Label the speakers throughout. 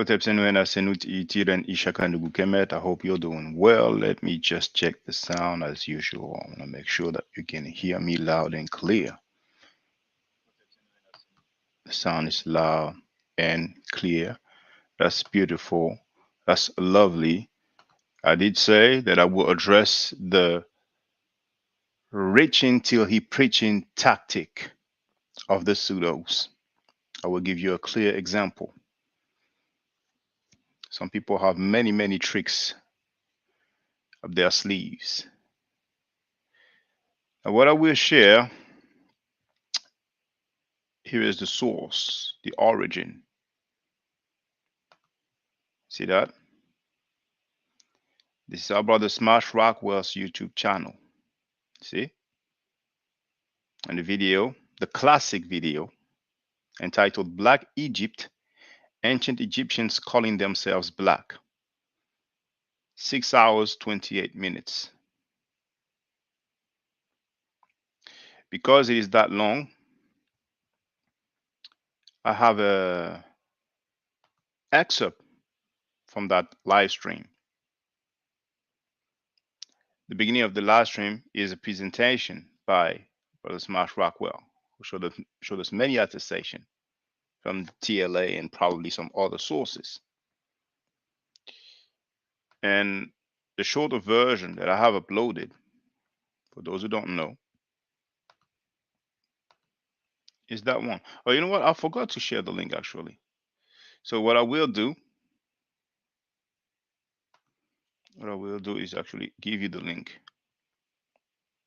Speaker 1: I hope you're doing well. Let me just check the sound as usual. I want to make sure that you can hear me loud and clear. The sound is loud and clear. That's beautiful. That's lovely. I did say that I will address the reaching till he preaching tactic of the pseudos. I will give you a clear example. Some people have many, many tricks up their sleeves. Now, what I will share here is the source, the origin. See that? This is our brother Smash Rockwell's YouTube channel. See? And the video, the classic video, entitled Black Egypt, Ancient Egyptians Calling Themselves Black. 6 hours, 28 minutes. Because it is that long, I have a excerpt from that live stream. The beginning of the live stream is a presentation by Brother Smash Rockwell, who showed us many attestations from the TLA and probably some other sources. And the shorter version that I have uploaded, for those who don't know, is that one. Oh, you know what? I forgot to share the link actually. So what I will do is actually give you the link.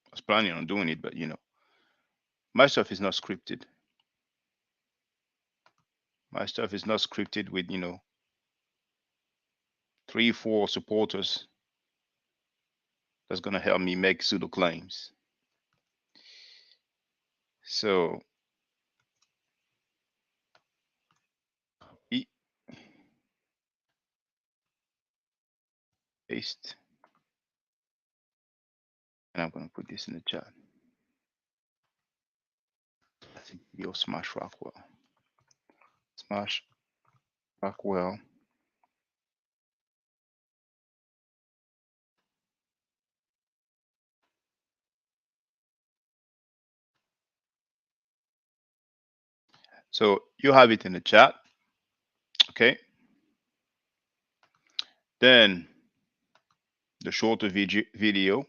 Speaker 1: I was planning on doing it, but you know, my stuff is not scripted. My stuff is not scripted with, you know, 3-4 supporters that's going to help me make pseudo claims. So paste, and I'm going to put this in the chat. I think you'll Smash Rockwell. Smash Rockwell. So you have it in the chat. Okay. Then the shorter video,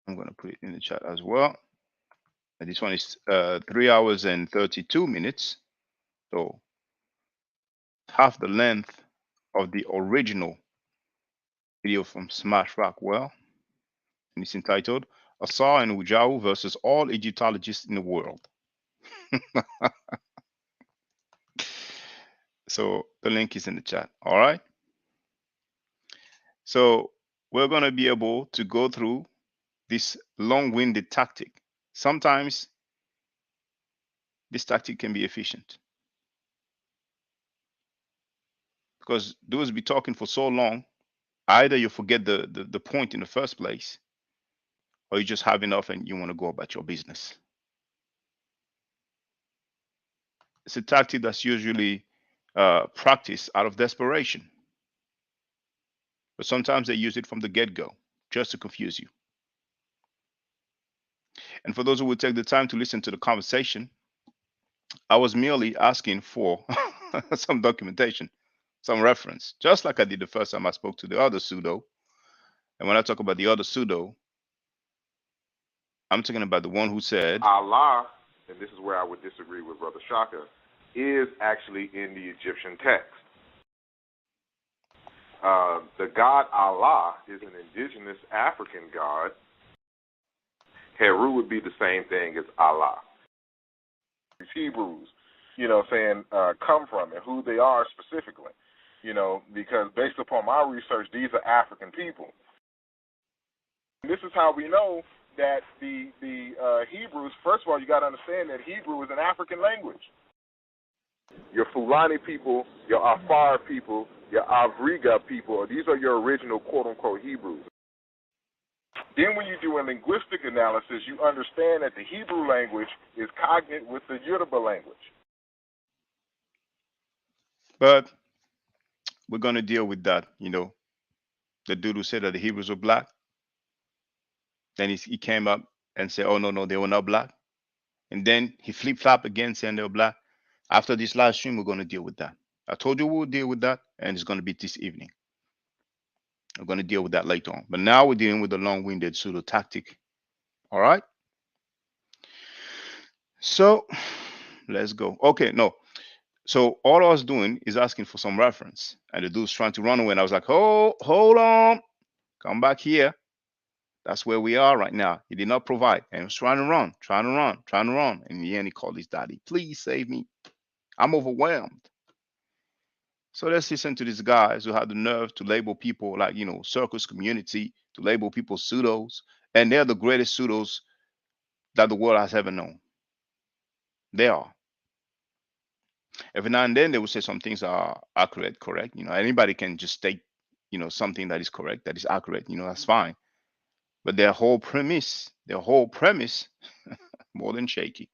Speaker 1: I'm going to put it in the chat as well. And this one is 3 hours and 32 minutes. So half the length of the original video from Smash Rockwell. And it's entitled Asar and Ujau versus all Egyptologists in the world. So the link is in the chat. All right. So we're going to be able to go through this long-winded tactic. Sometimes this tactic can be efficient because those be talking for so long, either you forget the point in the first place, or you just have enough and you want to go about your business. It's a tactic that's usually practiced out of desperation. But sometimes they use it from the get-go just to confuse you. And for those who would take the time to listen to the conversation, I was merely asking for some documentation, some reference, just like I did the first time I spoke to the other pseudo. And when I talk about the other pseudo, I'm talking about the one who said
Speaker 2: Allah, and this is where I would disagree with Brother Shaka, is actually in the Egyptian text. The god Allah is an indigenous African god. Heru would be the same thing as Allah. These Hebrews, you know, saying come from and who they are specifically, you know, because based upon my research, these are African people. And this is how we know that the Hebrews, first of all, you got to understand that Hebrew is an African language. Your Fulani people, your Afar people, your Avriga people, these are your original quote-unquote Hebrews. Then when you do a linguistic analysis, you understand that the Hebrew language is cognate with the Yoruba language.
Speaker 1: But we're gonna deal with that. The dude who said that the Hebrews were black, then he came up and said, "Oh no, they were not black," and then he flip flop again saying they were black. After this live stream, we're gonna deal with that. I told you we'll deal with that, and it's gonna be this evening. We're gonna deal with that later on. But now we're dealing with the long-winded pseudo tactic. All right. So let's go. Okay, no. So all I was doing is asking for some reference, and the dude's trying to run away, and I was like, "Oh, hold on, come back here." That's where we are right now. He did not provide, and he was trying to run, trying to run, trying to run. And in the end, he called his daddy, "Please save me. I'm overwhelmed." So let's listen to these guys who had the nerve to label people like, circus community, to label people pseudos, and they're the greatest pseudos that the world has ever known. They are. Every now and then they will say some things are accurate, correct. Anybody can just state, something that is correct, that is accurate. That's fine. But their whole premise, more than shaky.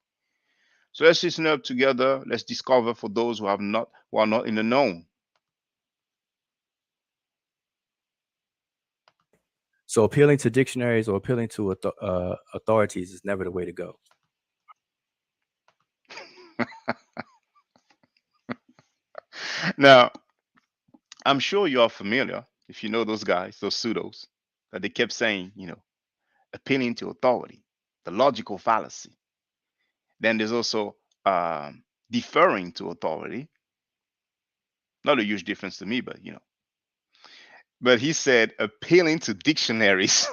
Speaker 1: So let's listen up together. Let's discover for those who are not in the known.
Speaker 3: So appealing to dictionaries or appealing to authorities is never the way to go.
Speaker 1: Now, I'm sure you are familiar, if you know those guys, those pseudos, that they kept saying, appealing to authority, the logical fallacy. Then there's also deferring to authority. Not a huge difference to me, but. But he said appealing to dictionaries.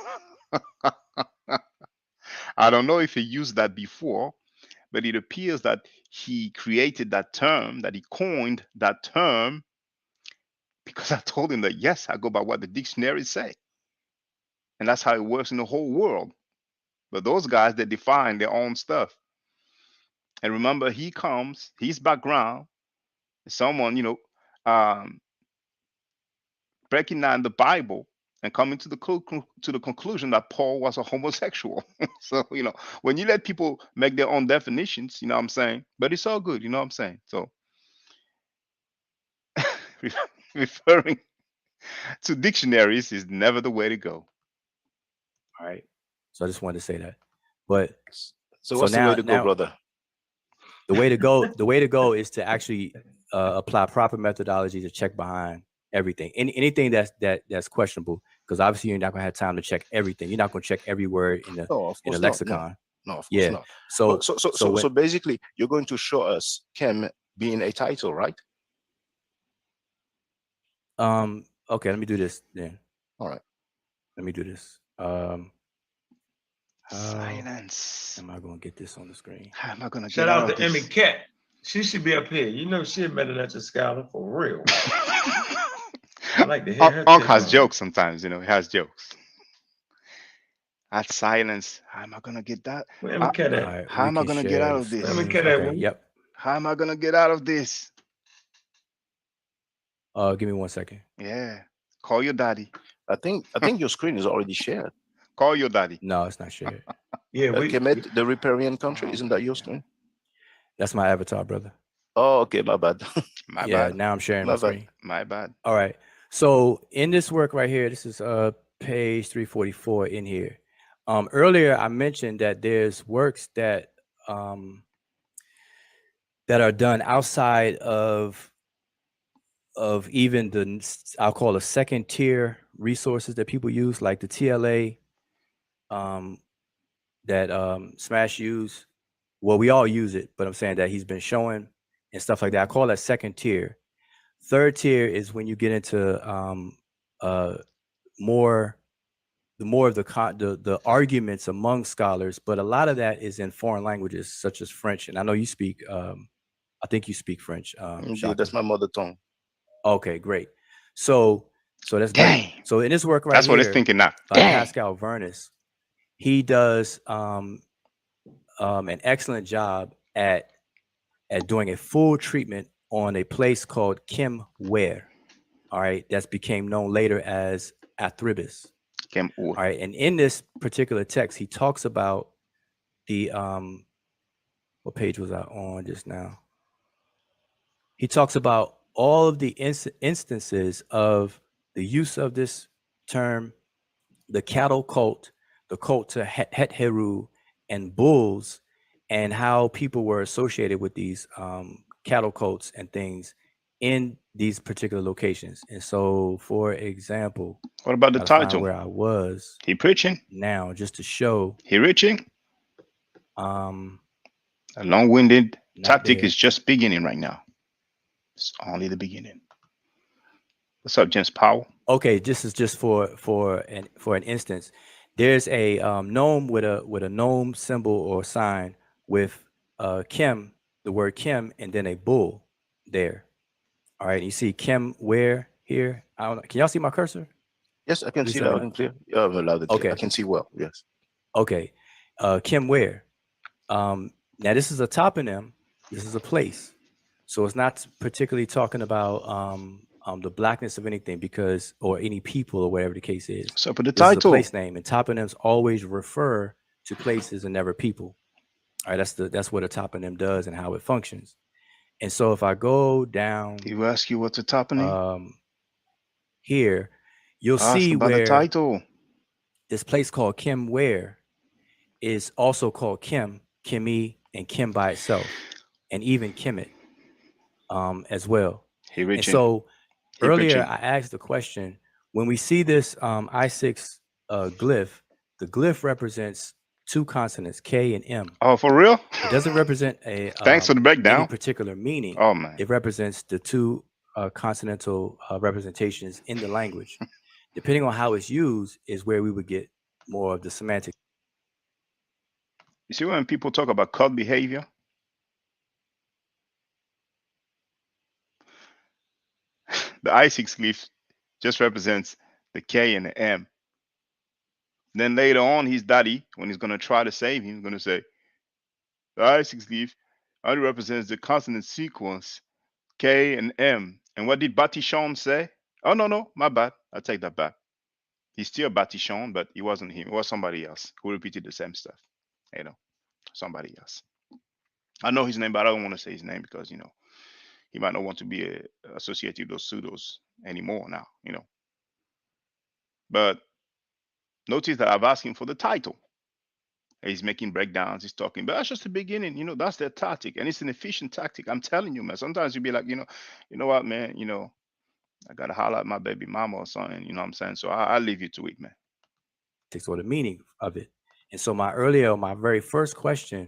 Speaker 1: I don't know if he used that before, but it appears that he created that term, that he coined that term, because I told him that, yes, I go by what the dictionaries say. And that's how it works in the whole world. But those guys, they define their own stuff. And remember, his background is someone, um, breaking down the Bible and coming to the conclusion that Paul was a homosexual. So, when you let people make their own definitions, you know what I'm saying? But it's all good, you know what I'm saying? So, referring to dictionaries is never the way to go.
Speaker 3: All right. So I just wanted to say that. But
Speaker 4: so what's the way to go, brother?
Speaker 3: The way to go is to actually apply proper methodology to check behind everything. Anything that's questionable, because obviously you're not gonna have time to check everything. You're not gonna check every word in the lexicon.
Speaker 4: No, of course not. So basically, you're going to show us Chem being a title, right?
Speaker 3: Okay, let me do this then.
Speaker 4: All right.
Speaker 3: Let me do this.
Speaker 1: Silence.
Speaker 3: Am I gonna get this on the screen?
Speaker 1: How am I gonna
Speaker 5: Shout out to Emmy Cat. She should be up here. She better than that scholar for real. I like to hear her.
Speaker 1: Unc has jokes sometimes, he has jokes. That silence. How am I gonna get that? How am I gonna get out of this?
Speaker 3: Okay, yep.
Speaker 1: How am I gonna get out of this?
Speaker 3: Give me 1 second.
Speaker 1: Yeah. Call your daddy.
Speaker 4: I think your screen is already shared.
Speaker 1: Call your daddy.
Speaker 3: No, it's not shared.
Speaker 5: Yeah,
Speaker 4: Kemet, the riparian country, isn't that your screen?
Speaker 3: That's my avatar, brother.
Speaker 4: Oh, okay, my bad.
Speaker 1: My bad.
Speaker 3: Now I'm sharing my screen.
Speaker 1: My bad.
Speaker 3: All right. So in this work right here, this is page 344 in here. Earlier I mentioned that there's works that are done outside of even I'll call a second tier resources that people use, like the TLA that Smash use. Well, we all use it, but I'm saying that he's been showing and stuff like that. I call that second tier. Third tier is when you get into more of the arguments among scholars, but a lot of that is in foreign languages such as French. And I know you speak. I think you speak French.
Speaker 4: Indeed, that's my mother tongue.
Speaker 3: Okay, great. So that's great. So in this work right
Speaker 1: that's
Speaker 3: here,
Speaker 1: what it's thinking now.
Speaker 3: Pascal Vernis, he does an excellent job at doing a full treatment on a place called Kim Ware. All right, that's became known later as Athribis.
Speaker 1: Kim
Speaker 3: All right, and in this particular text, he talks about the what page was I on just now? He talks about all of the instances of the use of this term, the cattle cult, the cult to Het Heru, and bulls, and how people were associated with these cattle cults and things in these particular locations. And so, for example,
Speaker 1: What about the
Speaker 3: gotta find
Speaker 1: title?
Speaker 3: where I was
Speaker 1: He preaching?
Speaker 3: now, just to show.
Speaker 1: He reaching?
Speaker 3: Um,
Speaker 1: A long-winded
Speaker 3: not
Speaker 1: tactic
Speaker 3: there.
Speaker 1: is just beginning right now. It's only the beginning. What's up, James Powell?
Speaker 3: Okay, this is just for an instance. There's a gnome with a gnome symbol or sign with Kim, the word Kim, and then a bull there. All right, you see Kim where here? I don't know. Can y'all see my cursor?
Speaker 4: Yes, I can
Speaker 3: Please
Speaker 4: see
Speaker 3: tell
Speaker 4: loud
Speaker 3: me.
Speaker 4: and clear. Yeah, loud and clear. I
Speaker 3: Okay.
Speaker 4: can see well. Yes.
Speaker 3: Okay. Kim where? Now this is a toponym. This is a place. So it's not particularly talking about the blackness of anything, because, or any people, or whatever the case is.
Speaker 1: So for the
Speaker 3: This is a
Speaker 1: title,
Speaker 3: place name, and toponyms always refer to places and never people. All right, that's what a toponym does and how it functions. And so if I go down,
Speaker 1: he will ask you what's the toponym.
Speaker 3: Here, you'll
Speaker 1: Ask
Speaker 3: see
Speaker 1: about the
Speaker 3: where
Speaker 1: title.
Speaker 3: this place called Kim Ware is also called Kim, Kimmy, and Kim by itself, and even Kemet as well.
Speaker 1: He
Speaker 3: And
Speaker 1: reaching.
Speaker 3: so
Speaker 1: He
Speaker 3: earlier
Speaker 1: preaching.
Speaker 3: I asked the question, when we see this I6 glyph, the glyph represents two consonants, K and M.
Speaker 1: Oh, for real?
Speaker 3: It doesn't represent a
Speaker 1: Thanks for the
Speaker 3: any
Speaker 1: breakdown.
Speaker 3: particular meaning.
Speaker 1: Oh man.
Speaker 3: It represents the two consonantal representations in the language. Depending on how it's used is where we would get more of the semantic.
Speaker 1: You see when people talk about cult behavior? The I6 glyph just represents the K and the M. Then later on, his daddy, when he's going to try to save him, he's going to say, the I6 glyph only represents the consonant sequence K and M. And what did Batichon say? Oh, no, my bad. I take that back. He's still Batichon, but it wasn't him. It was somebody else who repeated the same stuff. Somebody else. I know his name, but I don't want to say his name because, he might not want to be associated with those pseudos anymore now, But notice that I've asked him for the title. He's making breakdowns, he's talking, but that's just the beginning, that's their tactic, and it's an efficient tactic. I'm telling you, man. Sometimes you'll be like, you know what, man, I gotta holler at my baby mama or something, you know what I'm saying? So I'll leave you to it, man.
Speaker 3: Or the meaning of it. And so my very first question,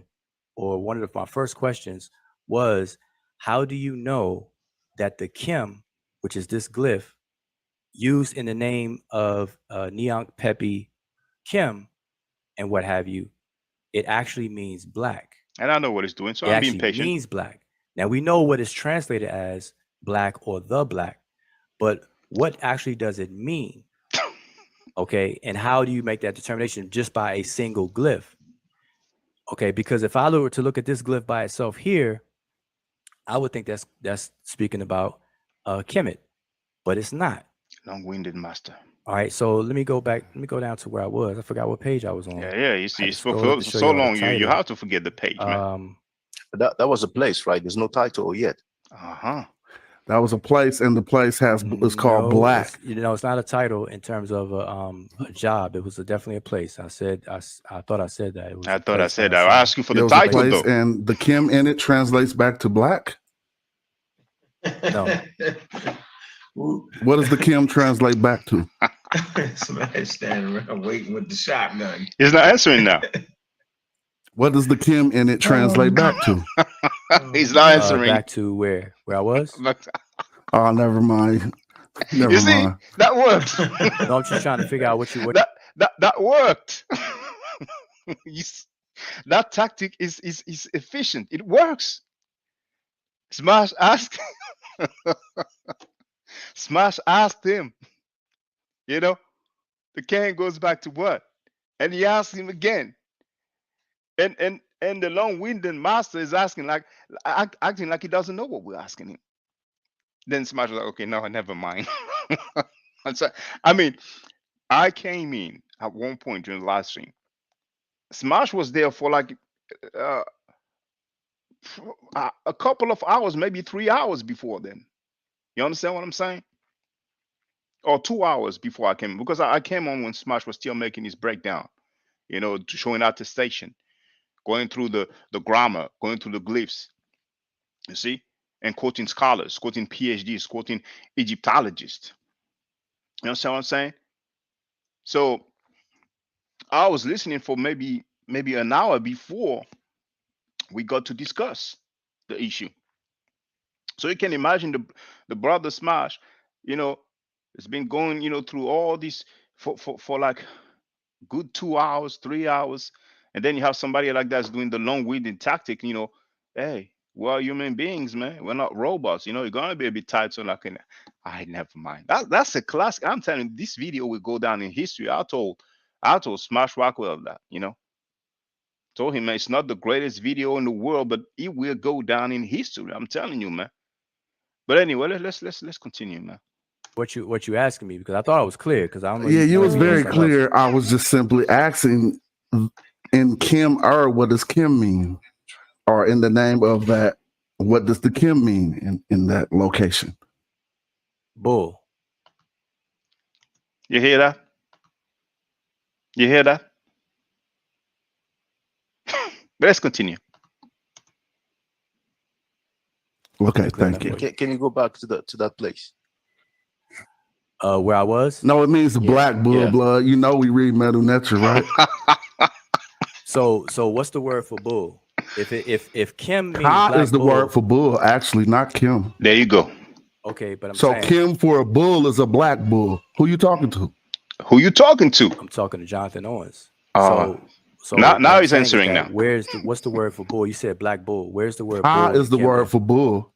Speaker 3: or one of my first questions was, how do you know that the Kim, which is this glyph, used in the name of Neonk Pepe Kim and what have you, it actually means black.
Speaker 1: And I know what it's doing, so
Speaker 3: it
Speaker 1: I'm being
Speaker 3: actually
Speaker 1: patient.
Speaker 3: means black. Now we know what it's translated as, black or the black, but what actually does it mean? Okay, and how do you make that determination just by a single glyph? Okay, because if I were to look at this glyph by itself here, I would think that's speaking about Kemet, but it's not.
Speaker 1: Long-winded master.
Speaker 3: All right, so let me go back. Let me go down to where I was. I forgot what page I was on.
Speaker 1: Yeah. You see,
Speaker 3: I
Speaker 1: you
Speaker 3: had to
Speaker 1: spoke
Speaker 3: scroll up
Speaker 1: for
Speaker 3: to show
Speaker 1: so
Speaker 3: y'all the
Speaker 1: long, you
Speaker 3: title.
Speaker 1: have to forget the page, man.
Speaker 4: That was a place, right? There's no title yet.
Speaker 6: That was a place, and the place is called Black.
Speaker 3: It's not a title in terms of a job. It was definitely a place. I thought I said that. It was
Speaker 1: I thought I said
Speaker 3: that.
Speaker 1: I asked you for
Speaker 6: It
Speaker 1: the
Speaker 6: was
Speaker 1: title,
Speaker 6: a place,
Speaker 1: though.
Speaker 6: and the Kim in it translates back to black.
Speaker 3: No.
Speaker 6: What does the Kim translate back to?
Speaker 5: Somebody standing around waiting with the shotgun.
Speaker 1: He's not answering now.
Speaker 6: What does the Kim in it translate back to?
Speaker 1: He's not answering.
Speaker 3: Back to where I was.
Speaker 6: Oh, never mind.
Speaker 1: You see, that worked.
Speaker 3: No, I'm just trying to figure out what you.
Speaker 1: That worked. That tactic is efficient. It works. Smash asked. Smash asked him. The can goes back to what? And he asked him again. And the long-winded master is asking acting like he doesn't know what we're asking him. Then Smash was like, okay, no, never mind. So, I came in at one point during the live stream. Smash was there for like a couple of hours, maybe 3 hours before then. You understand what I'm saying? Or 2 hours before I came, because I came on when Smash was still making his breakdown, showing attestation, going through the grammar, going through the glyphs, you see, and quoting scholars, quoting PhDs, quoting Egyptologists. You understand what I'm saying? So I was listening for maybe an hour before we got to discuss the issue. So you can imagine the brother Smash, you know, it's been going, through all this for like good 2 hours, 3 hours, and then you have somebody like that's doing the long-winded tactic. Hey, we're human beings, man. We're not robots. You're gonna be a bit tired, so like, I never mind. That's a classic. I'm telling you, this video will go down in history. I told Smash Rockwell that, told him, man, it's not the greatest video in the world, but it will go down in history. I'm telling you, man. But anyway, let's continue, man.
Speaker 3: What you asking me? Because I thought I was clear. Because I don't know.
Speaker 6: Yeah, you was very
Speaker 3: something else.
Speaker 6: clear. I was just simply asking in Kim what does Kim mean? Or in the name of that, what does the Kim mean in that location?
Speaker 3: Bull.
Speaker 1: You hear that? You hear that? But let's continue.
Speaker 6: Okay, thank you.
Speaker 4: Can you go back to that place?
Speaker 3: Where I was?
Speaker 6: No, it means the black bull blood. We read Metal Nature, right?
Speaker 3: So what's the word for bull? If Kim means
Speaker 6: Ka
Speaker 3: black
Speaker 6: is the
Speaker 3: bull,
Speaker 6: word for bull, actually, not Kim.
Speaker 1: There you go.
Speaker 3: Okay, but I'm
Speaker 6: so
Speaker 3: saying,
Speaker 6: Kim for a bull is a black bull. Who you talking to?
Speaker 1: Who you talking to?
Speaker 3: I'm talking to Jonathan Owens. So
Speaker 1: now he's answering now.
Speaker 3: What's the word for bull? You said black bull. Where's the word
Speaker 6: Ka
Speaker 3: bull?
Speaker 6: is the word for bull.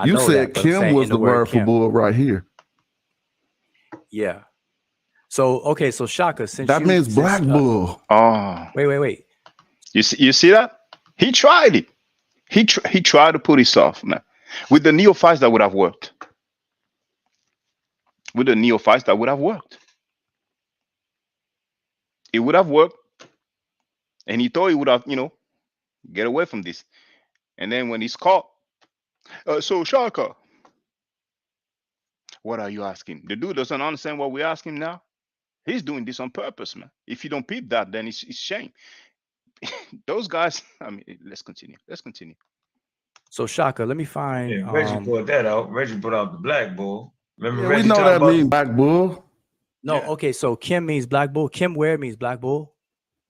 Speaker 3: You
Speaker 6: said Kim was the word for bull right here.
Speaker 3: Yeah. So okay, so Shaka,
Speaker 6: that means black bull.
Speaker 3: Wait.
Speaker 1: You see that? He tried it. He tried to put himself, man. With the neophytes, that would have worked. It would have worked. And he thought he would have, get away from this. And then when he's caught, so Shaka, what are you asking? The dude doesn't understand what we're asking now. He's doing this on purpose, man. If you don't peep that, then it's shame. Those guys, let's continue.
Speaker 3: So Shaka, let me find.
Speaker 5: Yeah, Reggie put that out. Reggie put out the black bull. Remember, Reggie
Speaker 6: we know that means black bull.
Speaker 3: No, okay. So Kim means black bull. Kim where means black bull.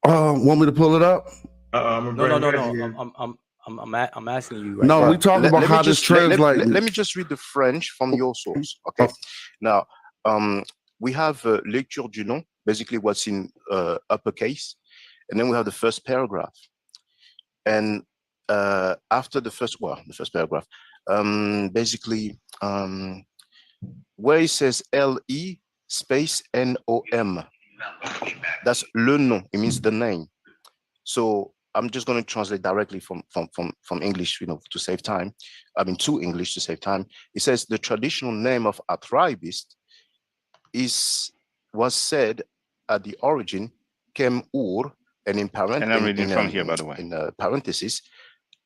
Speaker 6: Want me to pull it up?
Speaker 3: No. I'm asking you right
Speaker 6: now.
Speaker 3: No,
Speaker 6: we talk about how this translates.
Speaker 4: Let me just read the French from your source. Okay. Now, we have lecture du nom, basically what's in uppercase, and then we have the first paragraph. And after the first paragraph, basically, where it says LE space NOM, that's le nom. It means the name. So I'm just going to translate directly from English, to save time. To English to save time. It says the traditional name of Arthribeast was said at the origin Kem Ur, and in parentheses,
Speaker 1: and I'm reading from here, by the way,
Speaker 4: in parentheses,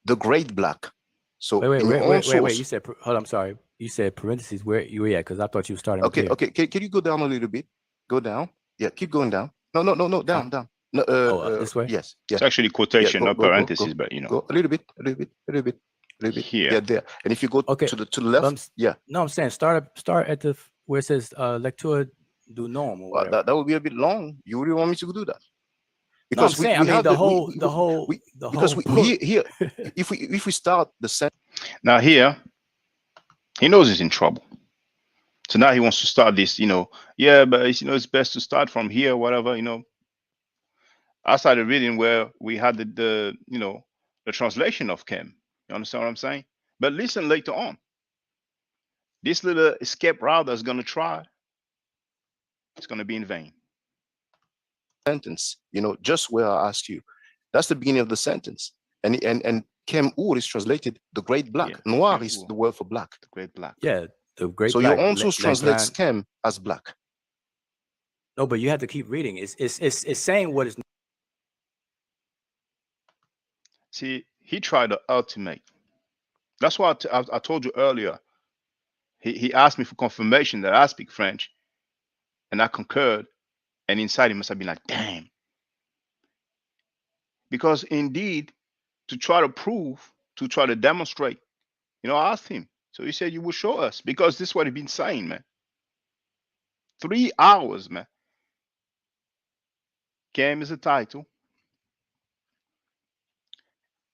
Speaker 4: the Great Black. So
Speaker 3: wait. You said, hold on, I'm sorry. You said parentheses. Where you at? Because I thought you were starting.
Speaker 4: Okay. Can you go down a little bit? Go down. Yeah, keep going down. No, down. No,
Speaker 3: this way.
Speaker 4: Yes.
Speaker 1: It's actually quotation, not parentheses, but
Speaker 4: go a little bit.
Speaker 1: Here.
Speaker 4: Yeah, there. And if you go to the left,
Speaker 3: No, I'm saying start at the where it says lecture du nom. Or
Speaker 4: well, that would be a bit long. You really want me to do that?
Speaker 3: Because we have the whole.
Speaker 4: Here, if we start the sentence.
Speaker 1: Now here, he knows he's in trouble. So now he wants to start this, but it's best to start from here, whatever, I started reading where we had the translation of Kim. You understand what I'm saying? But listen later on. This little escape route that's going to try, it's going to be in vain.
Speaker 4: Sentence, just where I asked you. That's the beginning of the sentence. And Kem Ur is translated the Great Black. Yeah, Noir is the word for black.
Speaker 1: The Great Black.
Speaker 3: Yeah, the Great
Speaker 4: so
Speaker 3: Black.
Speaker 4: So you also translate Kem as black.
Speaker 3: No, but you have to keep reading. It's saying what is.
Speaker 1: See, he tried the ultimate. That's why I told you earlier. He asked me for confirmation that I speak French, and I concurred. And inside he must have been like, damn. Because indeed, to try to prove, to try to demonstrate, I asked him. So he said, you will show us. Because this is what he's been saying, man. 3 hours, man. Cam is the title.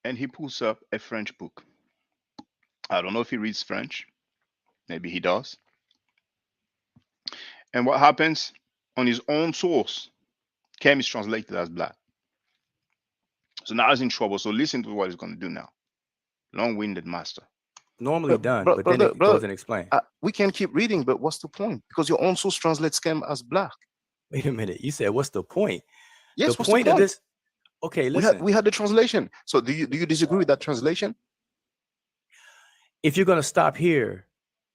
Speaker 1: And he pulls up a French book. I don't know if he reads French. Maybe he does. And what happens on his own source, Cam is translated as black. So now he's in trouble. So listen to what he's going to do now. Long-winded master.
Speaker 3: Normally done, but then
Speaker 4: brother,
Speaker 3: it goes and explain.
Speaker 4: We can keep reading, but what's the point? Because your own source translates Cam as black.
Speaker 3: Wait a minute. You said, what's the point?
Speaker 4: Yes,
Speaker 3: the point of this. Okay, listen.
Speaker 4: We had the translation. So do you disagree with that translation?
Speaker 3: If you're going to stop here,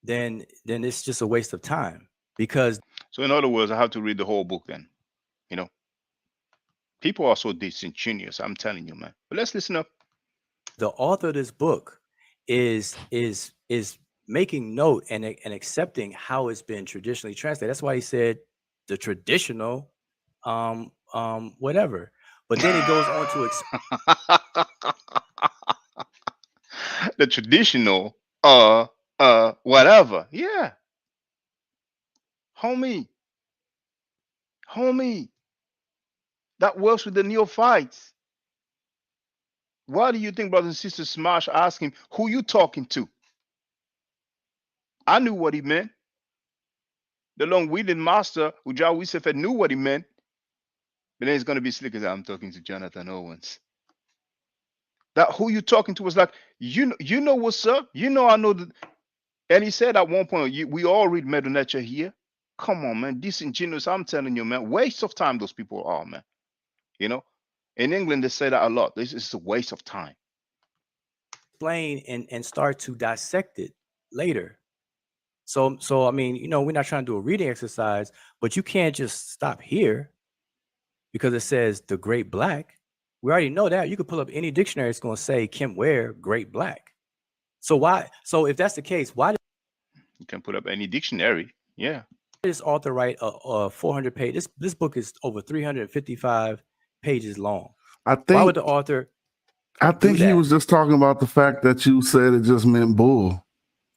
Speaker 3: then it's just a waste of time. Because
Speaker 1: so in other words, I have to read the whole book then. People are so disingenuous, I'm telling you, man. But let's listen up.
Speaker 3: The author of this book is making note and accepting how it's been traditionally translated. That's why he said the traditional whatever. But then he goes on to
Speaker 1: the traditional whatever. Yeah. Homie. That works with the neophytes. Why do you think, brothers and sisters, Smash asked him, who you talking to? I knew what he meant. The long-winded master, Ujah Wisefet, knew what he meant. But then he's going to be slick as I'm talking to Jonathan Owens. That who you talking to was like, you know what's up? I know that. And he said at one point, we all read Medunecha here. Come on, man. Disingenuous. I'm telling you, man. Waste of time those people are, man. In England, they say that a lot. This is a waste of time.
Speaker 3: Explain and start to dissect it later. So I mean, we're not trying to do a reading exercise, but you can't just stop here because it says the great black. We already know that. You could pull up any dictionary. It's going to say Kim Ware, great black. So why? So if that's the case, why?
Speaker 1: You can put up any dictionary. Yeah.
Speaker 3: This author write a 400 page. This book is over 355 pages long. Why would the author?
Speaker 6: I think he was just talking about the fact that you said it just meant bull,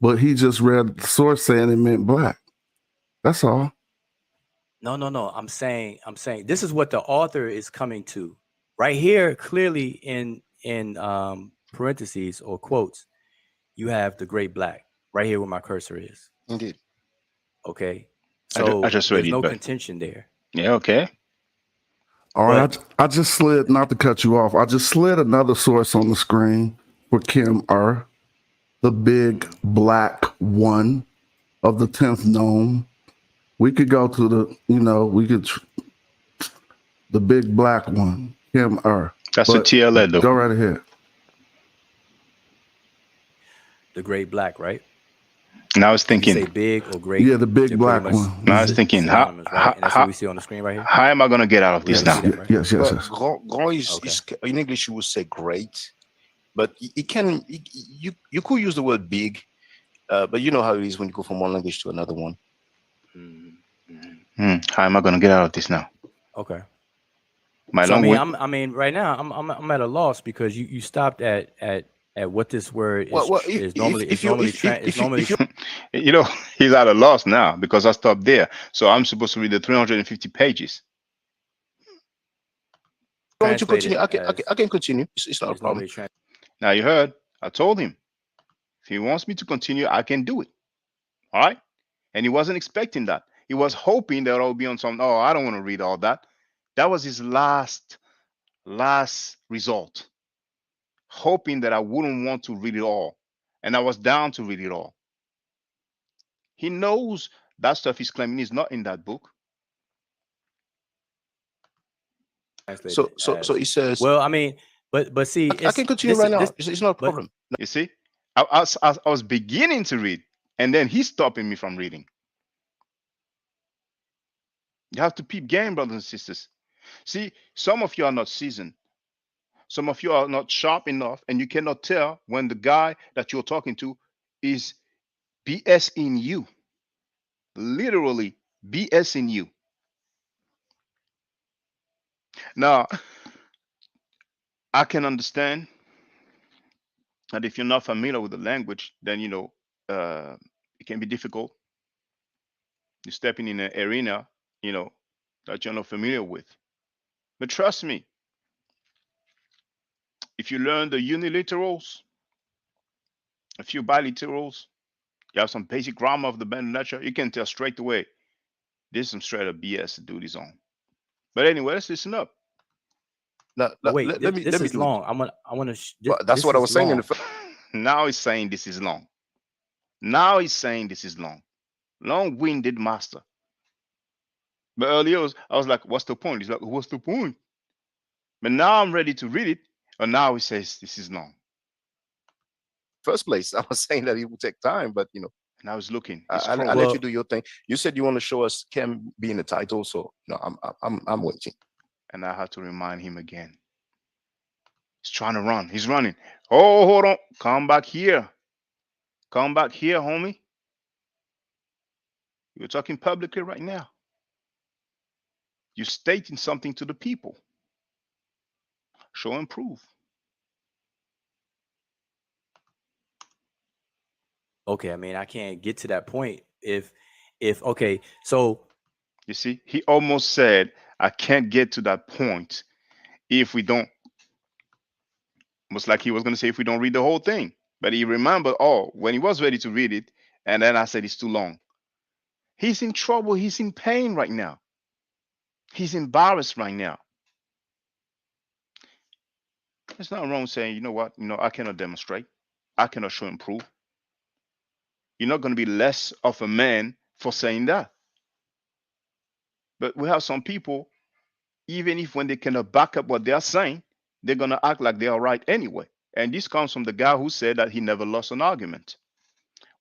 Speaker 6: but he just read the source saying it meant black. That's all.
Speaker 3: No. I'm saying this is what the author is coming to right here. Clearly in parentheses or quotes, you have the great black right here where my cursor is.
Speaker 4: Indeed.
Speaker 3: Okay. So
Speaker 1: I just read
Speaker 3: there's no contention there.
Speaker 1: Yeah. Okay.
Speaker 6: All right. I just slid, not to cut you off, I just slid another source on the screen for Kim R, the big black one of the 10th gnome. We could go to the big black one, Kim R.
Speaker 1: That's a TLA though.
Speaker 6: Go right ahead.
Speaker 3: The great black, right?
Speaker 1: And I was thinking,
Speaker 3: say big or great.
Speaker 6: Yeah, the big black one.
Speaker 1: And I was thinking,
Speaker 3: right? And that's what we see on the screen right here.
Speaker 1: How am I going to get out of this now?
Speaker 3: Right?
Speaker 6: Yes.
Speaker 4: Grand is in English you would say great, but you could use the word big, but you know how it is when you go from one language to another one.
Speaker 1: How am I going to get out of this now?
Speaker 3: Okay. I mean, right now I'm at a loss because you stopped at what this word is normally. He's
Speaker 1: at a loss now because I stopped there. So I'm supposed to read the 350 pages.
Speaker 4: Going to continue? I can continue. It's not a problem.
Speaker 1: Now you heard. I told him if he wants me to continue, I can do it. All right. And he wasn't expecting that. He was hoping that I'll be on some. Oh, I don't want to read all that. That was his last result. Hoping that I wouldn't want to read it all. And I was down to read it all. He knows that stuff he's claiming is not in that book.
Speaker 4: So he says.
Speaker 3: Well, I mean, but see,
Speaker 4: I can continue right now. It's not a problem.
Speaker 1: You see, I was beginning to read, and then he's stopping me from reading. You have to peep game, brothers and sisters. See, some of you are not seasoned. Some of you are not sharp enough, and you cannot tell when the guy that you're talking to is BS in you. Literally BS in you. Now, I can understand that if you're not familiar with the language, then it can be difficult. You're stepping in an arena, you know, that you're not familiar with. But trust me, if you learn the uniliterals, a few biliterals, you have some basic grammar of the band nature, you can tell straight away this is some straight up BS to do this on. But anyway, let's listen up.
Speaker 4: Now,
Speaker 3: But wait,
Speaker 4: let me
Speaker 3: this is
Speaker 4: do it.
Speaker 3: long. I want to.
Speaker 4: Well, that's what I was saying in the
Speaker 3: first.
Speaker 1: Now he's saying this is long. Now he's saying this is long. Long-winded master. But earlier I was like, what's the point? He's like, what's the point? But now I'm ready to read it. And now he says this is long.
Speaker 4: first place. I was saying that it would take time, but
Speaker 1: And I was looking.
Speaker 4: I let you do your thing. You said you want to show us Chem being the title, so I'm waiting.
Speaker 1: And I had to remind him again. He's trying to run. He's running. Oh, hold on. Come back here. Come back here, homie. You're talking publicly right now. You're stating something to the people. Show and prove.
Speaker 3: Okay, I mean, I can't get to that point if okay, so
Speaker 1: you see, he almost said, I can't get to that point if we don't, almost like he was going to say, if we don't read the whole thing. But he remembered, when he was ready to read it, and then I said, it's too long. He's in trouble. He's in pain right now. He's embarrassed right now. There's nothing wrong saying, you know what, I cannot demonstrate. I cannot show and prove. You're not going to be less of a man for saying that. But we have some people, even if when they cannot back up what they are saying, they're going to act like they are right anyway. And this comes from the guy who said that he never lost an argument.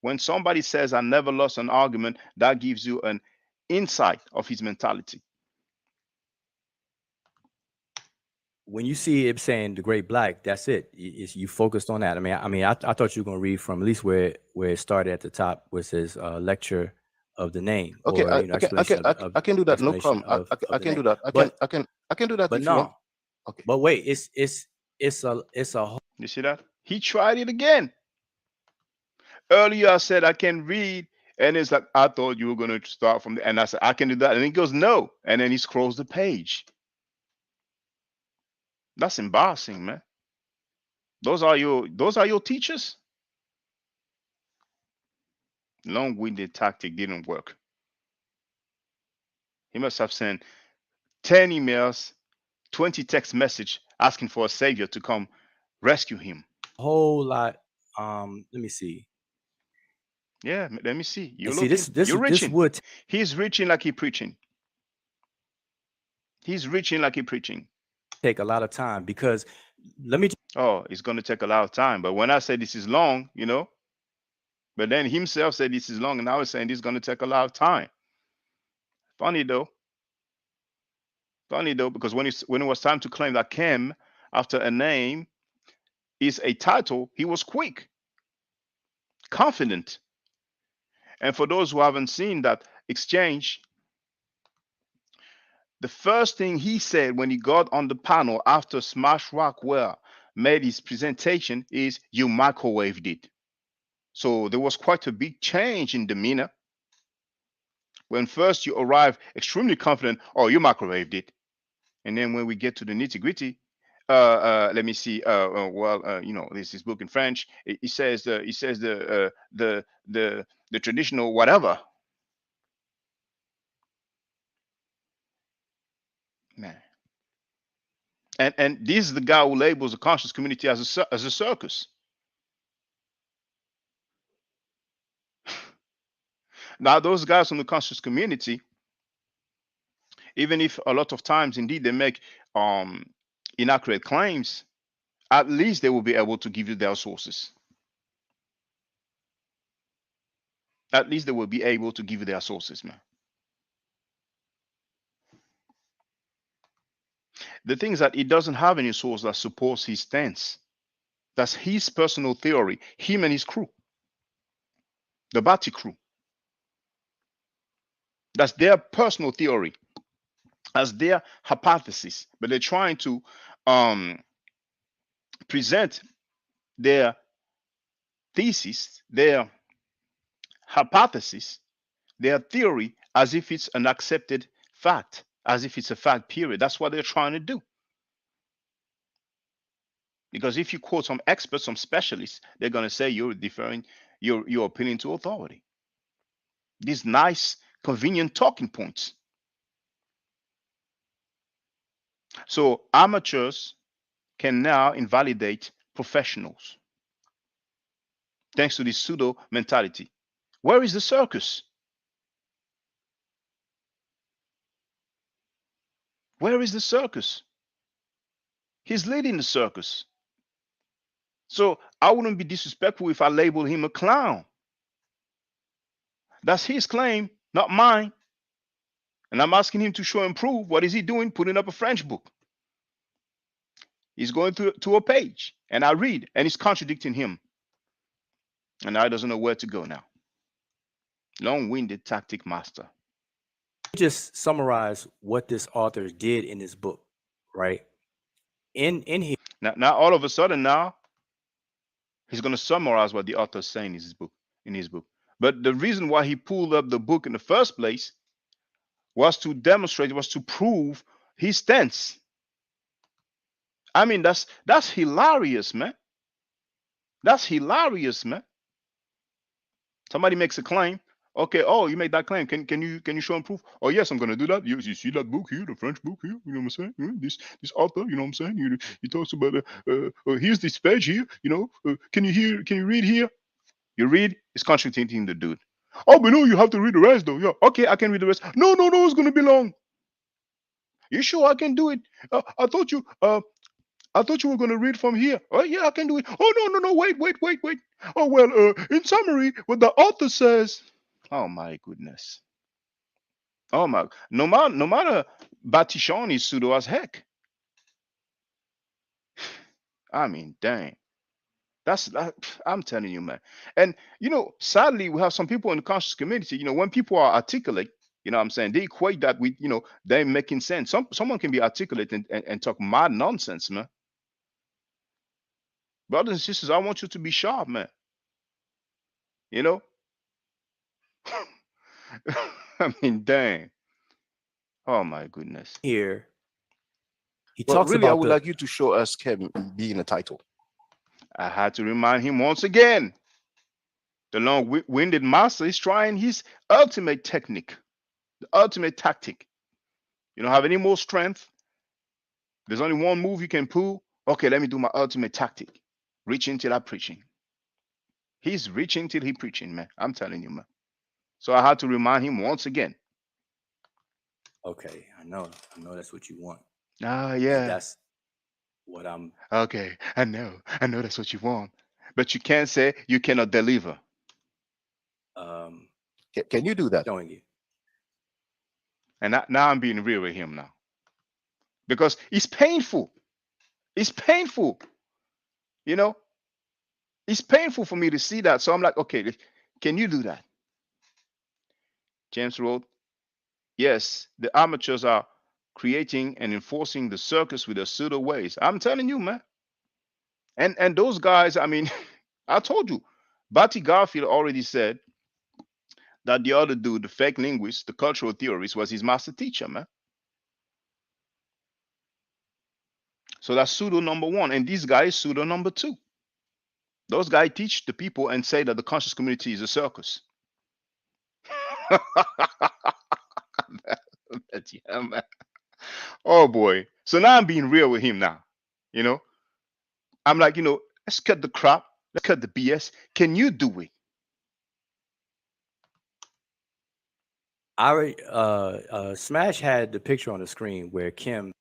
Speaker 1: When somebody says, I never lost an argument, that gives you an insight of his mentality.
Speaker 3: When you see it saying the great black, that's it. You focused on that. I thought you were going to read from at least where it started at the top, where it says lecture of the name.
Speaker 4: Okay,
Speaker 3: or,
Speaker 4: I can do that. No problem. I can do that. I can do that.
Speaker 3: But
Speaker 4: if
Speaker 3: no.
Speaker 4: you want. Okay.
Speaker 3: But wait, it's a whole.
Speaker 1: You see that? He tried it again. Earlier I said I can read, and it's like, I thought you were going to start from the, and I said I can do that, and he goes no, and then he scrolls the page. That's embarrassing, man. Those are your teachers. Long-winded tactic didn't work. He must have sent 10 emails, 20 text message asking for a savior to come rescue him.
Speaker 3: A whole lot. Let me see.
Speaker 1: Yeah, let me see. You're
Speaker 3: see,
Speaker 1: looking. You're reaching. He's reaching like he's preaching. He's reaching like he's preaching.
Speaker 3: Take a lot of time because let me.
Speaker 1: It's going to take a lot of time. But when I say this is long, but then himself said this is long, and I was saying this is going to take a lot of time. Funny though, because when it was time to claim that Chem after a name is a title, he was quick, confident. And for those who haven't seen that exchange, the first thing he said when he got on the panel after Smash Rockwell made his presentation is, you microwaved it. So there was quite a big change in demeanor. When first you arrive extremely confident, you microwaved it. And then when we get to the nitty gritty, let me see. This is book in French. It says the traditional whatever. Man. And this is the guy who labels the conscious community as a circus. Now, those guys from the conscious community, even if a lot of times indeed they make inaccurate claims, at least they will be able to give you their sources. At least they will be able to give you their sources, man. The thing is that he doesn't have any source that supports his stance. That's his personal theory, him and his crew. the Bati crew. That's their personal theory, as their hypothesis, but they're trying to um, present their thesis, their hypothesis, their theory as if it's an accepted fact, as if it's a fact, period. That's what they're trying to do. Because if you quote some experts, some specialists, they're going to say you're deferring your opinion to authority. These nice, convenient talking points. So amateurs can now invalidate professionals thanks to this pseudo mentality. Where is the circus? Where is the circus? He's leading the circus. So I wouldn't be disrespectful if I label him a clown. That's his claim, not mine. And I'm asking him to show and prove. What is he doing? Putting up a French book. He's going to a page, and I read, and he's contradicting him. And now he doesn't know where to go now. Long-winded tactic master.
Speaker 3: Just summarize what this author did in this book, right? In here,
Speaker 1: Now all of a sudden now he's going to summarize what the author is saying in his book. But the reason why he pulled up the book in the first place was to demonstrate, was to prove his stance. I mean, that's hilarious, man. That's hilarious, man. Somebody makes a claim. Okay, oh, you made that claim. Can you show and prove? Oh yes, I'm gonna do that. You see that book here, the French book here. You know what I'm saying? This author, you know what I'm saying? He talks about here's this page here. Can you read here? You read, it's contradicting the dude. Oh, but no, you have to read the rest though. Yeah, okay, I can read the rest. No, it's gonna be long. You sure I can do it? I thought you were gonna read from here. Oh yeah, I can do it. Oh no, wait. Oh well, in summary, what the author says. Oh my goodness. Oh my, no matter Batichon is pseudo as heck. I mean, dang. I'm telling you, man. And sadly, we have some people in the conscious community. When people are articulate, you know what I'm saying, they equate that with them making sense. Someone can be articulate and talk mad nonsense, man. Brothers and sisters, I want you to be sharp, man. You know? I mean, dang. Oh my goodness.
Speaker 3: here, he
Speaker 4: Well,
Speaker 3: talks
Speaker 4: really, I
Speaker 3: about
Speaker 4: would
Speaker 3: the
Speaker 4: like you to show us him being a title.
Speaker 1: I had to remind him once again. The long-winded master is trying his ultimate technique, the ultimate tactic. You don't have any more strength. There's only one move you can pull. Okay, let me do my ultimate tactic. Reaching till I'm preaching. He's reaching till he preaching, man. I'm telling you, man. So I had to remind him once again.
Speaker 3: okay, I know that's what you want.
Speaker 1: Ah,
Speaker 3: And
Speaker 1: yeah.
Speaker 3: that's what I'm
Speaker 1: Okay, I know that's what you want. But you can't say you cannot deliver.
Speaker 4: Can you do that?
Speaker 3: showing you.
Speaker 1: And now I'm being real with him now. Because it's painful. It's painful. It's painful for me to see that. So I'm like, okay, can you do that? James wrote, yes, the amateurs are creating and enforcing the circus with their pseudo ways. I'm telling you, man. And those guys, I mean, I told you, Batty Garfield already said that the other dude, the fake linguist, the cultural theorist, was his master teacher, man. So that's pseudo number one. And this guy is pseudo number two. Those guys teach the people and say that the conscious community is a circus. Yeah, man. Oh boy. So now I'm being real with him now. You know, I'm like, let's cut the crap, let's cut the BS. Can you do it?
Speaker 3: I already Smash had the picture on the screen where Kim.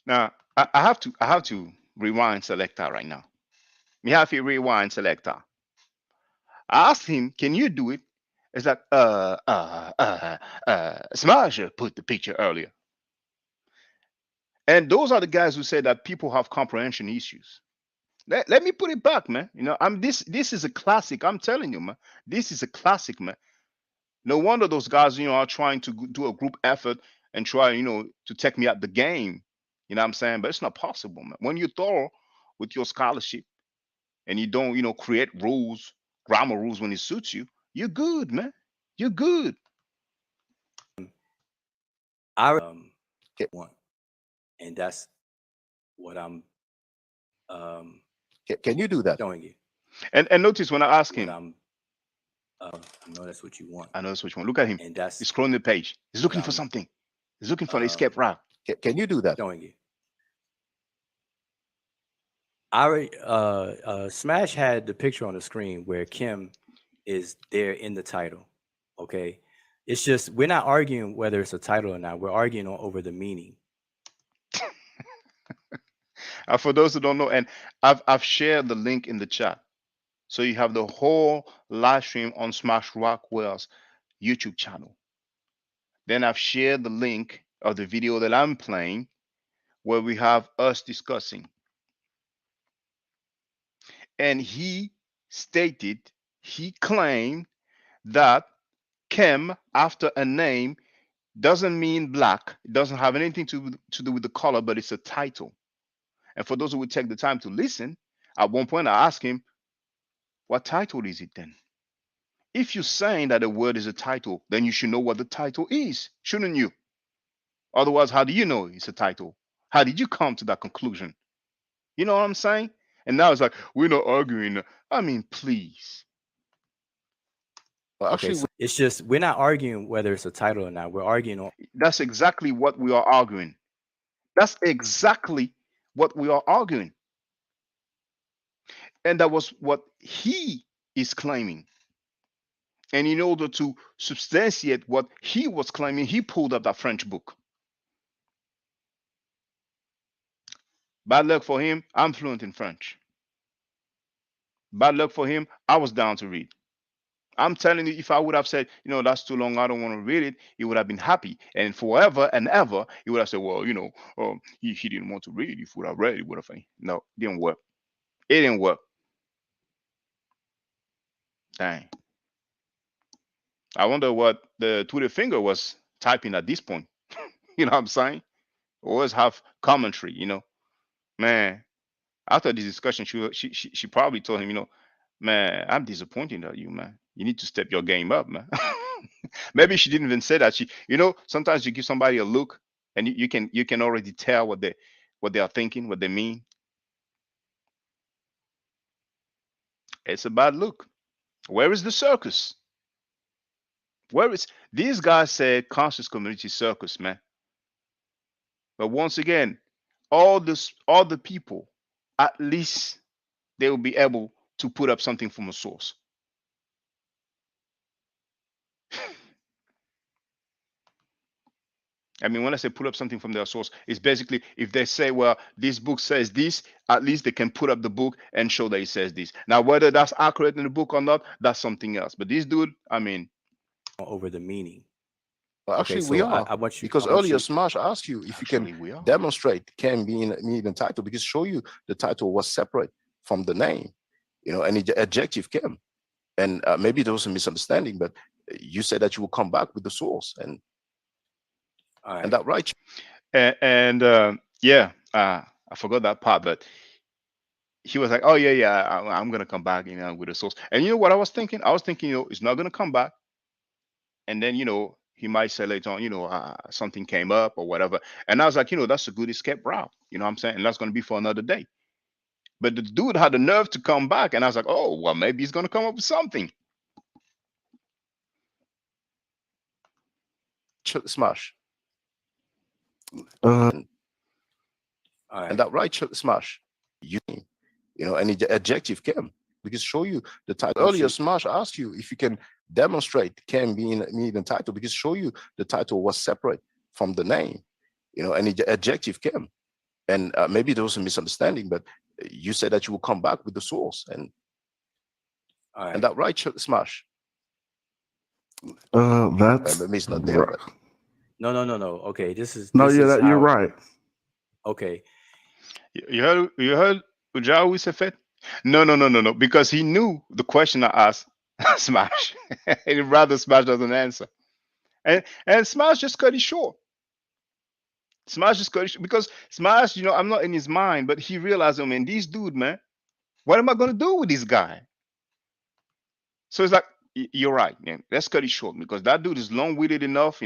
Speaker 1: Now I have to rewind selector right now. Me have to rewind selector. I asked him, can you do it? It's like Smash put the picture earlier. And those are the guys who say that people have comprehension issues. Let me put it back, man. You know, this is a classic. I'm telling you, man. This is a classic, man. No wonder those guys, are trying to do a group effort and try, to take me out the game. You know what I'm saying? But it's not possible, man. When you thorough with your scholarship and you don't, create rules, grammar rules when it suits you, you're good, man. You're good.
Speaker 3: I
Speaker 4: Ca-
Speaker 3: want, and that's what I'm
Speaker 4: Can you do that?
Speaker 3: showing you.
Speaker 1: And notice when I ask
Speaker 3: What
Speaker 1: him,
Speaker 3: I know that's what you want,
Speaker 1: I know that's which one. Look at him.
Speaker 3: and that's
Speaker 1: He's scrolling the page. He's
Speaker 3: what
Speaker 1: looking for
Speaker 3: I'm
Speaker 1: something. He's looking for an escape route.
Speaker 4: Can you do that?
Speaker 3: showing you. I already Smash had the picture on the screen where Kim is there in the title. Okay. It's just we're not arguing whether it's a title or not. We're arguing over the meaning.
Speaker 1: For those who don't know, and I've shared the link in the chat. So you have the whole live stream on Smash Rockwell's YouTube channel. Then I've shared the link of the video that I'm playing where we have us discussing. And he stated, he claimed that Kem after a name doesn't mean black. It doesn't have anything to do with the color, but it's a title. And for those who would take the time to listen, at one point I asked him, what title is it then? If you're saying that a word is a title, then you should know what the title is, shouldn't you? Otherwise, how do you know it's a title? How did you come to that conclusion? You know what I'm saying? And now it's like, we're not arguing. I mean, please.
Speaker 4: Well,
Speaker 3: Okay,
Speaker 4: actually,
Speaker 3: so it's just we're not arguing whether it's a title or not. We're arguing on
Speaker 1: That's exactly what we are arguing. That's exactly what we are arguing. And that was what he is claiming. And in order to substantiate what he was claiming, he pulled up that French book. Bad luck for him, I'm fluent in French. Bad luck for him, I was down to read. I'm telling you, if I would have said, that's too long, I don't want to read it, he would have been happy. And forever and ever, he would have said, well, he didn't want to read it. If he would have read it, would have. No, it didn't work. It didn't work. Dang. I wonder what the Twitter finger was typing at this point. You know what I'm saying? Always have commentary, Man, after this discussion, she probably told him, man, I'm disappointed at you, man. You need to step your game up, man. Maybe she didn't even say that. Sometimes you give somebody a look, and you can already tell what they are thinking, what they mean. It's a bad look. Where is the circus? Where is these guys said conscious community circus, man? But once again, all the people, at least they will be able to put up something from a source. I mean, when I say put up something from their source, it's basically if they say, well, this book says this, at least they can put up the book and show that it says this. Now, whether that's accurate in the book or not, that's something else. But this dude, I mean,
Speaker 3: over the meaning.
Speaker 4: well,
Speaker 3: Okay,
Speaker 4: actually,
Speaker 3: so
Speaker 4: we are.
Speaker 3: I want you
Speaker 4: Because
Speaker 3: I want
Speaker 4: earlier,
Speaker 3: you
Speaker 4: Smash asked you if you can
Speaker 1: actually we are.
Speaker 4: demonstrate can mean the title, because show you the title was separate from the name, and the adjective came. And maybe there was a misunderstanding, but you said that you will come back with the source, and
Speaker 3: all right.
Speaker 4: and that right.
Speaker 1: And yeah, I forgot that part, but he was like, "Oh yeah, I'm gonna come back, with a source." And you know what I was thinking? I was thinking, it's not gonna come back, and then he might say later on, something came up or whatever. And I was like, that's a good escape route. You know what I'm saying? And that's gonna be for another day. But the dude had the nerve to come back, and I was like, oh well, maybe he's gonna come up with something.
Speaker 4: Smash.
Speaker 3: All right.
Speaker 4: And that right, Smash. And the adjective came, because show you the title. Earlier, Smash asked you if you can demonstrate can mean the title, because show you the title was separate from the name, and the adjective came. And maybe there was a misunderstanding, but you said that you will come back with the source, and
Speaker 3: all right.
Speaker 4: and that right, Smash.
Speaker 6: That's
Speaker 4: Maybe it's not there.
Speaker 6: right.
Speaker 4: But
Speaker 3: No. Okay, this is
Speaker 6: No,
Speaker 3: this
Speaker 6: yeah,
Speaker 3: is
Speaker 6: you're
Speaker 3: how,
Speaker 6: right.
Speaker 3: okay.
Speaker 1: You heard Ujawi Sefet? No. Because he knew the question I asked Smash. And he'd rather Smash doesn't answer. And Smash just cut it short. Smash just cut it short. Because Smash, I'm not in his mind, but he realized, oh man, this dude, man, what am I gonna do with this guy? So it's like, you're right, man. Let's cut it short because that dude is long-winded enough,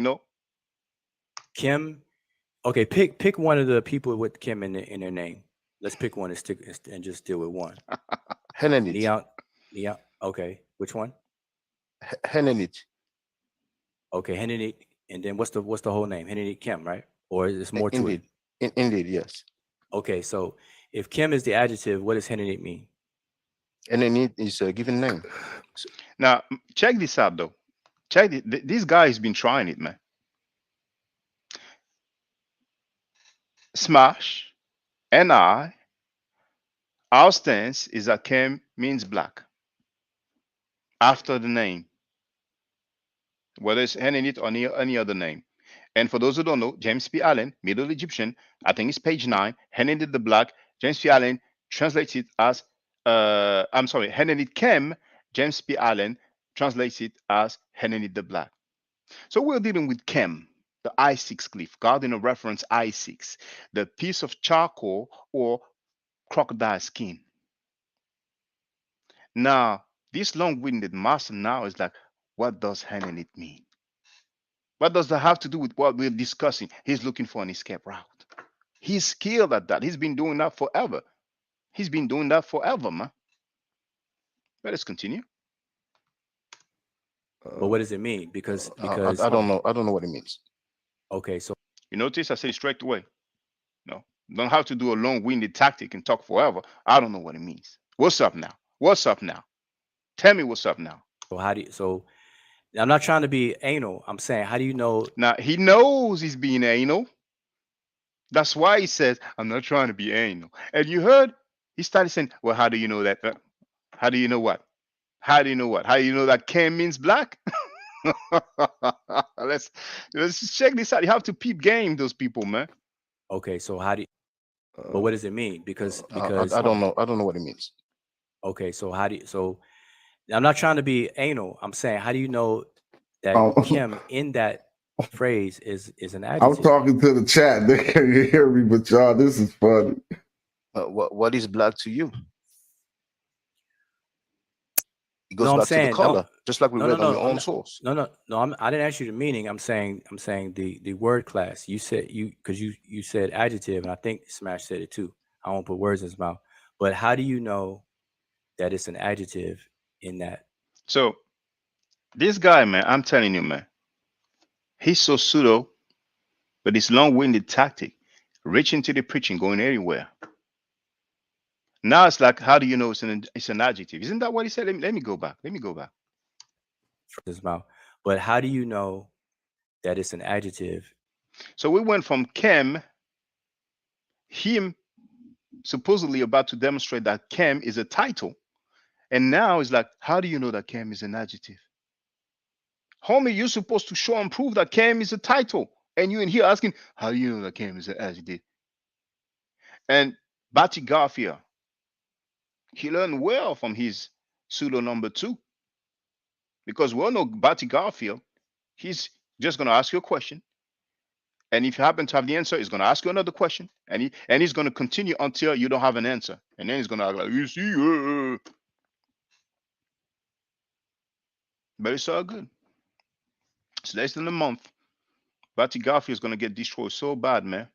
Speaker 3: Kim. Okay, pick one of the people with Kim in their name. Let's pick one and stick and just deal with one.
Speaker 4: Henenit.
Speaker 3: Neon. Okay, which one?
Speaker 4: Henenit.
Speaker 3: Okay, Henry. And then what's the whole name? Henry Kim, right? Or is more to
Speaker 4: Indeed. Indeed, yes.
Speaker 3: Okay, so if Kim is the adjective, what does Henry mean?
Speaker 4: Henenit is a given name.
Speaker 1: Now, check this out, though. Check this guy has been trying it, man. Smash and our stance is that Kim means black after the name, whether it's Henenit or any other name. And for those who don't know, James P. Allen, Middle Egyptian, I think it's page 9, Henenit the black. James P. Allen translates it as, Henenit Kem. James P. Allen translates it as Henenit the black. So we're dealing with Kem, the I6 cliff, Gardiner reference I6, the piece of charcoal or crocodile skin. Now, this long-winded master now is like, what does Henenit mean? What does that have to do with what we're discussing? He's looking for an escape route. He's skilled at that. He's been doing that forever. Man. Let us continue.
Speaker 3: But what does it mean? Because
Speaker 4: I don't know. I don't know what it means.
Speaker 3: Okay, so
Speaker 1: you notice I say straight away. No, don't have to do a long-winded tactic and talk forever. I don't know what it means. What's up now? Tell me what's up now.
Speaker 3: So I'm not trying to be anal. I'm saying, how do you know?
Speaker 1: Now he knows he's being anal. That's why he says, I'm not trying to be anal. And you heard he started saying, well, how do you know that? How do you know what? How do you know what? How do you know that Kem means black? Let's check this out. You have to peep game those people, man.
Speaker 3: Okay, so how do you, but what does it mean? Because
Speaker 4: I don't know. I don't know what it means.
Speaker 3: Okay, so so I'm not trying to be anal. I'm saying, how do you know that Kim in that phrase is an adjective?
Speaker 6: I'm talking to the chat. They can't hear me, but y'all, this is funny.
Speaker 4: What is black to you? It goes
Speaker 3: I'm
Speaker 4: back
Speaker 3: saying,
Speaker 4: to the color, just like we read on your own source.
Speaker 3: No, I didn't ask you the meaning. I'm saying the word class. You said because you said adjective, and I think Smash said it too. I won't put words in his mouth. But how do you know that it's an adjective in that?
Speaker 1: So this guy, man, I'm telling you, man, he's so pseudo, but this long-winded tactic, reaching to the preaching, going anywhere. Now it's like, how do you know it's an adjective? Isn't that what he said? Let me go back.
Speaker 3: His mouth. But how do you know that it's an adjective?
Speaker 1: So we went from Kem, him supposedly about to demonstrate that Kem is a title. And now it's like, how do you know that Kem is an adjective? Homie, you're supposed to show and prove that Kem is a title. And you in here asking, how do you know that Kem is an adjective? And Bati Garfield, he learned well from his pseudo number 2. Because we all know Bati Garfield, he's just going to ask you a question. And if you happen to have the answer, he's going to ask you another question. And he's going to continue until you don't have an answer. And then he's going to act like, you see, but it's all good. It's less than a month. Bati Garfield is going to get destroyed so bad, man.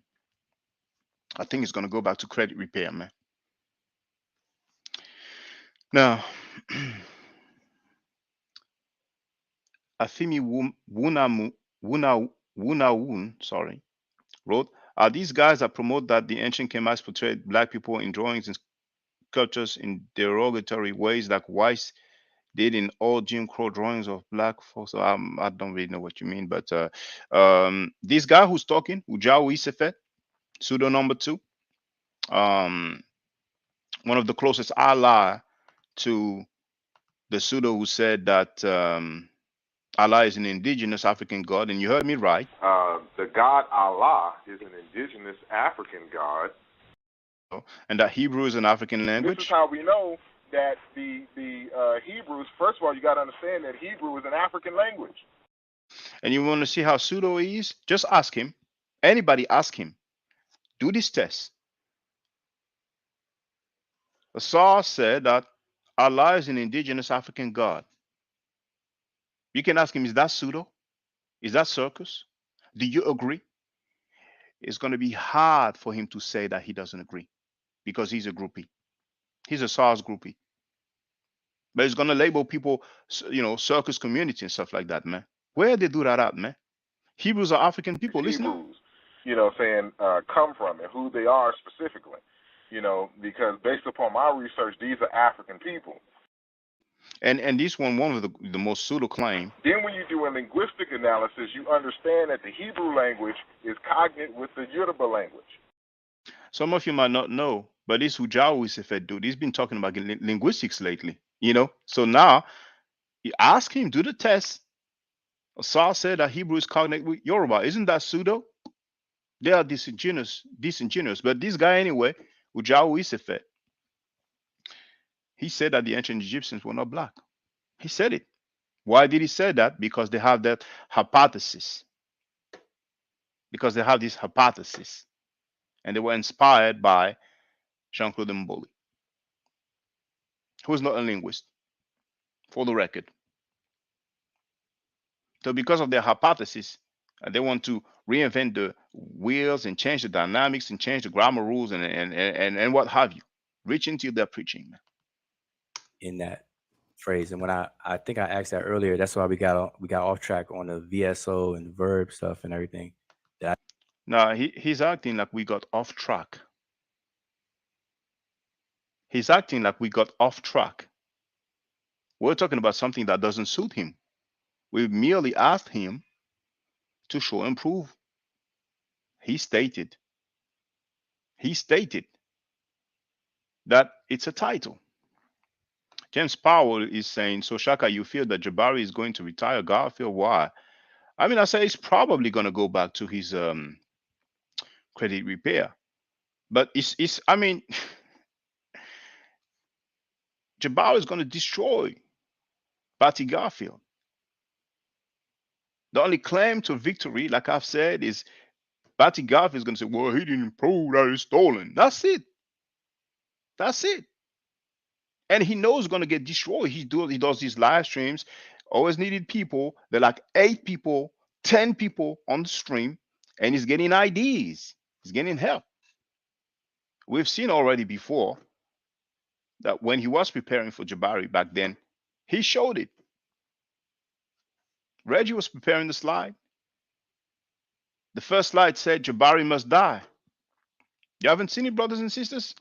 Speaker 1: I think he's going to go back to credit repair, man. Now, Afimi Wunawun, wrote, are these guys that promote that the ancient Kemites portrayed black people in drawings and sculptures in derogatory ways like whites did in all Jim Crow drawings of black folks? I don't really know what you mean, but this guy who's talking, Ujawi Isefet, pseudo number 2, one of the closest ally to the pseudo who said that Allah is an indigenous African god, and you heard me right.
Speaker 2: The god Allah is an indigenous African god.
Speaker 1: and that Hebrew is an African
Speaker 2: This is
Speaker 1: language.
Speaker 2: how we know that the Hebrews. First of all, you got to understand that Hebrew is an African language.
Speaker 1: And you want to see how pseudo is? Just ask him. Anybody ask him. Do this test. Saul said that Allah is an indigenous African god. You can ask him, is that pseudo? Is that circus? Do you agree? It's going to be hard for him to say that he doesn't agree because he's a groupie. He's a SARS groupie. But he's going to label people, circus community and stuff like that, man. Where they do that at, man? Hebrews are African people. Listen.
Speaker 2: Hebrews, come from and who they are specifically. Because based upon my research, these are African people.
Speaker 1: And this one of the most pseudo claim.
Speaker 2: Then when you do a linguistic analysis, you understand that the Hebrew language is cognate with the Yoruba language.
Speaker 1: Some of you might not know, but this Ujawu is a dude. He's been talking about linguistics lately, So now, you ask him, do the test. Saul said that Hebrew is cognate with Yoruba. Isn't that pseudo? They are disingenuous. But this guy anyway, Ujawu Isefe, he said that the ancient Egyptians were not black. He said it. Why did he say that? Because they have that hypothesis. Because they have this hypothesis. And they were inspired by Jean-Claude Mboli, who is not a linguist, for the record. So because of their hypothesis, they want to reinvent the wheels and change the dynamics and change the grammar rules and what have you. Reach into their preaching, man.
Speaker 3: In that phrase. And when I think I asked that earlier, that's why we got off track on the VSO and the verb stuff and everything.
Speaker 1: Now he's acting like we got off track. He's acting like we got off track. We're talking about something that doesn't suit him. We merely asked him to show and prove. He stated that it's a title. James Powell is saying, so Shaka, you feel that Jabari is going to retire Garfield? Why? I mean, I say he's probably going to go back to his credit repair. But it's I mean, Jabari is going to destroy Patty Garfield. The only claim to victory, like I've said, is Patty Garfield is going to say, well, he didn't prove that it's stolen. That's it. And he knows he's going to get destroyed. He does these live streams, always needed people. They're like 8 people, 10 people on the stream, and he's getting IDs. He's getting help. We've seen already before that when he was preparing for Jabari back then, he showed it. Reggie was preparing the slide. The first slide said Jabari must die. You haven't seen it, brothers and sisters?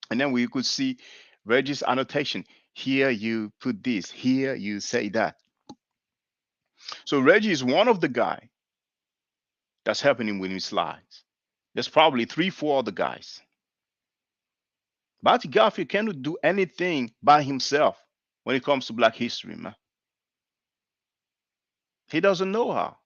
Speaker 1: And then we could see Reggie's annotation. Here you put this. Here you say that. So Reggie is one of the guy that's helping him with his slides. There's probably 3, 4 other guys. Marty Garfield cannot do anything by himself when it comes to Black history, man. He doesn't know how.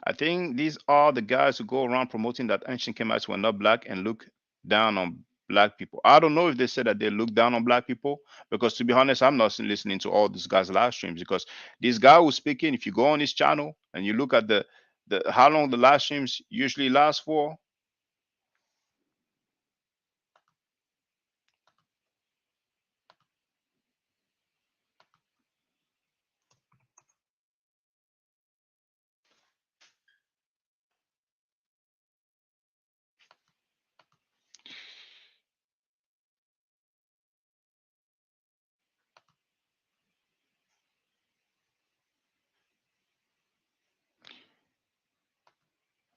Speaker 1: I think these are the guys who go around promoting that ancient Kemites were not black and look down on black people. I don't know if they said that they look down on black people, because to be honest, I'm not listening to all these guys' live streams, because this guy who's speaking, if you go on his channel and you look at the how long the live streams usually last for,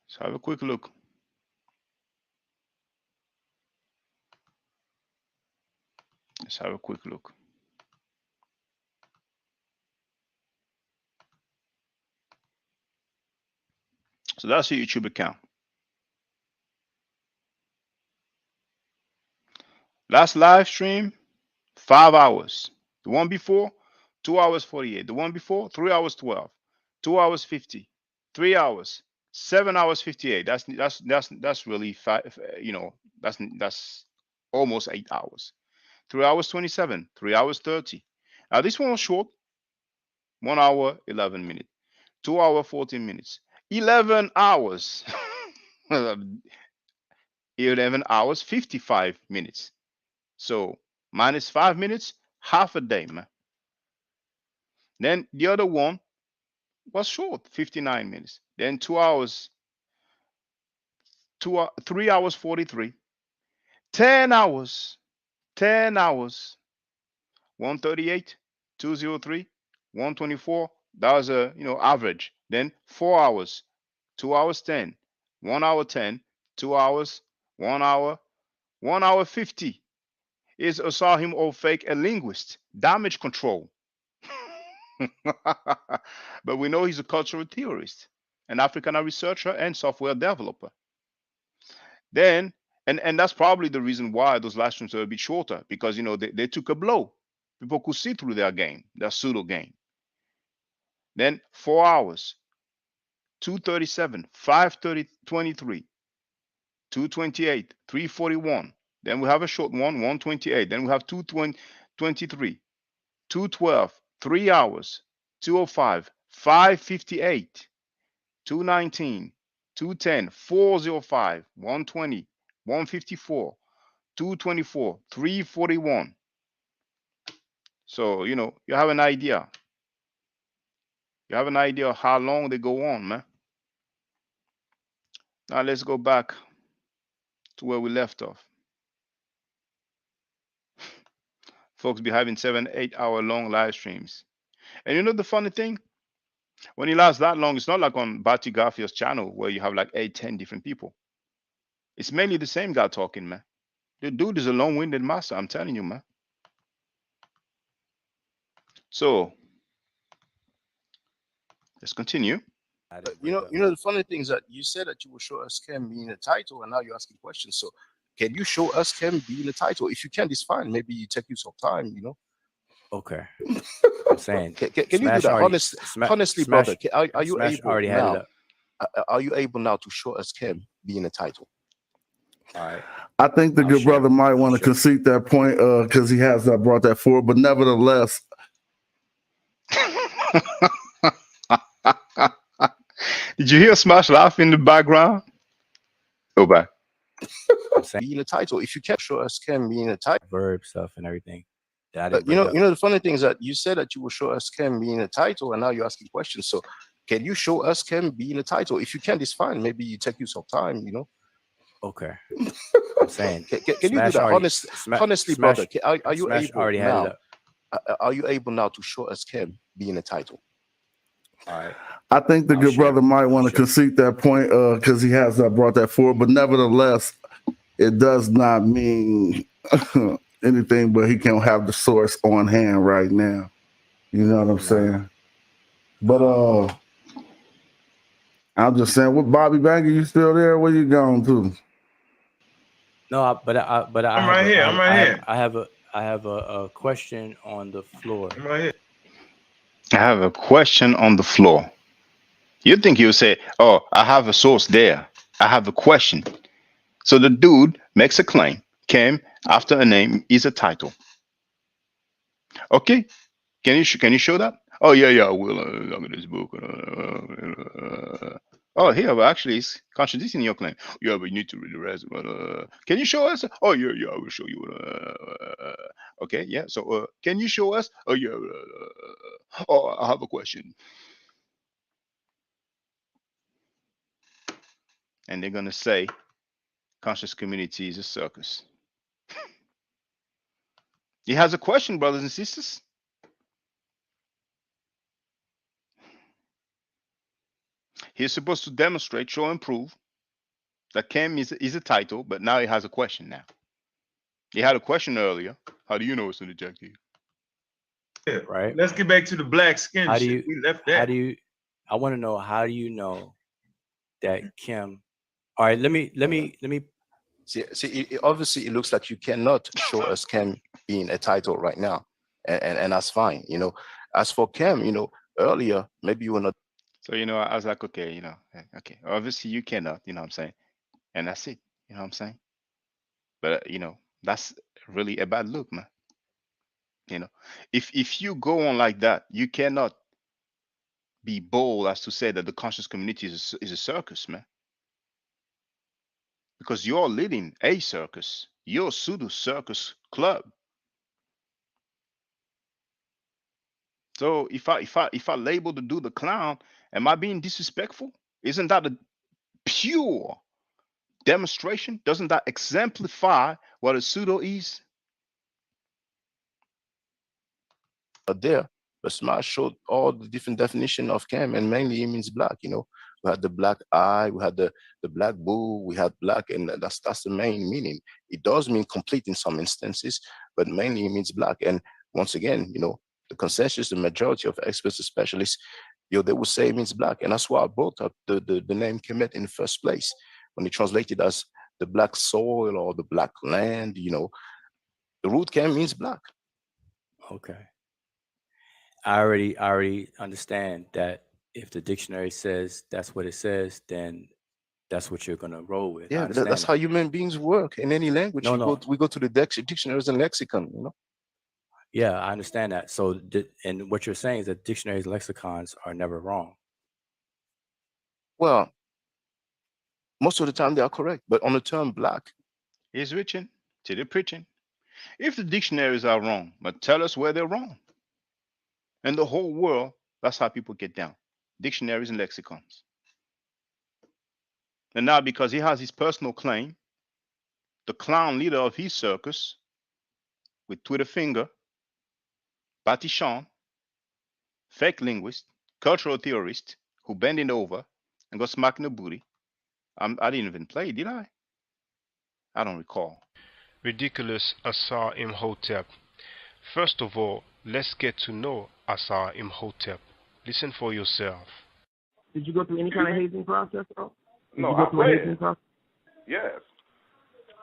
Speaker 1: let's have a quick look. Let's have a quick look. So that's your YouTube account. Last live stream, 5 hours. The one before, 2 hours 48. The one before, 3 hours 12. 2 hours 50. 3 hours, 7 hours 58. That's really that's almost 8 hours. 3 hours 27, 3 hours 30. Now this one was short, 1 hour 11 minutes, 2 hour 14 minutes, 11 hours. 11 hours 55 minutes. So minus 5 minutes, half a day, man. Then the other one was short, 59 minutes. Then 2 hours, 3 hours 43, 10 hours, 10 hours, 138, 203, 124. That was a average. Then 4 hours, 2 hours 10, 1 hour 10, 2 hours, 1 hour, 1 hour 50. Is Osahim or fake a linguist? Damage control. But we know he's a cultural theorist, an Africana researcher, and software developer. Then, and that's probably the reason why those live streams are a bit shorter, because they took a blow. People could see through their game, their pseudo game. Then 4 hours, 237, 530, 23, 228, 341. Then we have a short one, 128. Then we have 223, 212, 3 hours, 205, 558, 219, 210, 405, 120, 154, 224, 341. So, you have an idea. You have an idea of how long they go on, man. Now let's go back to where we left off. Folks be having 7, 8 hour long live streams. And the funny thing? When it lasts that long, it's not like on Bati Garfield's channel where you have like 8, 10 different people. It's mainly the same guy talking, man. The dude is a long-winded master, I'm telling you, man. So let's continue.
Speaker 4: The funny thing is that you said that you will show us Cam being a title, and now you're asking questions. So can you show us Cam being a title? If you can, it's fine. Maybe you take you some time,
Speaker 3: Okay. I'm saying,
Speaker 4: can you do that? Honestly, brother, are you able
Speaker 3: already had it up.
Speaker 4: Are you able now to show us Cam being a title?
Speaker 3: All right.
Speaker 6: I think the good brother might want to concede that point because he has brought that forward, but nevertheless.
Speaker 1: Did you hear Smash laugh in the background? Go back.
Speaker 4: Being a title. If you can show us Cam being a title,
Speaker 3: verb stuff and everything.
Speaker 4: The funny thing is that you said that you will show us Cam being a title, and now you're asking questions. So can you show us Cam being a title? If you can, it's fine. Maybe you take you some time,
Speaker 3: Okay. I'm saying,
Speaker 4: can you do that? Honestly, brother, are you able
Speaker 3: already had
Speaker 4: now?
Speaker 3: it up.
Speaker 4: Are you able now to show us Cam being a title?
Speaker 3: All right.
Speaker 6: I think the good brother might want to concede that point because he has brought that forward, but nevertheless, it does not mean anything, but he can't have the source on hand right now. You know what I'm saying? But I'm just saying, what Bobby Banker, you still there? Where you going to?
Speaker 3: No, but
Speaker 5: I'm right here. I'm right here.
Speaker 3: I have a question on the floor.
Speaker 5: I'm right here.
Speaker 1: I have a question on the floor. You'd think he would say, "Oh, I have a source there. I have a question." So the dude makes a claim. Came after a name is a title. Okay, can you show that? Oh yeah, I will. Look at this book. Oh, here, but actually, it's contradicting your claim. Yeah, but you need to read the rest. Can you show us? Oh yeah, I will show you. Okay, yeah. So, can you show us? Oh yeah. Oh, I have a question. And they're gonna say, conscious community is a circus. He has a question, brothers and sisters. He's supposed to demonstrate, show, and prove that Cam is a title, but now he has a question now. He had a question earlier. How do you know it's an adjective?
Speaker 5: Yeah.
Speaker 3: Right.
Speaker 5: Let's get back to the black skin shit. We left that.
Speaker 3: I want to know, how do you know that Kim? All right, let me
Speaker 4: see. Obviously, it looks like you cannot show us Cam being a title right now, and that's fine. As for Cam, earlier maybe you were not.
Speaker 1: So, I was like, okay, okay, obviously you cannot, what I'm saying? And that's it, what I'm saying? But, that's really a bad look, man. If you go on like that, you cannot be bold as to say that the conscious community is a circus, man. Because you're leading a circus, your pseudo circus club. So if I label the dude the clown, am I being disrespectful? Isn't that a pure demonstration? Doesn't that exemplify what a pseudo is?
Speaker 4: There, but Smart showed all the different definition of cam, and mainly it means black. We had the black eye, we had the black bull, we had black, and that's the main meaning. It does mean complete in some instances, but mainly it means black. And once again, the consensus, the majority of experts, and specialists, they would say it means black, and that's why I brought up the name Kemet in the first place when it translated as the black soil or the black land. The root Kem means black.
Speaker 3: Okay. I already understand that if the dictionary says that's what it says, then that's what you're gonna roll with. I
Speaker 4: Yeah,
Speaker 3: understand
Speaker 4: that's
Speaker 3: that.
Speaker 4: how human beings work in any language.
Speaker 3: No.
Speaker 4: We go to the dictionaries and lexicon.
Speaker 3: Yeah, I understand that. So, and what you're saying is that dictionaries, lexicons are never wrong.
Speaker 4: Well, most of the time they are correct, but on the term black,
Speaker 1: He's reaching to the preaching. If the dictionaries are wrong, but tell us where they're wrong. In the whole world, that's how people get down. Dictionaries and lexicons. And now because he has his personal claim, the clown leader of his circus, with Twitter finger, Batishan, fake linguist, cultural theorist, who bending over and got smacked in the booty. I didn't even play, did I? I don't recall.
Speaker 7: Ridiculous Asar Imhotep. First of all, let's get to know Asar Imhotep. Listen for yourself.
Speaker 8: Did you go through any kind of hazing process, though?
Speaker 2: No, I played. Yes.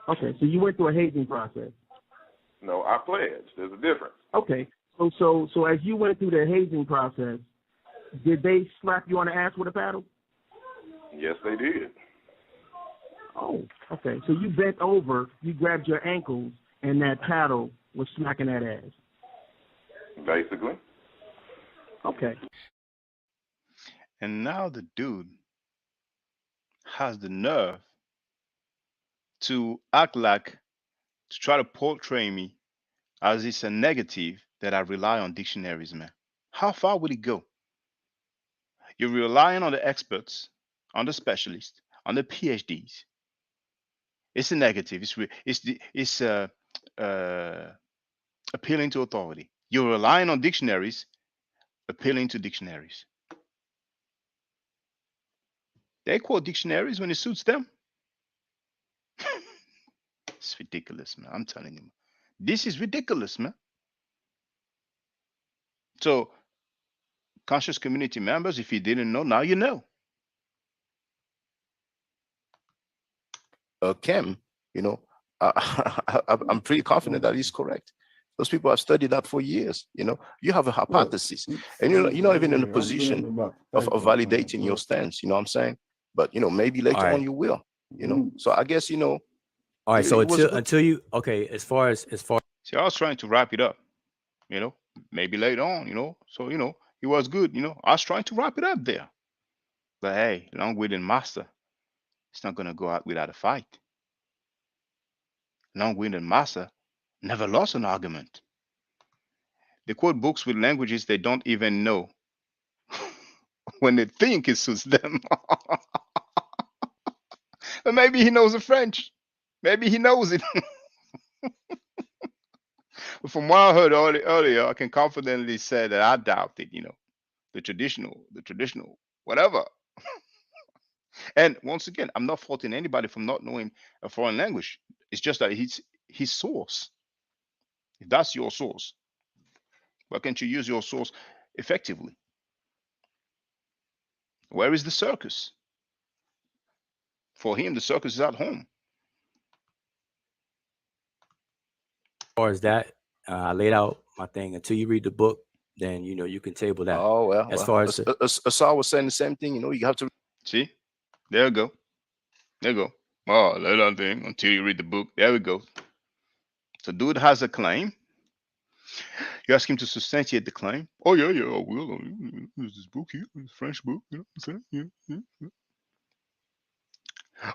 Speaker 8: Okay, so you went through a hazing process.
Speaker 2: No, I pledged. There's a difference.
Speaker 8: Okay, so as you went through the hazing process, did they slap you on the ass with a paddle?
Speaker 2: Yes, they did.
Speaker 8: Oh, okay. So you bent over, you grabbed your ankles, and that paddle was smacking that ass.
Speaker 2: Basically.
Speaker 8: Okay.
Speaker 1: And now the dude has the nerve to act like, to try to portray me as it's a negative that I rely on dictionaries, man. How far would it go? You're relying on the experts, on the specialists, on the PhDs. It's a negative. It's appealing to authority. You're relying on dictionaries, appealing to dictionaries. They quote dictionaries when it suits them. It's ridiculous, man. I'm telling you. This is ridiculous, man. So, conscious community members, if you didn't know, now you know.
Speaker 4: Kem, I'm pretty confident that he's correct. Those people have studied that for years. You have a hypothesis, and you're not even in a position of validating your stance. You know what I'm saying? But maybe later on you will. So I guess
Speaker 3: All right. So until you as far as
Speaker 1: See, I was trying to wrap it up. Maybe later on. So it was good. I was trying to wrap it up there. But hey, long-winded master, it's not gonna go out without a fight. Long-winded master never lost an argument. They quote books with languages they don't even know when they think it suits them. But maybe he knows the French. Maybe he knows it. But from what I heard earlier, I can confidently say that I doubt it. The traditional, whatever. And once again, I'm not faulting anybody from not knowing a foreign language. It's just that his source. If that's your source, why can't you use your source effectively? Where is the circus? For him, the circus is at home.
Speaker 3: far as that, I laid out my thing. Until you read the book, then you can table that.
Speaker 4: Oh well,
Speaker 3: As far as
Speaker 4: Asar was saying the same thing. You have to.
Speaker 1: See, there you go. There you go. Oh, let that thing until you read the book. There we go. So, dude has a claim. You ask him to substantiate the claim. Oh yeah, yeah, I will. There's this book here, this French book. You know what I'm saying? Yeah, yeah.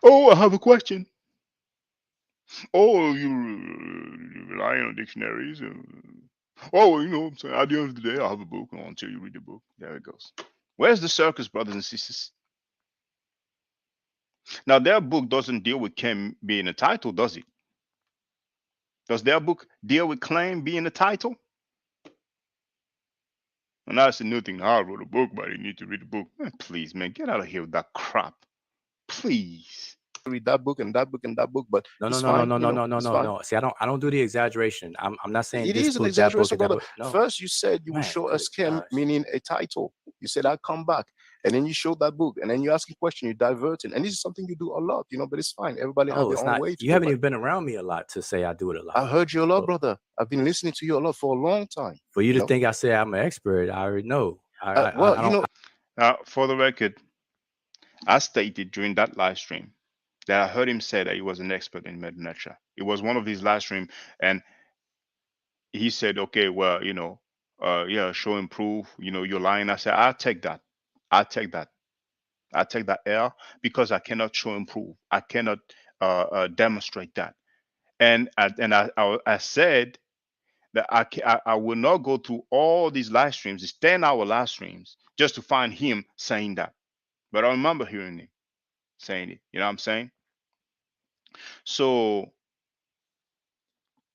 Speaker 1: Oh, I have a question. Oh, you rely on dictionaries. Oh, you know what I'm saying? At the end of the day, I have a book until you read the book. There it goes. Where's the circus, brothers and sisters? Now, their book doesn't deal with Kim being a title, does it? Does their book deal with claim being a title? And that's a new thing. I wrote a book, but you need to read the book. Man, please, man, get out of here with that crap. Please.
Speaker 4: Read that book and that book and that book, but
Speaker 3: no.
Speaker 4: it's fine.
Speaker 3: See, I don't do the exaggeration. I'm not saying
Speaker 4: It
Speaker 3: this
Speaker 4: is an
Speaker 3: book, that book,
Speaker 4: exaggeration,
Speaker 3: and that
Speaker 4: brother.
Speaker 3: book. No,
Speaker 4: First, you said you will
Speaker 3: man,
Speaker 4: show
Speaker 3: good
Speaker 4: us Kim,
Speaker 3: gosh.
Speaker 4: meaning a title. You said I'll come back, and then you showed that book, and then you ask a question, you diverting, and this is something you do a lot, but it's fine. Everybody have
Speaker 3: No,
Speaker 4: their
Speaker 3: it's
Speaker 4: own
Speaker 3: not.
Speaker 4: way to
Speaker 3: You
Speaker 4: go
Speaker 3: haven't
Speaker 4: about
Speaker 3: even been around me a lot to say I do it a
Speaker 4: it.
Speaker 3: lot.
Speaker 4: I heard you a lot,
Speaker 3: So-
Speaker 4: brother. I've been listening to you a lot for a long time.
Speaker 3: For you to think I say I'm an expert, I already know. I don't.
Speaker 1: Now, for the record, I stated during that live stream that I heard him say that he was an expert in Medinature. It was one of his live stream, and he said, "Okay, well, yeah, show and prove. You're lying." I said, "I'll take that. I'll take that. I take that L because I cannot show and prove. I cannot demonstrate that." And I said that I will not go through all these live streams, these 10-hour live streams, just to find him saying that. But I remember hearing him saying it. You know what I'm saying? So,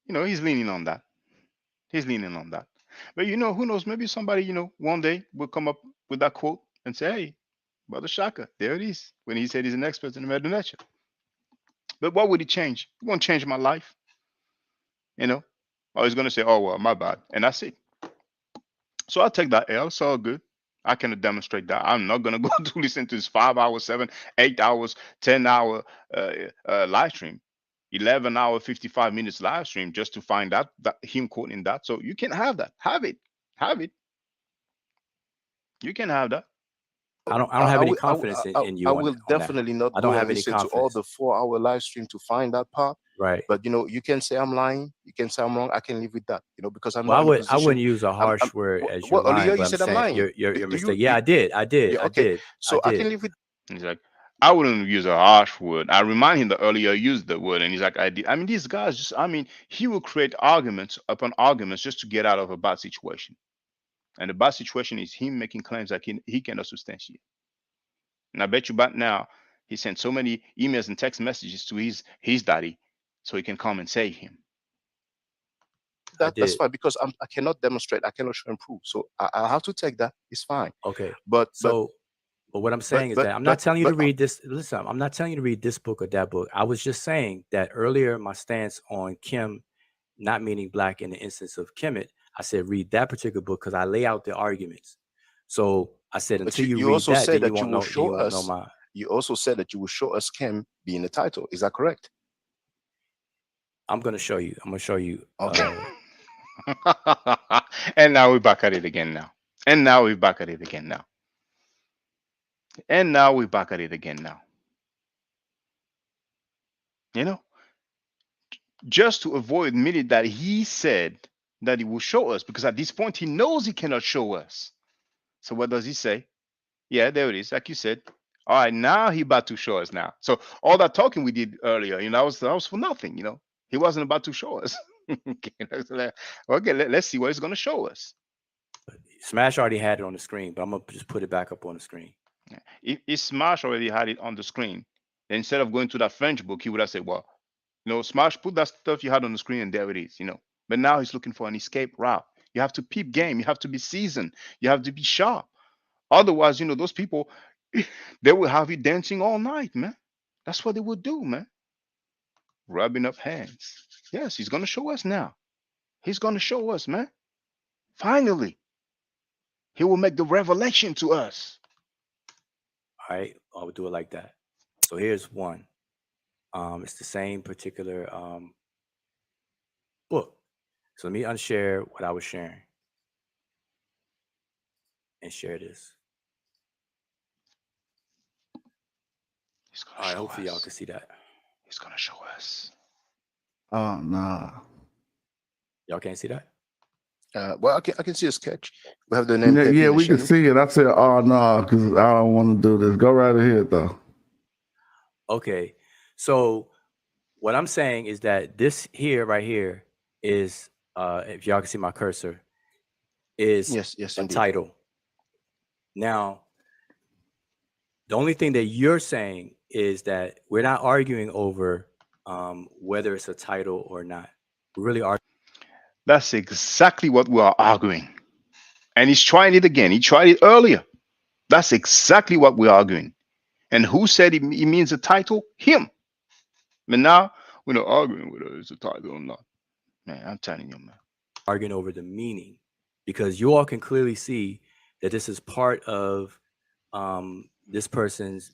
Speaker 1: he's leaning on that. He's leaning on that. But who knows? Maybe somebody, one day will come up with that quote and say, "Hey, Brother Shaka, there it is," when he said he's an expert in Medinature. But what would it change? It won't change my life. I was going to say, "Oh, well, my bad." And that's it. So I'll take that L. It's all good. I cannot demonstrate that. I'm not going to go to listen to this 5 hours, 7, 8 hours, 10-hour live stream, 11-hour, 55 minutes live stream just to find out that him quoting that. So you can have that. Have it. Have it. You can have that.
Speaker 3: I don't have any confidence in you.
Speaker 4: I will definitely not
Speaker 3: I don't
Speaker 4: go
Speaker 3: have
Speaker 4: and
Speaker 3: any
Speaker 4: listen to all
Speaker 3: confidence.
Speaker 4: the 4-hour live stream to find that part.
Speaker 3: Right.
Speaker 4: But you can say I'm lying. You can say I'm wrong. I can live with that. Because I'm
Speaker 3: Well,
Speaker 4: not in a position.
Speaker 3: I wouldn't use a harsh word as you're
Speaker 4: Well, earlier
Speaker 3: lying,
Speaker 4: you
Speaker 3: but
Speaker 4: said
Speaker 3: I'm
Speaker 4: I'm lying.
Speaker 3: saying you're
Speaker 4: Do you-
Speaker 3: mistake. Yeah, I did.
Speaker 4: Yeah, okay. So I
Speaker 3: did.
Speaker 4: can live with.
Speaker 1: He's like, I wouldn't use a harsh word. I remind him that earlier I used the word, and he's like, I did. I mean, these guys just, he will create arguments upon arguments just to get out of a bad situation. And the bad situation is him making claims that he cannot substantiate. And I bet you back now, he sent so many emails and text messages to his daddy so he can come and save him.
Speaker 4: That's fine because I cannot demonstrate. I cannot show and prove. So I have to take that. It's fine.
Speaker 3: Okay.
Speaker 4: But
Speaker 3: what I'm saying is that I'm not telling you to read this. Listen, I'm not telling you to read this book or that book. I was just saying that earlier, my stance on Kim not meaning black in the instance of Kemet, I said read that particular book because I lay out the arguments. So I said until you read
Speaker 4: also
Speaker 3: that,
Speaker 4: said
Speaker 3: then
Speaker 4: that
Speaker 3: you won't know my.
Speaker 4: You also said that you will show us Kim being the title. Is that correct?
Speaker 3: I'm going to show you. I'm going to show you.
Speaker 4: Okay.
Speaker 1: And now we're back at it again now. And now we're back at it again now. And now we're back at it again now. Just to avoid admitting that he said that he will show us, because at this point he knows he cannot show us. So what does he say? Yeah, there it is. Like you said. All right, now he about to show us now. So all that talking we did earlier, that was for nothing. He wasn't about to show us. Okay, let's see what he's going to show us.
Speaker 3: Smash already had it on the screen, but I'm going to just put it back up on the screen.
Speaker 1: If Smash already had it on the screen, then instead of going to that French book, he would have said, well, Smash, put that stuff you had on the screen and there it is, But now he's looking for an escape route. You have to peep game. You have to be seasoned. You have to be sharp. Otherwise, those people, they will have you dancing all night, man. That's what they would do, man. Rubbing up hands. Yes, he's going to show us now. He's going to show us, man. Finally, he will make the revelation to us.
Speaker 3: All right, I would do it like that. So here's one. It's the same particular book. So let me unshare what I was sharing. and share this.
Speaker 1: He's gonna
Speaker 3: All right,
Speaker 1: show
Speaker 3: hopefully y'all
Speaker 1: us.
Speaker 3: can see that.
Speaker 1: He's gonna show us.
Speaker 6: Oh nah.
Speaker 3: Y'all can't see that?
Speaker 4: Well, I can see a sketch. We have the name
Speaker 6: Yeah,
Speaker 4: Pepe
Speaker 6: yeah,
Speaker 4: in the
Speaker 6: we can
Speaker 4: shadow.
Speaker 6: see it. I said, oh no, because I don't want to do this. Go right ahead though.
Speaker 3: Okay, so what I'm saying is that this here, right here, is if y'all can see my cursor, is
Speaker 4: Yes,
Speaker 3: a
Speaker 4: indeed.
Speaker 3: title. Now, the only thing that you're saying is that we're not arguing over whether it's a title or not. We're really arguing.
Speaker 1: That's exactly what we are arguing. And he's trying it again. He tried it earlier. That's exactly what we're arguing. And who said it means a title? Him. But now we're not arguing whether it's a title or not. Man, I'm telling you, man.
Speaker 3: Arguing over the meaning, because you all can clearly see that this is part of this person's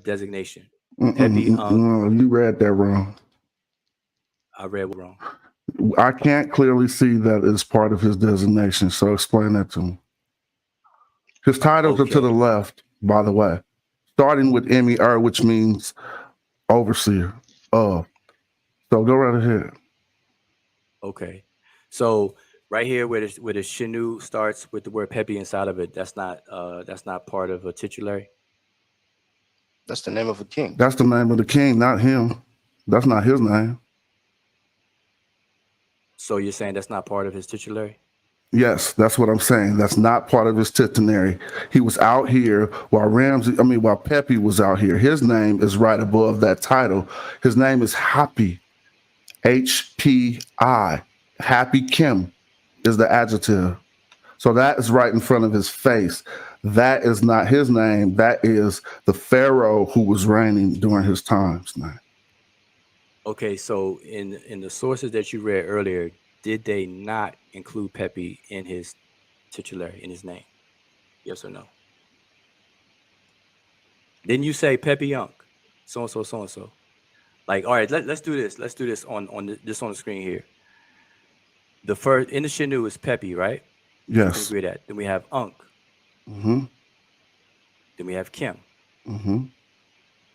Speaker 3: designation. Pepe,
Speaker 6: No, you read that wrong.
Speaker 3: I read wrong.
Speaker 6: I can't clearly see that it's part of his designation. So explain that to me. His titles are to the
Speaker 3: Okay.
Speaker 6: left, by the way, starting with MER, which means overseer of. So go right ahead.
Speaker 3: Okay. So right here where the Shinu starts with the word Pepe inside of it, that's not part of a titulary.
Speaker 4: That's the name of a king.
Speaker 6: That's the name of the king, not him. That's not his name.
Speaker 3: So you're saying that's not part of his titulary?
Speaker 6: Yes, that's what I'm saying. That's not part of his titulary. He was out here while Pepe was out here. His name is right above that title. His name is Happy, HPI. Happy Kim is the adjective. So that is right in front of his face. That is not his name. That is the Pharaoh who was reigning during his times name.
Speaker 3: Okay, so in the sources that you read earlier, did they not include Pepe in his titulary, in his name? Yes or no? Didn't you say Pepe Young, so and so, so and so? Like, all right, let's do this. Let's do this on this on the screen here. The first in the Shinu is Pepe, right? We can
Speaker 6: Yes.
Speaker 3: agree that. Then we have Unk.
Speaker 6: Mm-hmm.
Speaker 3: Then we have Kim.
Speaker 6: Mm-hmm.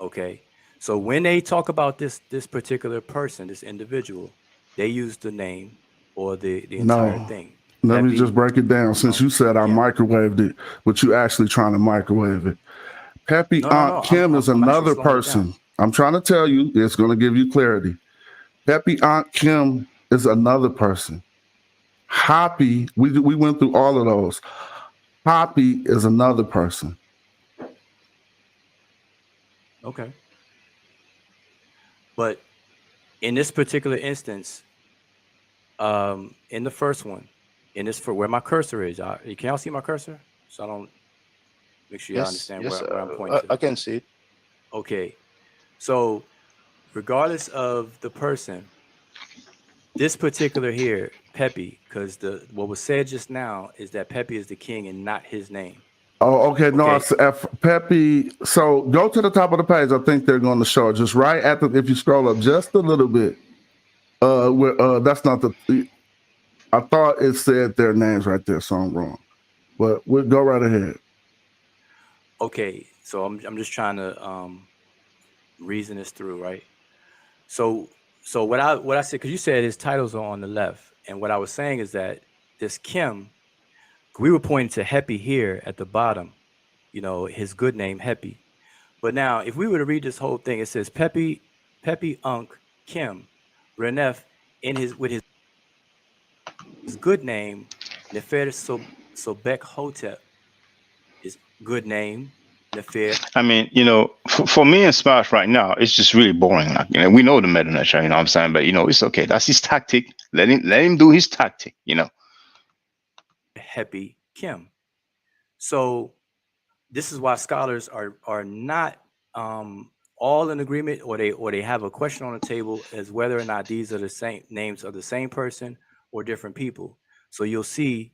Speaker 3: Okay. So when they talk about this particular person, this individual, they use the name or the entire
Speaker 6: No.
Speaker 3: thing.
Speaker 6: Let me
Speaker 3: Pepe,
Speaker 6: just break it down. Since you said I
Speaker 3: Kim.
Speaker 6: microwaved it, but you actually trying to microwave it. Pepe
Speaker 3: No.
Speaker 6: Aunt Kim is
Speaker 3: I'm actually
Speaker 6: another
Speaker 3: slowing it down.
Speaker 6: person. I'm trying to tell you, it's going to give you clarity. Pepe Aunt Kim is another person. Hoppy, we went through all of those. Hoppy is another person.
Speaker 3: Okay. But in this particular instance, in the first one, in this for where my cursor is, can y'all see my cursor? So I don't make sure y'all understand
Speaker 4: Yes,
Speaker 3: where I'm pointing to.
Speaker 4: I can see it.
Speaker 3: Okay. So regardless of the person, this particular here, Pepe, because what was said just now is that Pepe is the king and not his name.
Speaker 6: Oh, okay. No,
Speaker 3: Okay.
Speaker 6: Pepe. So go to the top of the page. I think they're going to show it just right at if you scroll up just a little bit. That's not the. I thought it said their names right there, so I'm wrong. But we'll go right ahead.
Speaker 3: Okay. So I'm just trying to reason this through, right? So what I said, because you said his titles are on the left, and what I was saying is that this Kim, we were pointing to Hepi here at the bottom, his good name Hepi. But now, if we were to read this whole thing, it says Pepe Unk Kim Renef with his good name Nefer Sobek Hotep. His good name Nefer.
Speaker 1: I mean, for me and Smash right now, it's just really boring. Like, we know the meta nature, you know what I'm saying? But it's okay. That's his tactic. Let him do his tactic,
Speaker 3: Hepi Kim. So this is why scholars are not all in agreement, or they have a question on the table as whether or not these are the same names of the same person or different people. So you'll see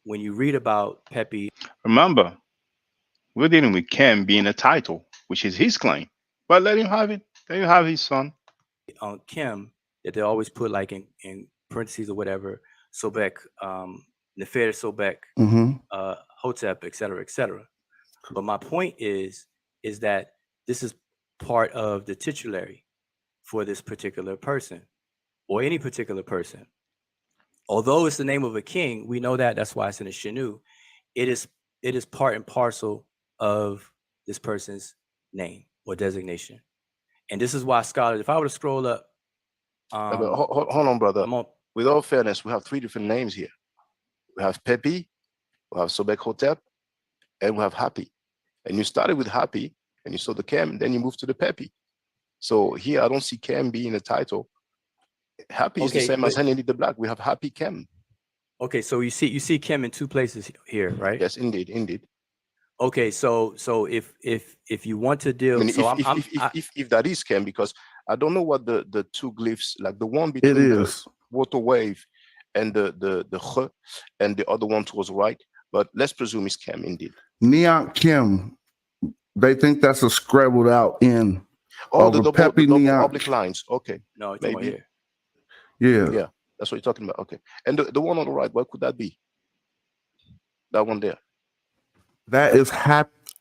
Speaker 3: when you read about Pepe.
Speaker 1: Remember, we're dealing with Kim being a title, which is his claim. But let him have it. Let him have his son.
Speaker 3: Kim, that they always put like in parentheses or whatever, Sobek, Nefer Sobek,
Speaker 6: Mm-hmm.
Speaker 3: Hotep, et cetera, et cetera. But my point is that this is part of the titulary for this particular person or any particular person. Although it's the name of a king, we know that that's why it's in the Shanu. It is part and parcel of this person's name or designation. And this is why scholars, if I were to scroll up,
Speaker 4: hold on, brother.
Speaker 3: I'm on,
Speaker 4: With all fairness, we have three different names here. We have Pepi, we have Sobek Hotep, and we have Happy. And you started with Happy, and you saw the Kem, then you moved to the Pepi. So here, I don't see Kem being a title. Happy is the same as Henry the Black. We have Happy Kem.
Speaker 3: Okay, so you see Kem in two places here, right?
Speaker 4: Yes, indeed, indeed.
Speaker 3: Okay, so if you want to deal,
Speaker 4: I mean,
Speaker 3: so
Speaker 4: if that is Kem, because I don't know what the two glyphs, like the one between the water wave and the H and the other one towards the right, but let's presume it's Kem indeed.
Speaker 6: Neon Kim, they think that's a scribbled out in.
Speaker 4: Oh, the double oblique lines. Okay.
Speaker 3: No, it's maybe here.
Speaker 6: Yeah,
Speaker 4: that's what you're talking about. Okay, and the one on the right, what could that be? That one there.
Speaker 6: That is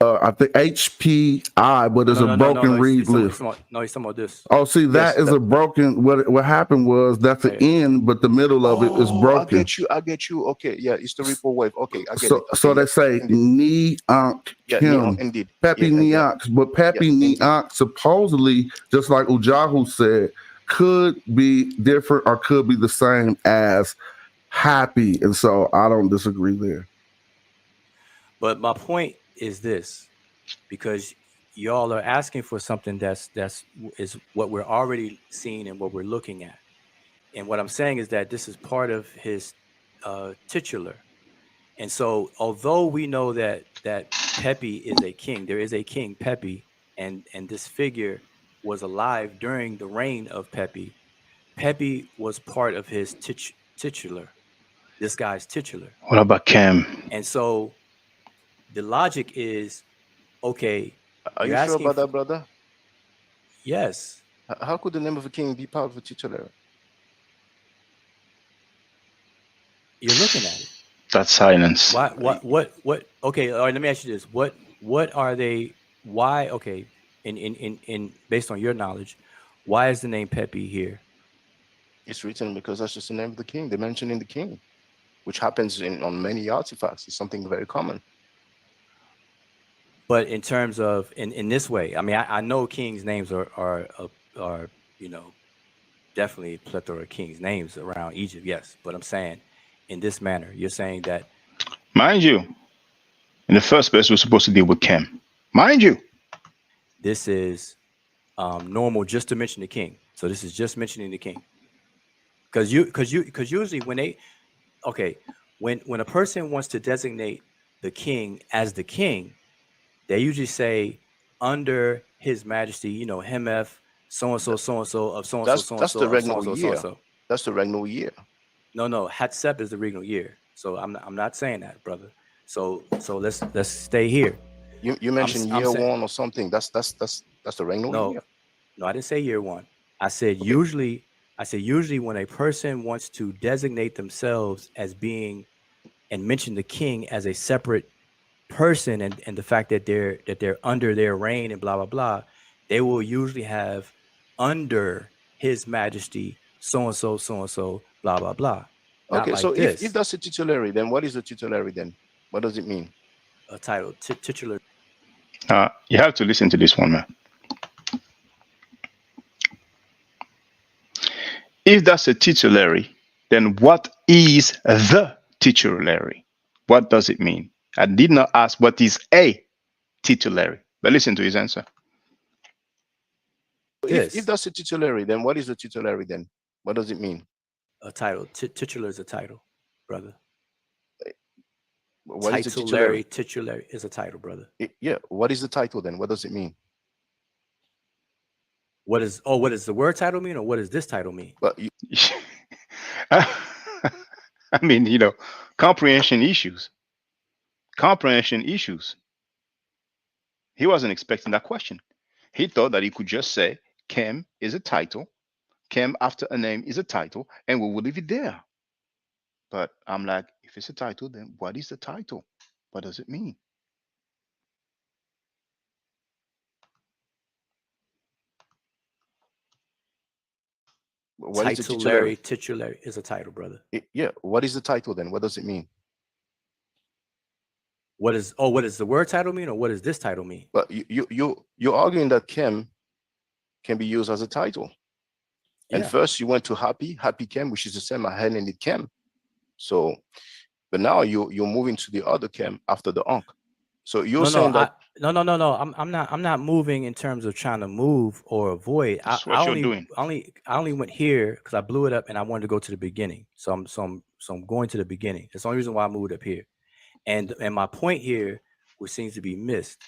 Speaker 6: I think HPI, but it's a broken reed list.
Speaker 3: No, he's talking about this.
Speaker 6: Oh, see, that is a broken. What happened was that's the end, but the middle of it is broken.
Speaker 4: I get you. Okay, yeah, it's the ripple wave. Okay, I get it. Okay,
Speaker 6: so they say Neonk Kim,
Speaker 4: indeed.
Speaker 6: Pepi Neonk, but Pepi Neonk supposedly, just like Ujahu said, could be different or could be the same as Happy, and so I don't disagree there.
Speaker 3: But my point is this, because y'all are asking for something that's what we're already seeing and what we're looking at. And what I'm saying is that this is part of his titular. And so although we know that Pepi is a king, there is a king, Pepi, and this figure was alive during the reign of Pepi. Pepi was part of his titular, this guy's titular.
Speaker 1: What about Cam?
Speaker 3: And so the logic is, okay.
Speaker 4: Are you sure about that, brother?
Speaker 3: Yes.
Speaker 4: How could the name of a king be part of a titular?
Speaker 3: You're looking at it.
Speaker 1: That's silence.
Speaker 3: What? Okay, all right, let me ask you this. What are they? Why? Okay, in based on your knowledge, why is the name Pepi here?
Speaker 4: It's written because that's just the name of the king. They're mentioning the king, which happens on many artifacts. It's something very common.
Speaker 3: But in terms of in this way, I mean, I know kings' names are definitely a plethora of kings' names around Egypt. Yes, but I'm saying in this manner, you're saying that.
Speaker 1: Mind you, in the first place, we're supposed to deal with Cam. Mind you,
Speaker 3: this is normal just to mention the king. So this is just mentioning the king. Because usually when a person wants to designate the king as the king, they usually say under His Majesty, Hemeth, so and so of so and so.
Speaker 4: That's the regnal year. That's the regnal year.
Speaker 3: No, Hatshep is the regnal year. So I'm not saying that, brother. So let's stay here.
Speaker 4: You mentioned year one or something. That's the regnal year.
Speaker 3: No, I didn't say year one. I said usually when a person wants to designate themselves as being and mention the king as a separate person and the fact that they're under their reign and blah blah blah, they will usually have under His Majesty so and so blah blah blah.
Speaker 4: Okay, so if that's a titulary, then what is a titulary then? What does it mean?
Speaker 3: A title, titular.
Speaker 1: You have to listen to this one, man. If that's a titulary, then what is the titulary? What does it mean? I did not ask what is a titulary, but listen to his answer.
Speaker 4: If that's a titulary, then what is a titulary then? What does it mean?
Speaker 3: A title. Titular is a title, brother.
Speaker 4: What is a titulary?
Speaker 3: Titular is a title, brother.
Speaker 4: Yeah. What is the title then? What does it mean?
Speaker 3: What does the word title mean, or what does this title mean?
Speaker 4: But
Speaker 1: I mean, comprehension issues. Comprehension issues. He wasn't expecting that question. He thought that he could just say, Kem is a title. Kem after a name is a title, and we will leave it there. But I'm like, if it's a title, then what is the title? What does it mean?
Speaker 4: What is the titulary?
Speaker 3: Titulary is a title, brother.
Speaker 4: Yeah. What is the title then? What does it mean?
Speaker 3: What does the word title mean, or what does this title mean?
Speaker 4: But you're arguing that Kim can be used as a title. And
Speaker 3: Yeah.
Speaker 4: first you went to happy Kim, which is the same as Helen Kim. So, but now you're moving to the other Kim after the Ankh. So you're saying that
Speaker 3: no. I'm not moving in terms of trying to move or avoid.
Speaker 1: That's what you're doing.
Speaker 3: I only went here because I blew it up and I wanted to go to the beginning. So I'm going to the beginning. That's the only reason why I moved up here. And my point here, which seems to be missed,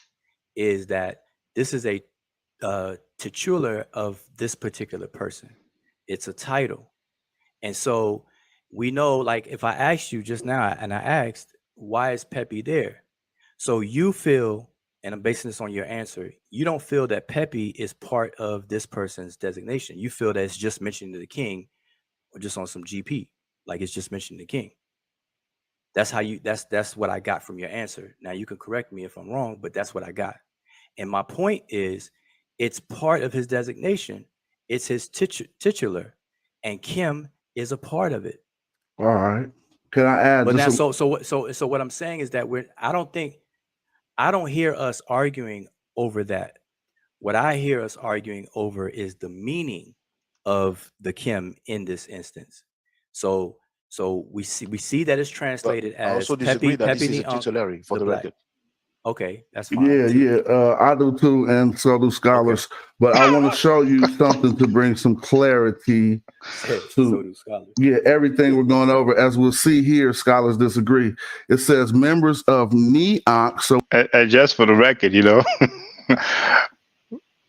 Speaker 3: is that this is a titular of this particular person. It's a title. And so we know, like, if I asked you just now, and I asked, why is Pepe there? So you feel, and I'm basing this on your answer, you don't feel that Pepe is part of this person's designation. You feel that it's just mentioning the king, or just on some GP, like it's just mentioning the king. That's how you, that's what I got from your answer. Now you can correct me if I'm wrong, but that's what I got. And my point is, it's part of his designation. It's his titular, and Kim is a part of it.
Speaker 6: All right. Can I add?
Speaker 3: But now, so what I'm saying is that I don't hear us arguing over that. What I hear us arguing over is the meaning of the Kim in this instance. So we see that it's translated
Speaker 4: I
Speaker 3: as
Speaker 4: also disagree that this is a
Speaker 3: Pepe
Speaker 4: titulary for the record.
Speaker 3: Okay, that's fine.
Speaker 6: Yeah. I do too, and so do scholars. Okay. But I want to show you something to bring some clarity to everything we're going over. As we'll see here, scholars disagree. It says members of Neok. So
Speaker 1: just for the record,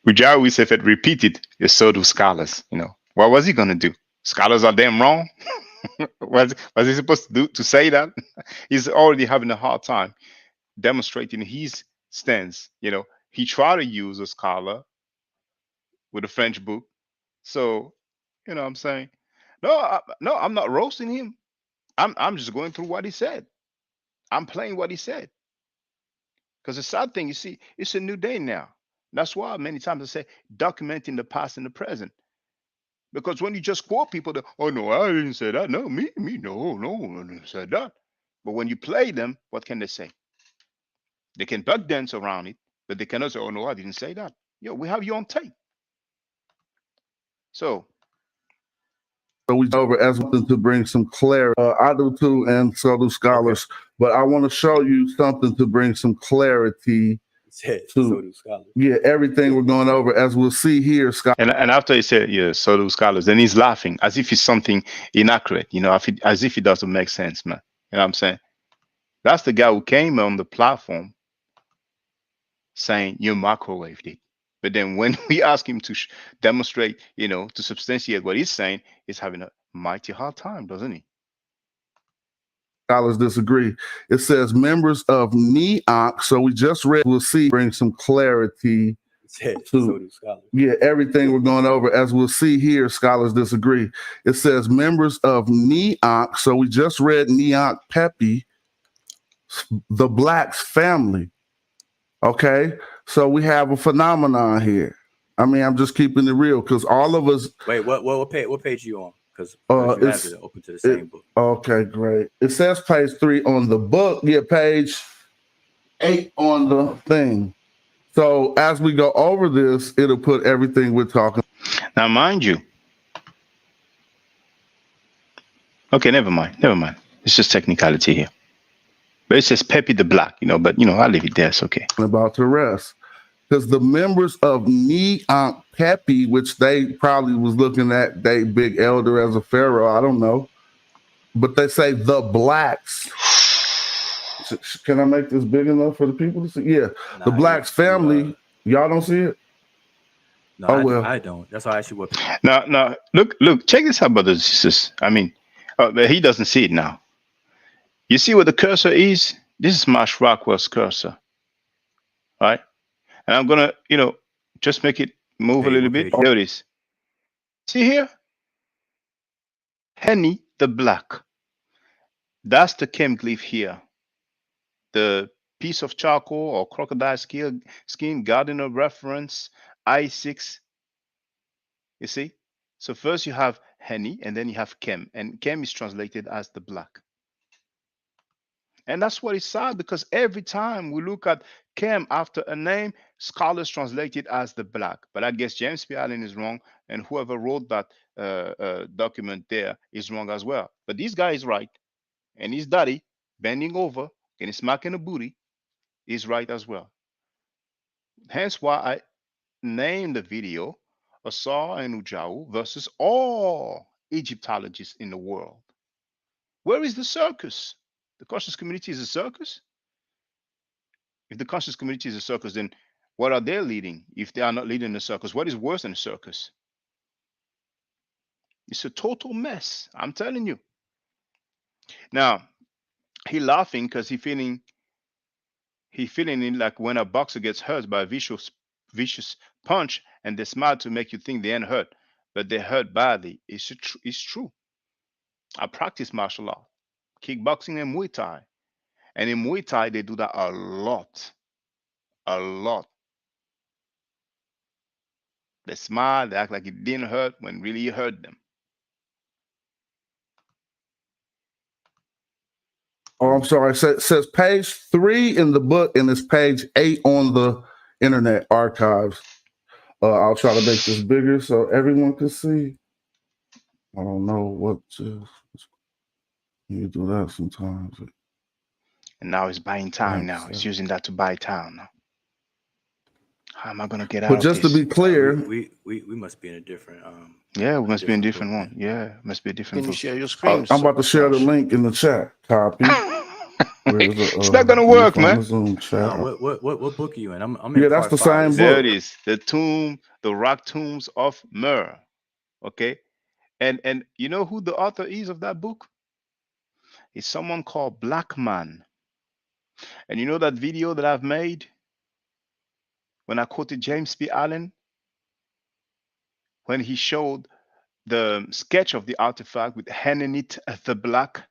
Speaker 1: Ujawi said it repeated, so do scholars. What was he gonna do? Scholars are damn wrong. was he supposed to say that? He's already having a hard time demonstrating his stance. He tried to use a scholar with a French book. So, what I'm saying, no, I'm not roasting him. I'm just going through what he said. I'm playing what he said. Because the sad thing, you see, it's a new day now. That's why many times I say documenting the past and the present. Because when you just quote people, oh no, I didn't say that. No, me, no, I didn't say that. But when you play them, what can they say? They can buck dance around it, but they cannot say, oh no, I didn't say that. We have you on tape. So
Speaker 6: we over as something to bring some clarity. I do too, and so do scholars. Okay. But I want to show you something to bring some clarity to everything we're going over. As we'll see here, scholars.
Speaker 1: And after he said, so do scholars, then he's laughing as if it's something inaccurate, as if it doesn't make sense, man. You know what I'm saying? That's the guy who came on the platform saying you microwaved it. But then when we ask him to demonstrate, to substantiate what he's saying, he's having a mighty hard time, doesn't he?
Speaker 6: Scholars disagree. It says members of Neok. So we just read, we'll see, bring some clarity to everything we're going over. As we'll see here, scholars disagree. It says members of Neok. So we just read Neok Pepe, the Blacks family. Okay, so we have a phenomenon here. I mean, I'm just keeping it real because all of us.
Speaker 3: Wait, what page are you on? Because you have it open to the same book.
Speaker 6: Okay, great. It says page 3 on the book. Yeah, page 8 on the thing. So as we go over this, it'll put everything we're talking.
Speaker 1: Now, mind you. Okay, never mind. It's just technicality here. But it says Pepe the Black, but I'll leave it there. It's okay.
Speaker 6: About to rest. Because the members of Neok Pepe, which they probably was looking at they big elder as a pharaoh, I don't know. But they say the Blacks. Can I make this big enough for the people to see? Yeah. The Blacks family. Y'all don't see it?
Speaker 3: No, I don't. That's why I asked you what.
Speaker 1: Now, look, check this out, brothers and sisters. I mean, but he doesn't see it now. You see what the cursor is? This is Marsh Rockwell's cursor. Right? And I'm going to, just make it move a little bit. There it is. See here? Henny the Black. That's the Kem glyph here. the piece of charcoal or crocodile skin, gardener reference, I6. You see? So first you have Henny and then you have Kem. And Kem is translated as the black. And that's what is sad because every time we look at Kem after a name, scholars translate it as the black. But I guess James P. Allen is wrong, and whoever wrote that document there is wrong as well. But this guy is right, and his daddy bending over and smacking the booty is right as well. Hence why I named the video Asar and Ujau versus all Egyptologists in the world. Where is the circus? The conscious community is a circus? If the conscious community is a circus, then what are they leading? If they are not leading a circus, what is worse than a circus? It's a total mess. I'm telling you. Now, he laughing because he feeling it like when a boxer gets hurt by a vicious punch and they smile to make you think they ain't hurt, but they hurt badly. It's true. I practice martial art, kickboxing and Muay Thai. And in Muay Thai, they do that a lot. A lot. They smile, they act like it didn't hurt when really it hurt them.
Speaker 6: Oh, I'm sorry. It says page 3 in the book, and it's page 8 on the Internet Archives. I'll try to make this bigger so everyone can see. I don't know what to. You do that sometimes.
Speaker 1: And now it's buying time now. It's using that to buy time now. How am I gonna get out
Speaker 6: But
Speaker 1: of
Speaker 6: just
Speaker 1: this?
Speaker 6: to be clear,
Speaker 3: we must be in a different
Speaker 1: yeah, we must be in a different
Speaker 3: book,
Speaker 1: one. Yeah, must be a different
Speaker 4: Can you
Speaker 1: book.
Speaker 4: share your screen?
Speaker 6: I'm about to share the link in the chat. Copy.
Speaker 1: It's not gonna work, man.
Speaker 6: Zoom chat.
Speaker 3: No, what book are you in? I'm
Speaker 6: Yeah,
Speaker 3: in
Speaker 6: that's
Speaker 3: part
Speaker 6: the
Speaker 3: 5.
Speaker 6: same
Speaker 1: There
Speaker 6: book.
Speaker 1: it is. The rock tombs of Myrrh. Okay. And you know who the author is of that book? It's someone called Black Man. And you know that video that I've made when I quoted James P. Allen when he showed the sketch of the artifact with Henenit the Black,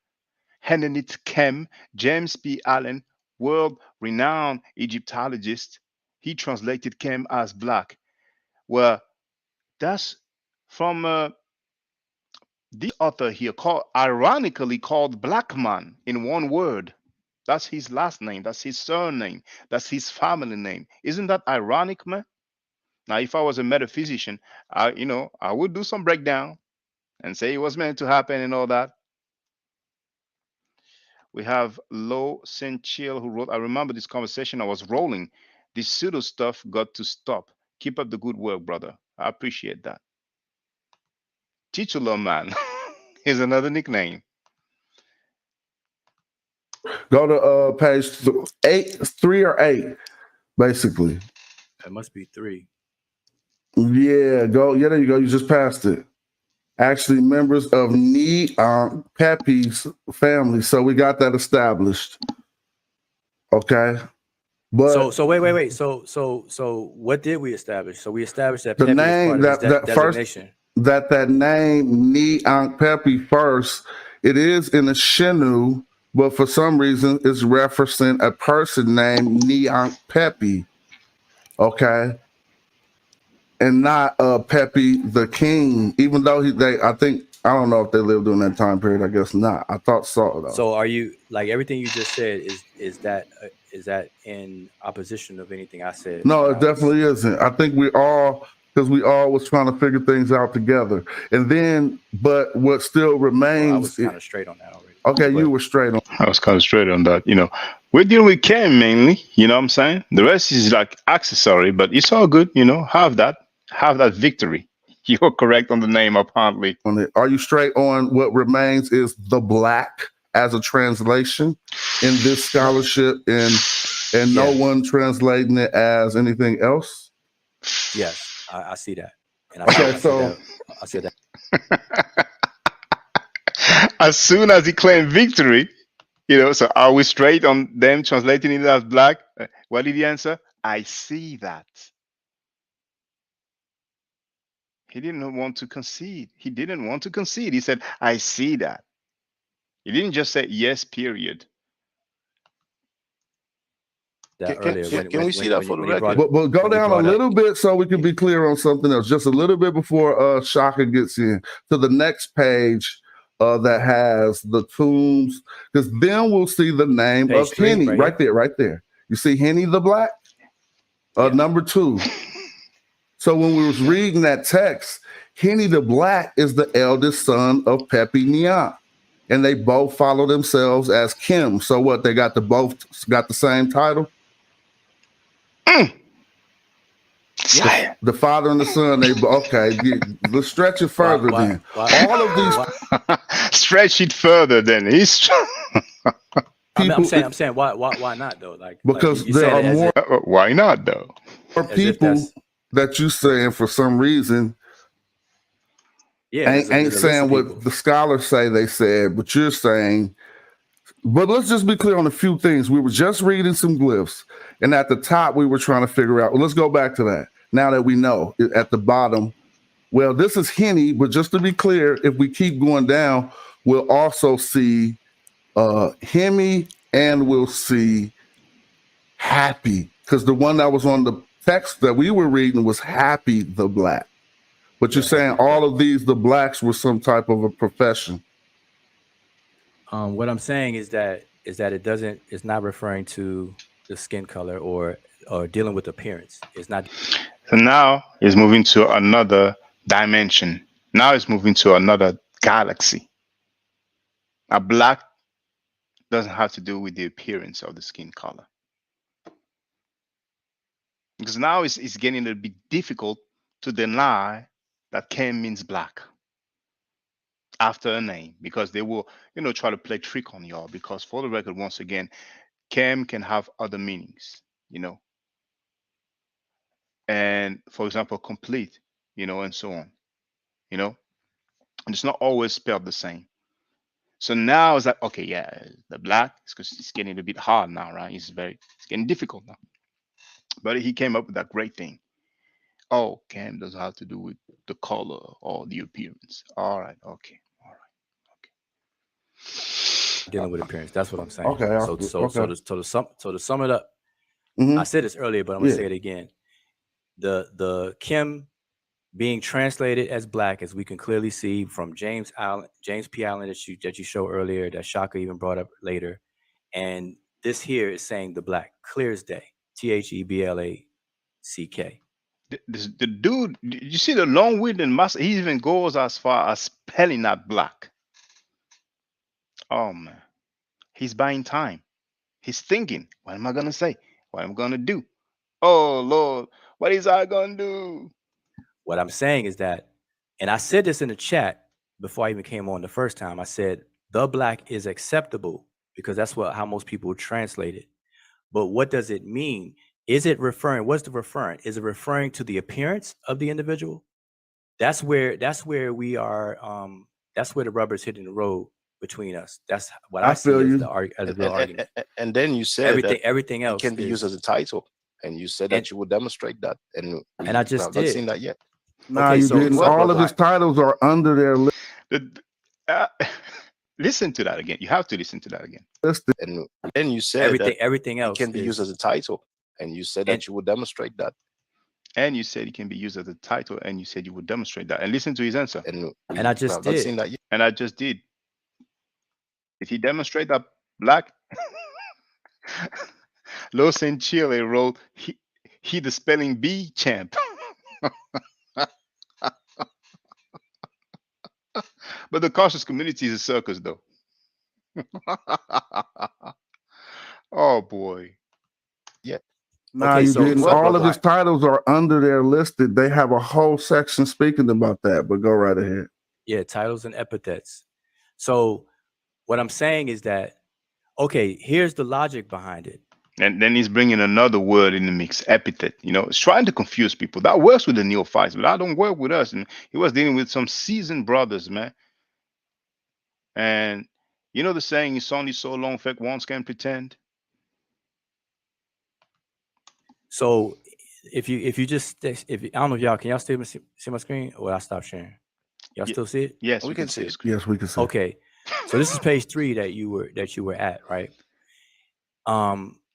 Speaker 1: Henenit Kem, James P. Allen, world renowned Egyptologist, he translated Kem as black. Well, that's from this author here, called ironically called Black Man in one word. That's his last name, that's his surname, that's his family name. Isn't that ironic, man? Now, if I was a metaphysician, I would do some breakdown and say it was meant to happen and all that. We have Lo Sin Chill who wrote, I remember this conversation. I was rolling. This pseudo stuff got to stop. Keep up the good work, brother. I appreciate that. Titular man is another nickname.
Speaker 6: Go to page 3 or 8, basically.
Speaker 3: It must be 3.
Speaker 6: Yeah, go. Yeah, there you go. You just passed it. Actually, members of Ni Pepe's family. So we got that established. Okay. But
Speaker 3: So wait. So what did we establish? So we established that
Speaker 6: the
Speaker 3: Pepe
Speaker 6: name
Speaker 3: is part of
Speaker 6: that
Speaker 3: his
Speaker 6: first
Speaker 3: designation.
Speaker 6: that name Ni Pepe first, it is in the Shinu, but for some reason it's referencing a person named Ni Pepe. Okay. And not Pepe the King, even though I don't know if they lived during that time period. I guess not. I thought so though.
Speaker 3: So are you like everything you just said is that in opposition of anything I said?
Speaker 6: No, it definitely isn't. I think because we all was trying to figure things out together. And then, but what still remains,
Speaker 3: I was kind of straight on that already.
Speaker 6: Okay, you were straight on.
Speaker 1: I was kind of straight on that. We're dealing with Kem mainly. You know what I'm saying? The rest is like accessory, but it's all good. Have that victory. You're correct on the name, apparently.
Speaker 6: Are you straight on what remains is the black as a translation in this scholarship, and no one translating it as anything else?
Speaker 3: Yes, I see that. And I see that.
Speaker 1: As soon as he claimed victory, so are we straight on them translating it as black? What did he answer? I see that. He didn't want to concede. He said, I see that. He didn't just say yes, period.
Speaker 3: that
Speaker 4: Can,
Speaker 3: earlier.
Speaker 4: can we see that for the
Speaker 3: when he brought
Speaker 4: record?
Speaker 6: But go
Speaker 3: when he
Speaker 6: down a
Speaker 3: brought up-
Speaker 6: little bit so we can be clear on something else. Just a little bit before Shaka gets in to the next page that has the tombs, because then we'll see the name
Speaker 3: Page
Speaker 6: of
Speaker 3: 3,
Speaker 6: Henny
Speaker 3: right
Speaker 6: right there. You see Henny the Black,
Speaker 3: Yeah.
Speaker 6: number 2. So when we was reading that text, Henny the Black is the eldest son of Pepe Nia, and they both follow themselves as Kim. So what? They both got the same title. The father and the son. Let's stretch it further. Then all of these
Speaker 1: stretch it further. Then he's
Speaker 3: I'm saying why not though?
Speaker 6: Because
Speaker 3: you
Speaker 6: there are
Speaker 3: saying it as
Speaker 6: more.
Speaker 1: Why not though?
Speaker 6: More
Speaker 3: As if
Speaker 6: people
Speaker 3: that's-
Speaker 6: that you saying for some reason
Speaker 3: there's
Speaker 6: ain't
Speaker 3: a list of
Speaker 6: saying
Speaker 3: people.
Speaker 6: what the scholars say they said, but you're saying. But let's just be clear on a few things. We were just reading some glyphs, and at the top we were trying to figure out. Well, let's go back to that. Now that we know at the bottom, well, this is Henny, but just to be clear, if we keep going down, we'll also see Hemi and we'll see Happy, because the one that was on the text that we were reading was Happy the Black. But you're saying all of these, the blacks, were some type of a profession.
Speaker 3: What I'm saying is that it's not referring to the skin color or dealing with appearance. It's not.
Speaker 1: So now he's moving to another dimension. Now he's moving to another galaxy. A black doesn't have to do with the appearance of the skin color. Because now it's getting a bit difficult to deny that Kem means black after a name, because they will, try to play trick on y'all. Because for the record, once again, Kem can have other meanings, and for example, complete, and so on, and it's not always spelled the same. So now it's like, okay, yeah, the black, because it's getting a bit hard now, right? It's getting difficult now. But he came up with that great thing. Oh, Cam doesn't have to do with the color or the appearance. All right, okay, all right, okay.
Speaker 3: Dealing with appearance. That's what I'm saying.
Speaker 6: Okay.
Speaker 3: So to sum it up,
Speaker 6: Mhm.
Speaker 3: I said this earlier, but I'm gonna say it again. The Kim being translated as black, as we can clearly see from James P. Allen that you showed earlier, that Shaka even brought up later, and this here is saying the black, clear as day. THEBLACK.
Speaker 1: The dude, you see the long-winded master, he even goes as far as spelling that black. Oh man, he's buying time. He's thinking, what am I gonna say? What am I gonna do? Oh Lord, what is I gonna do?
Speaker 3: What I'm saying is that, and I said this in the chat before I even came on the first time, I said the black is acceptable because that's how most people translate it. But what does it mean? Is it referring? What's the referring? Is it referring to the appearance of the individual? That's where we are. That's where the rubber's hitting the road between us. That's what I see as the real argument.
Speaker 4: And then you said
Speaker 3: everything else
Speaker 4: can be used as a title, and you said that you would demonstrate that, and
Speaker 3: I just
Speaker 4: have not seen that yet.
Speaker 6: Nah, you didn't. All of his titles are under their list.
Speaker 1: Listen to that again. You have to listen to that again.
Speaker 4: And then you said
Speaker 3: everything else
Speaker 4: can be used as a title, and you said that you would demonstrate that.
Speaker 1: And you said it can be used as a title, and you said you would demonstrate that. And listen to his answer.
Speaker 4: And
Speaker 3: I just did.
Speaker 4: Not seen that yet.
Speaker 1: And I just did. Did he demonstrate that black? Los in Chile wrote, he the spelling bee champ. But the cautious community is a circus, though. Oh boy.
Speaker 4: Yeah.
Speaker 6: Nah, you didn't. All of his titles are under there listed. They have a whole section speaking about that, but go right ahead.
Speaker 3: Yeah, titles and epithets. So what I'm saying is that, okay, here's the logic behind it.
Speaker 1: And then he's bringing another word in the mix, epithet. It's trying to confuse people. That works with the neophytes, but that don't work with us. And he was dealing with some seasoned brothers, man. And you know the saying, it's only so long fake ones can pretend.
Speaker 3: So if you just I don't know if y'all can still see my screen, or I stop sharing? Y'all still see it?
Speaker 1: Yes,
Speaker 4: we can see it.
Speaker 6: Yes, we can see.
Speaker 3: Okay, so this is page 3 that you were at, right?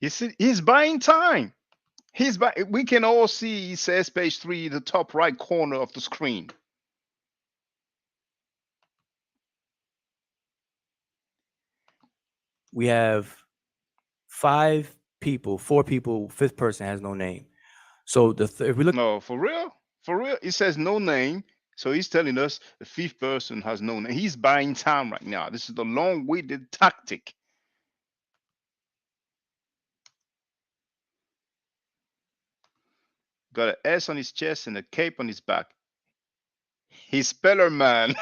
Speaker 1: He's buying time. We can all see, it says page 3, the top right corner of the screen.
Speaker 3: We have 4 people, 5th person has no name. So if we look,
Speaker 1: no, for real, it says no name. So he's telling us the 5th person has no name. He's buying time right now. This is the long-winded tactic. Got an S on his chest and a cape on his back. He's Speller Man.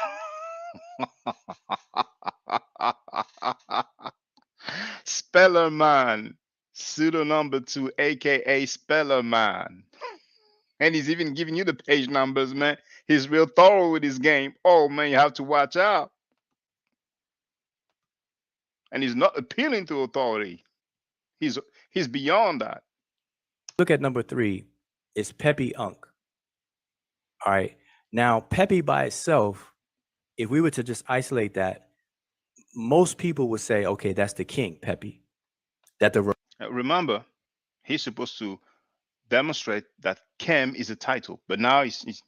Speaker 1: Speller Man, pseudo number 2, aka Speller Man. And he's even giving you the page numbers, man. He's real thorough with his game. Oh man, you have to watch out. And he's not appealing to authority. He's beyond that.
Speaker 3: look at number 3, it's Pepe Unk. All right. Now, Pepe by itself, if we were to just isolate that, most people would say, okay, that's the king, Pepe.
Speaker 1: Remember, he's supposed to demonstrate that Kem is a title, but now he's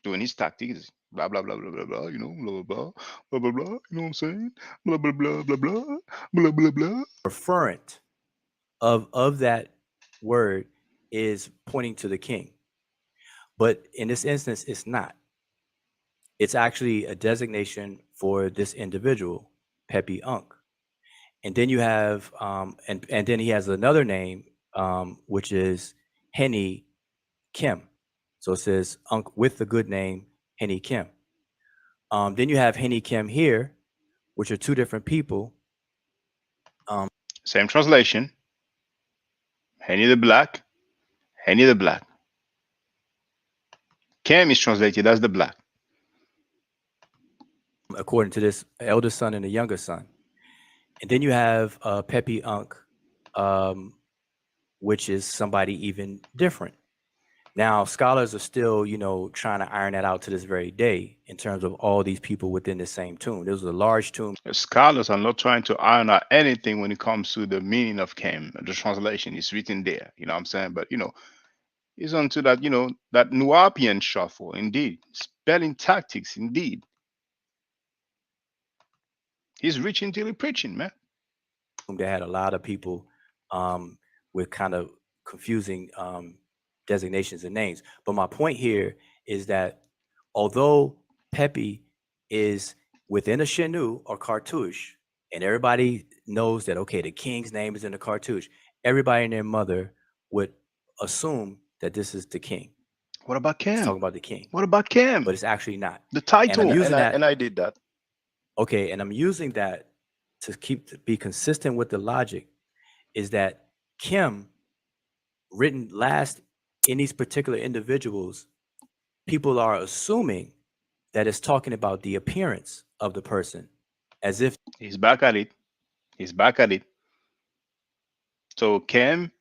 Speaker 1: doing his tactics. Blah blah blah blah blah blah. You know, blah blah blah blah blah. You know what I'm saying? Blah blah blah blah blah blah blah blah.
Speaker 3: Referent of that word is pointing to the king, but in this instance, it's not. It's actually a designation for this individual, Pepe Unk. And then you have, and then he has another name, which is Henny Kim. So it says Unk with the good name, Henny Kim. Then you have Henny Kim here, which are 2 different people.
Speaker 1: Same translation. Henny the Black, Henny the Black. Kem is translated as the Black.
Speaker 3: According to this elder son and the younger son. And then you have Pepe Unk, which is somebody even different. Now, scholars are still, trying to iron that out to this very day in terms of all these people within the same tomb. There was a large tomb.
Speaker 1: Scholars are not trying to iron out anything when it comes to the meaning of Kem. The translation is written there. You know what I'm saying? But, he's onto that, that Nuapian shuffle, indeed. Spelling tactics, indeed. He's reaching till he's preaching, man.
Speaker 3: They had a lot of people with kind of confusing designations and names. But my point here is that although Pepe is within a Shenu or cartouche, and everybody knows that, okay, the king's name is in the cartouche, everybody and their mother would assume that this is the king.
Speaker 1: What about Kem?
Speaker 3: It's talking about the king.
Speaker 1: What about Kem?
Speaker 3: But it's actually not.
Speaker 1: The title.
Speaker 4: And I did that.
Speaker 3: Okay, and I'm using that to be consistent with the logic, is that Kim, written last in these particular individuals, people are assuming that it's talking about the appearance of the person, as if
Speaker 1: he's back at it. He's back at it. So Kem,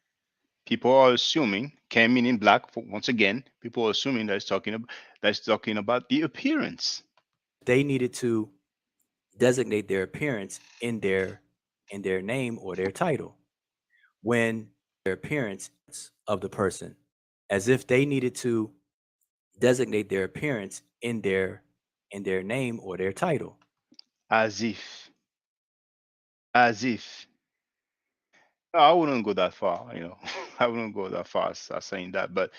Speaker 1: people are assuming, Kem meaning black, once again, people are assuming that it's talking about the appearance.
Speaker 3: They needed to designate their appearance in their name or their title, when their appearance of the person, as if they needed to designate their appearance in their name or their title.
Speaker 1: As if. No, I wouldn't go that far, I wouldn't go that far as saying that, but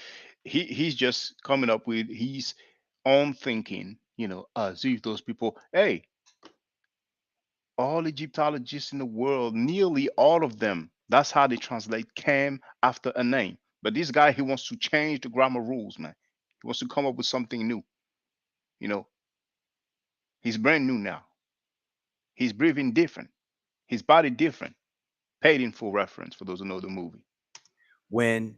Speaker 1: he's just coming up with his own thinking, as if those people, hey, all Egyptologists in the world, nearly all of them, that's how they translate Kem after a name. But this guy, he wants to change the grammar rules, man. He wants to come up with something new. He's brand new now. He's breathing different. His body different. Paid in full reference for those who know the movie.
Speaker 3: When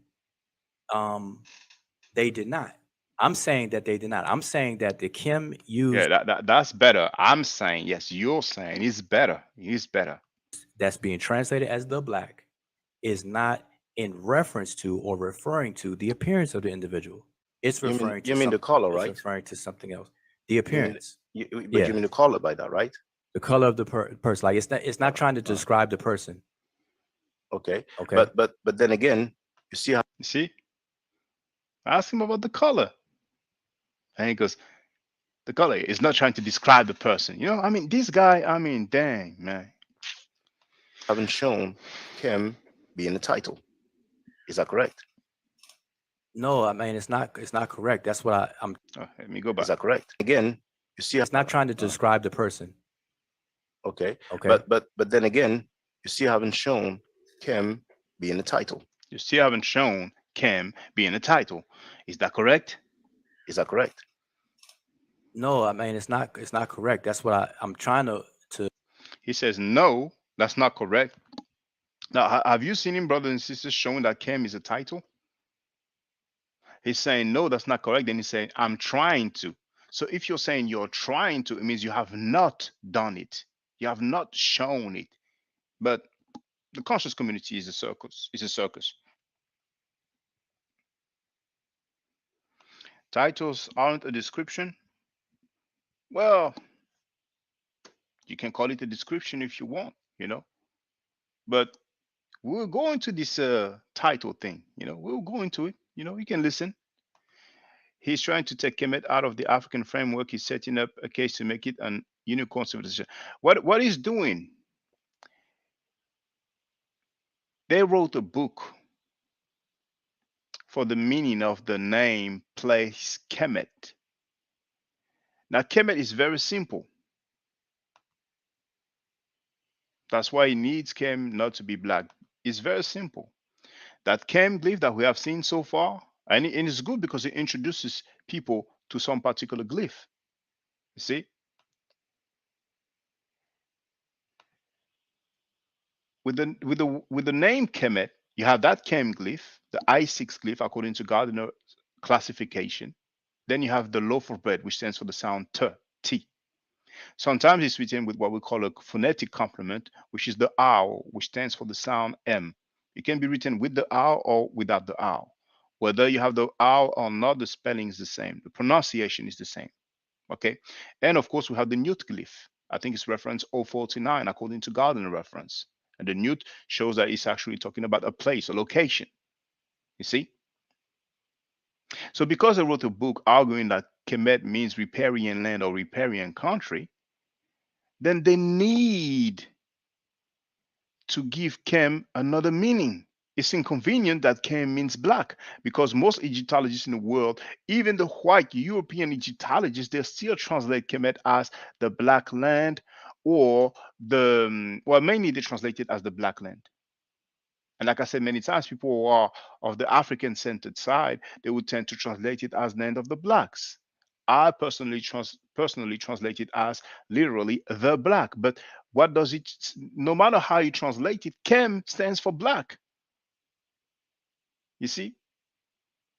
Speaker 3: they did not. I'm saying that they did not. I'm saying that the Kim used.
Speaker 1: Yeah, that's better. I'm saying, yes, you're saying it's better. It's better.
Speaker 3: That's being translated as the black is not in reference to or referring to the appearance of the individual. It's referring to
Speaker 4: you mean the color, right?
Speaker 3: It's referring to something else. The appearance.
Speaker 4: You mean the color by that, right?
Speaker 3: The color of the person. Like it's not trying to describe the person.
Speaker 4: Okay.
Speaker 3: Okay.
Speaker 4: But then again, you see how
Speaker 1: You see? Ask him about the color. And he goes, the color is not trying to describe the person. You know, I mean, this guy, I mean, dang, man.
Speaker 4: haven't shown Kim being the title. Is that correct?
Speaker 3: No, I mean it's not correct. That's what I'm.
Speaker 1: Oh, let me go
Speaker 4: Is
Speaker 1: back.
Speaker 4: that correct? Again, you see how
Speaker 3: It's not trying to describe the person.
Speaker 4: okay.
Speaker 3: Okay.
Speaker 4: But then again, you still haven't shown Kim being the title.
Speaker 1: You still haven't shown Cam being the title. Is that correct?
Speaker 4: Is that correct?
Speaker 3: No, I mean it's not correct. That's what I'm trying to.
Speaker 1: He says, no, that's not correct. Now, have you seen him, brothers and sisters, showing that Cam is a title? He's saying, no, that's not correct. Then he's saying, I'm trying to. So if you're saying you're trying to, it means you have not done it. You have not shown it. But the conscious community is a circus. It's a circus. Titles aren't a description. Well, you can call it a description if you want, you know. But we'll go into this title thing, you know. We'll go into it. You know, you can listen. He's trying to take Kemet out of the African framework. He's setting up a case to make it an unicorn civilization. What he's doing? They wrote a book for the meaning of the name place Kemet. Now, Kemet is very simple. That's why he needs Kem not to be black. It's very simple. That Kem glyph that we have seen so far, and it's good because it introduces people to some particular glyph. You see? With the name Kemet, you have that Kem glyph, the I6 glyph according to Gardner classification. Then you have the loaf of bread, which stands for the sound T. Sometimes it's written with what we call a phonetic complement, which is the R, which stands for the sound M. It can be written with the R or without the R. Whether you have the R or not, the spelling is the same. The pronunciation is the same. Okay. And of course, we have the Newt glyph. I think it's reference 049 according to Gardner reference. And the Newt shows that it's actually talking about a place, a location. You see? So because I wrote a book arguing that Kemet means riparian land or riparian country, then they need to give Kem another meaning. It's inconvenient that Kem means black because most Egyptologists in the world, even the white European Egyptologists, they still translate Kemet as the black land or well, mainly they translate it as the black land. And like I said many times, people who are of the African centered side, they would tend to translate it as land of the blacks. I personally translate it as literally the black. But what does it, no matter how you translate it, Kem stands for black. You see?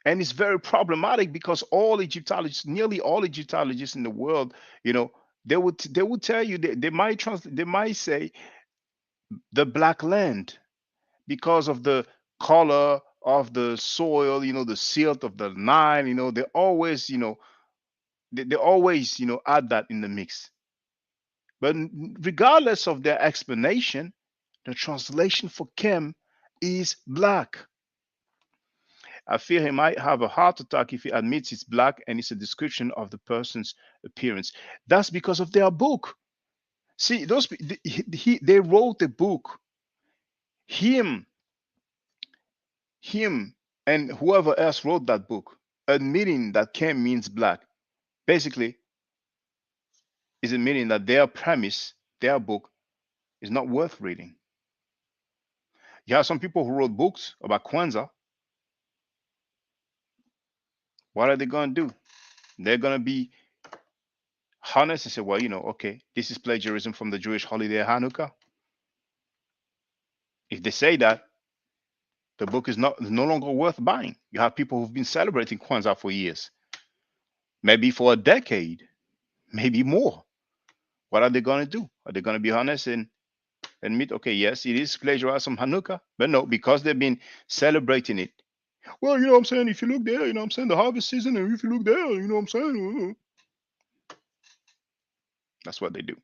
Speaker 1: And it's very problematic because all Egyptologists, nearly all Egyptologists in the world, you know, they would tell you they might say the black land because of the color of the soil, you know, the silt of the Nile, you know, they always, you know, they always, you know, add that in the mix. But regardless of their explanation, the translation for Kem is black. I fear he might have a heart attack if he admits it's black and it's a description of the person's appearance. That's because of their book. See, they wrote a book. Him, him, and whoever else wrote that book, admitting that Kem means black, basically is admitting that their premise, their book, is not worth reading. You have some people who wrote books about Kwanzaa. What are they going to do? They're going to be honest and say, well, you know, okay, this is plagiarism from the Jewish holiday Hanukkah. If they say that, the book is no longer worth buying. You have people who've been celebrating Kwanzaa for years, maybe for a decade, maybe more. What are they going to do? Are they going to be honest and admit, okay, yes, it is plagiarism from Hanukkah? But no, because they've been celebrating it. Well, you know what I'm saying? If you look there, you know what I'm saying? The harvest season, and if you look there, you know what I'm saying? That's what they do.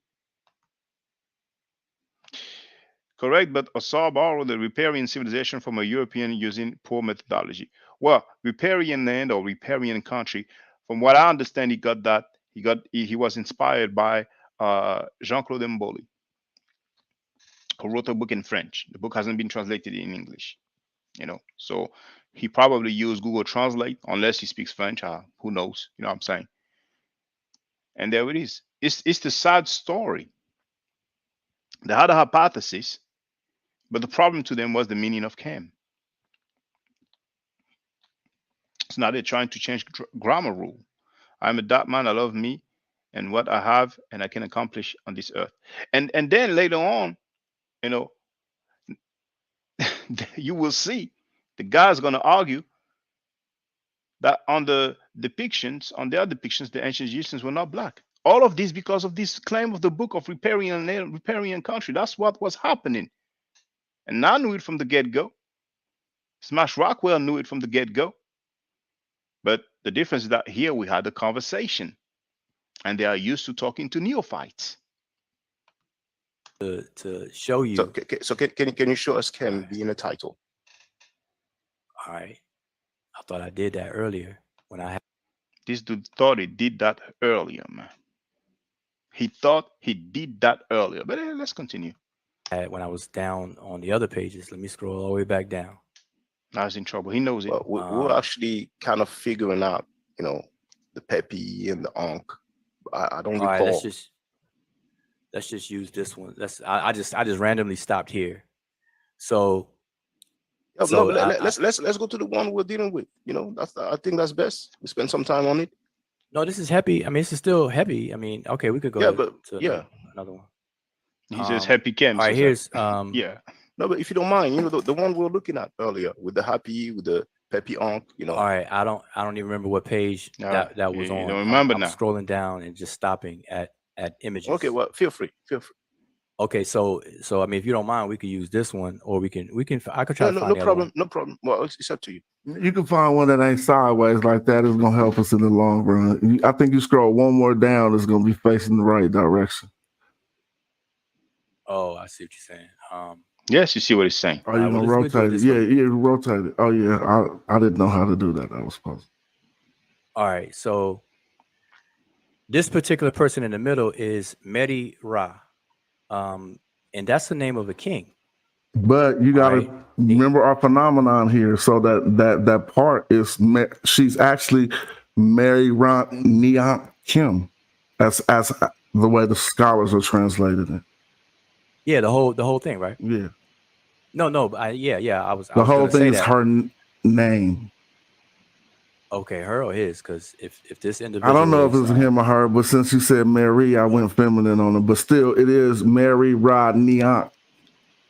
Speaker 1: Correct, but Asar borrowed the riparian civilization from a European using poor methodology. Well, riparian land or riparian country, from what I understand, he got that he was inspired by Jean-Claude Mboli, who wrote a book in French. The book hasn't been translated in English, So he probably used Google Translate, unless he speaks French. Who knows? You know what I'm saying? And there it is. It's the sad story. They had a hypothesis, but the problem to them was the meaning of Cam. So now they're trying to change grammar rule. I'm a dark man. I love me and what I have and I can accomplish on this earth. And then later on, you know, you will see the guy's gonna argue that on their depictions, the ancient Egyptians were not black. All of this because of this claim of the book of riparian country. That's what was happening. And I knew it from the get-go. Smash Rockwell knew it from the get-go. But the difference is that here we had a conversation, and they are used to talking to neophytes.
Speaker 3: To show you.
Speaker 4: So can you show us Cam being a title?
Speaker 3: All right. I thought I did that earlier when I had.
Speaker 1: This dude thought he did that earlier, man. He thought he did that earlier. But let's continue.
Speaker 3: When I was down on the other pages, let me scroll all the way back down.
Speaker 1: I was in trouble. He knows it.
Speaker 4: Well, we're actually kind of figuring out, the Pepe and the Ankh. I don't recall.
Speaker 3: All right, let's just use this one. I just randomly stopped here. So
Speaker 4: let's go to the one we're dealing with. I think that's best. We spend some time on it.
Speaker 3: No, this is happy. I mean, this is still heavy. I mean, okay, we could go to another one.
Speaker 1: He says happy Cam.
Speaker 3: All right, here's
Speaker 1: yeah.
Speaker 4: No, but if you don't mind, the one we were looking at earlier with the happy, with the Pepe Ankh,
Speaker 3: All right, I don't even remember what page that was on.
Speaker 1: You don't remember now.
Speaker 3: I'm scrolling down and just stopping at images.
Speaker 4: Okay, well, feel free.
Speaker 3: Okay, so I mean, if you don't mind, we could use this one, or we can. I could try to find
Speaker 4: no problem. No problem. Well, it's up to you.
Speaker 6: You can find one that ain't sideways like that. It's gonna help us in the long run. I think you scroll one more down, it's gonna be facing the right direction.
Speaker 3: Oh, I see what you're saying.
Speaker 1: Yes, you see what he's saying.
Speaker 6: Are you gonna rotate it? Yeah, rotate it. Oh yeah, I didn't know how to do that. I was supposed to.
Speaker 3: All right, so this particular person in the middle is Meri Ra, and that's the name of a king.
Speaker 6: But you got to remember our phenomenon here. So that part is she's actually Mary Ra Neant Kim, as the way the scholars are translated it.
Speaker 3: Yeah, the whole thing, right?
Speaker 6: Yeah.
Speaker 3: No, I was.
Speaker 6: The whole thing is her name.
Speaker 3: Okay, her or his? Because if this individual,
Speaker 6: I don't know if it's him or her, but since you said Mary, I went feminine on it. But still, it is Mary Ra Neant.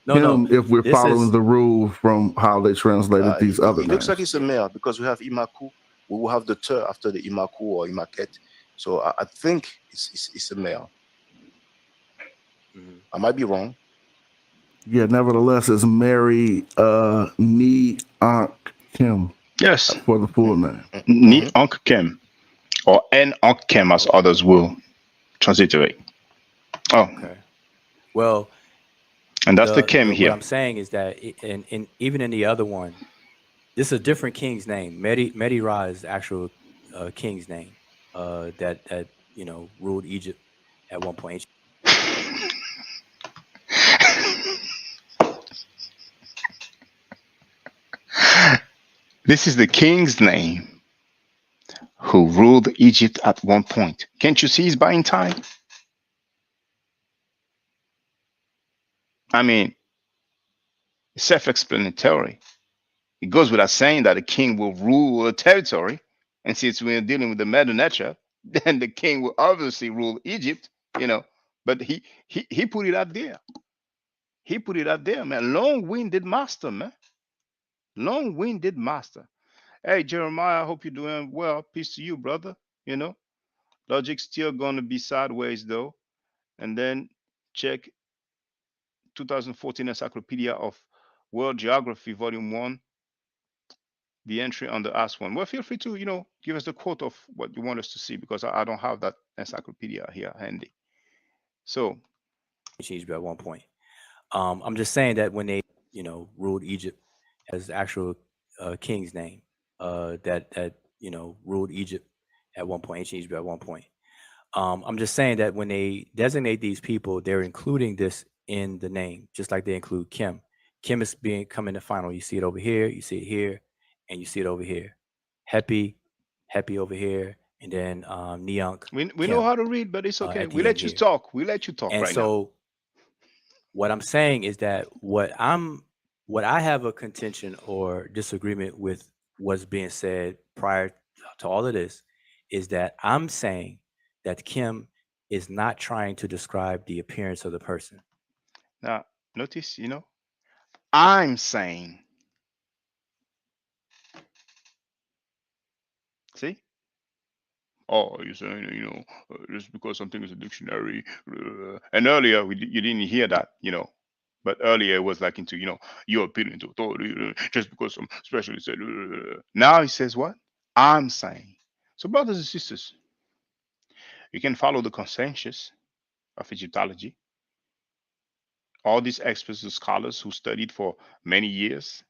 Speaker 3: No,
Speaker 6: if we're following the rule from how they translated these other names.
Speaker 4: It looks like it's a male because we have Imaku. We will have the ter after the Imaku or Imaket. So I think it's a male. I might be wrong.
Speaker 6: Yeah, nevertheless, it's Mary Ni Ankh Kim.
Speaker 1: Yes.
Speaker 6: For the full name.
Speaker 1: Ni Ankh Kim. Or N Ankh Kim as others will transliterate. Oh.
Speaker 3: Okay. Well,
Speaker 1: and that's the Kim here.
Speaker 3: What I'm saying is that even in the other one, this is a different king's name. Meri Ra is the actual king's name that ruled Egypt at one point.
Speaker 1: This is the king's name who ruled Egypt at one point. Can't you see he's buying time? I mean, it's self-explanatory. It goes without saying that a king will rule a territory. And since we're dealing with the Meta Nature, then the king will obviously rule Egypt, But he put it out there. He put it out there, man. Long-winded master, man. Long-winded master. Hey, Jeremiah, I hope you're doing well. Peace to you, brother. Logic's still going to be sideways, though. And then check 2014 Encyclopedia of World Geography, Volume 1, the entry on the Ask One. Well, feel free to, give us the quote of what you want us to see, because I don't have that encyclopedia here handy. So,
Speaker 3: changed at one point. I'm just saying that when they, ruled Egypt as actual king's name, that ruled Egypt at one point, ancient Egypt at one point. I'm just saying that when they designate these people, they're including this in the name, just like they include Kim. Kim is coming to final. You see it over here, you see it here, and you see it over here. Happy over here, and then Neonk.
Speaker 1: We know how to read, but it's okay.
Speaker 3: At the
Speaker 1: We
Speaker 3: end
Speaker 1: let you
Speaker 3: here.
Speaker 1: talk. We let you talk
Speaker 3: And
Speaker 1: right now.
Speaker 3: so what I'm saying is that what I have a contention or disagreement with what's being said prior to all of this is that I'm saying that Kim is not trying to describe the appearance of the person.
Speaker 1: Now, notice, I'm saying. See? Oh, you're saying, just because something is a dictionary. And earlier, you didn't hear that, But earlier it was like into, you're appealing to authority just because some specialist said. Now he says what? I'm saying. So, brothers and sisters, you can follow the consensus of Egyptology. All these experts and scholars who studied for many years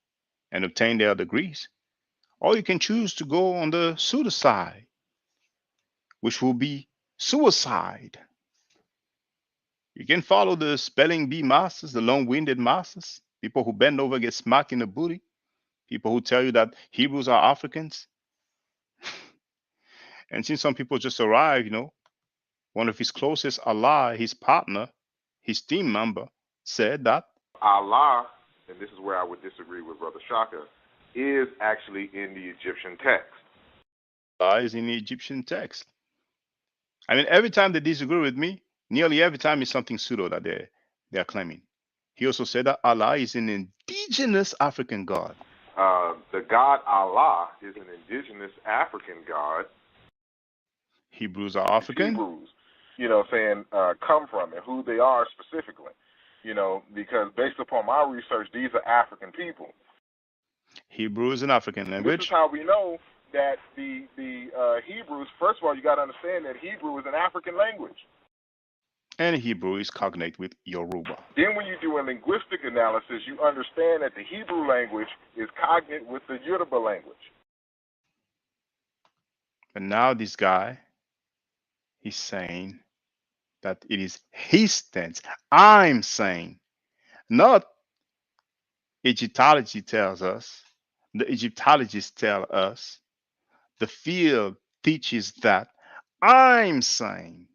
Speaker 1: and obtained their degrees. Or you can choose to go on the pseudo side, which will be suicide. You can follow the spelling bee masters, the long-winded masters, people who bend over, get smacked in the booty, people who tell you that Hebrews are Africans. And since some people just arrive, one of his closest ally, his partner, his team member, said that
Speaker 2: Allah, and this is where I would disagree with Brother Shaka, is actually in the Egyptian text.
Speaker 1: Allah is in the Egyptian text. I mean, every time they disagree with me, nearly every time it's something pseudo that they're claiming. He also said that Allah is an indigenous African god.
Speaker 2: The god Allah is an indigenous African god.
Speaker 1: Hebrews are African.
Speaker 2: Hebrews, come from and who they are specifically. Because based upon my research, these are African people.
Speaker 1: Hebrew is an African language.
Speaker 2: This is how we know that the Hebrews, first of all, you got to understand that Hebrew is an African language.
Speaker 1: And Hebrew is cognate with Yoruba.
Speaker 2: Then when you do a linguistic analysis, you understand that the Hebrew language is cognate with the Yoruba language.
Speaker 1: But now this guy, he's saying that it is his stance. I'm saying, not Egyptology tells us, the Egyptologists tell us, the field teaches that. I'm saying.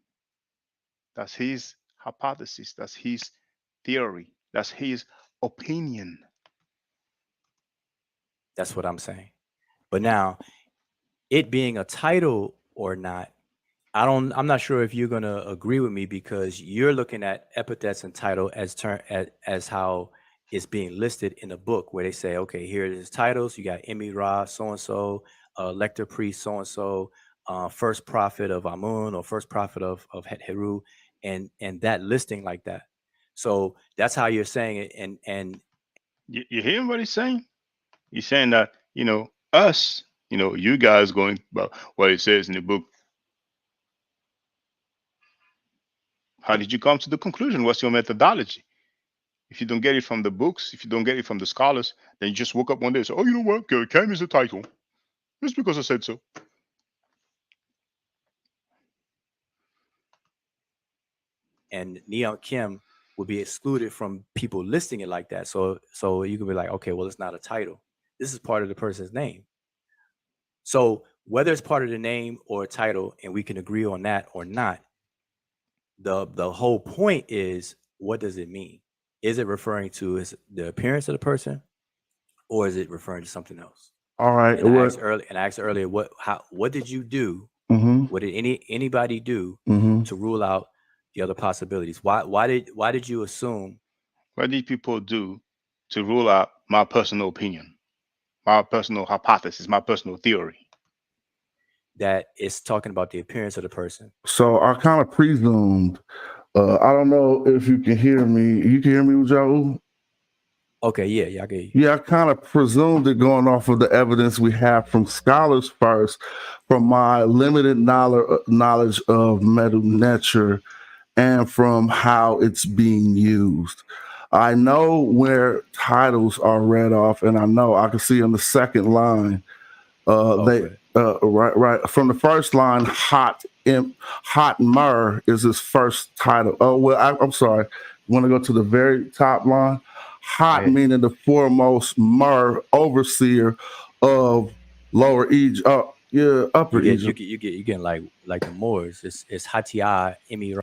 Speaker 1: That's his hypothesis. That's his theory. That's his opinion.
Speaker 3: That's what I'm saying. But now, it being a title or not, I'm not sure if you're going to agree with me, because you're looking at epithets and title as how it's being listed in the book, where they say, okay, here is titles. You got Emi Ra, so-and-so, lector priest, so-and-so, first prophet of Amun, or first prophet of Het Heru, and that listing like that. So that's how you're saying it. And
Speaker 1: you hear what he's saying? He's saying that, us, you guys going about what it says in the book. How did you come to the conclusion? What's your methodology? If you don't get it from the books, if you don't get it from the scholars, then you just woke up one day and say, oh, you know what? Cam is a title. Just because I said so.
Speaker 3: And Neon Kim would be excluded from people listing it like that. So you can be like, okay, well, it's not a title. This is part of the person's name. So whether it's part of the name or a title, and we can agree on that or not, the whole point is, what does it mean? Is it referring to the appearance of the person, or is it referring to something else?
Speaker 6: All right.
Speaker 3: And I asked earlier, what did you do?
Speaker 6: Mm-hmm.
Speaker 3: What did anybody do to rule out the other possibilities? Why did you assume?
Speaker 1: What did people do to rule out my personal opinion, my personal hypothesis, my personal theory?
Speaker 3: That it's talking about the appearance of the person.
Speaker 6: So I kind of presumed. I don't know if you can hear me. You can hear me, Ujau?
Speaker 3: Okay, yeah, I get you.
Speaker 6: Yeah, I kind of presumed it going off of the evidence we have from scholars first, from my limited knowledge of Medu nature, and from how it's being used. I know where titles are read off, and I know I can see in the second line. They right from the first line, hot myrrh is his first title. Oh well, I'm sorry. Want to go to the very top line? Hot meaning the foremost, myrrh overseer of Lower Egypt. Upper Egypt.
Speaker 3: You getting like the Moors. It's Hatia Emi.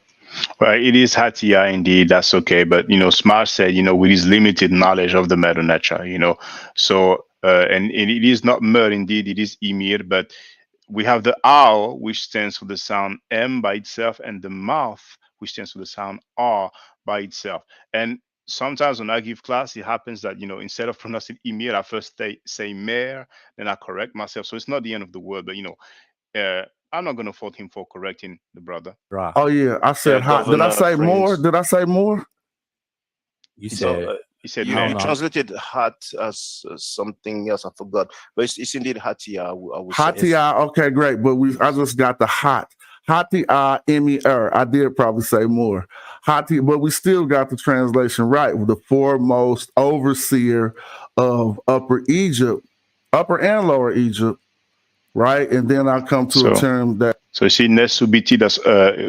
Speaker 1: Right, it is Hatia indeed. That's okay, but Smart said, with his limited knowledge of the Medu Neter, so and it is not Mer indeed. It is Emir, but we have the ow, which stands for the sound M by itself, and the mouth, which stands for the sound R by itself. And sometimes when I give class, it happens that instead of pronouncing Emir, I first say Mer, then I correct myself. So it's not the end of the word, but I'm not gonna fault him for correcting the brother.
Speaker 6: Oh yeah, I said hot. Did I say more? Did I say more?
Speaker 3: You said
Speaker 1: he said
Speaker 4: you translated hot as something else. I forgot, but it's indeed hatia. I would say.
Speaker 6: Hatia. Okay, great. But I just got the hot. Hatia Emir. I did probably say more. Hatia, but we still got the translation right. The foremost overseer of Upper Egypt, Upper and Lower Egypt, right? And then I come to a term that.
Speaker 1: So you see, Nesubiti, that's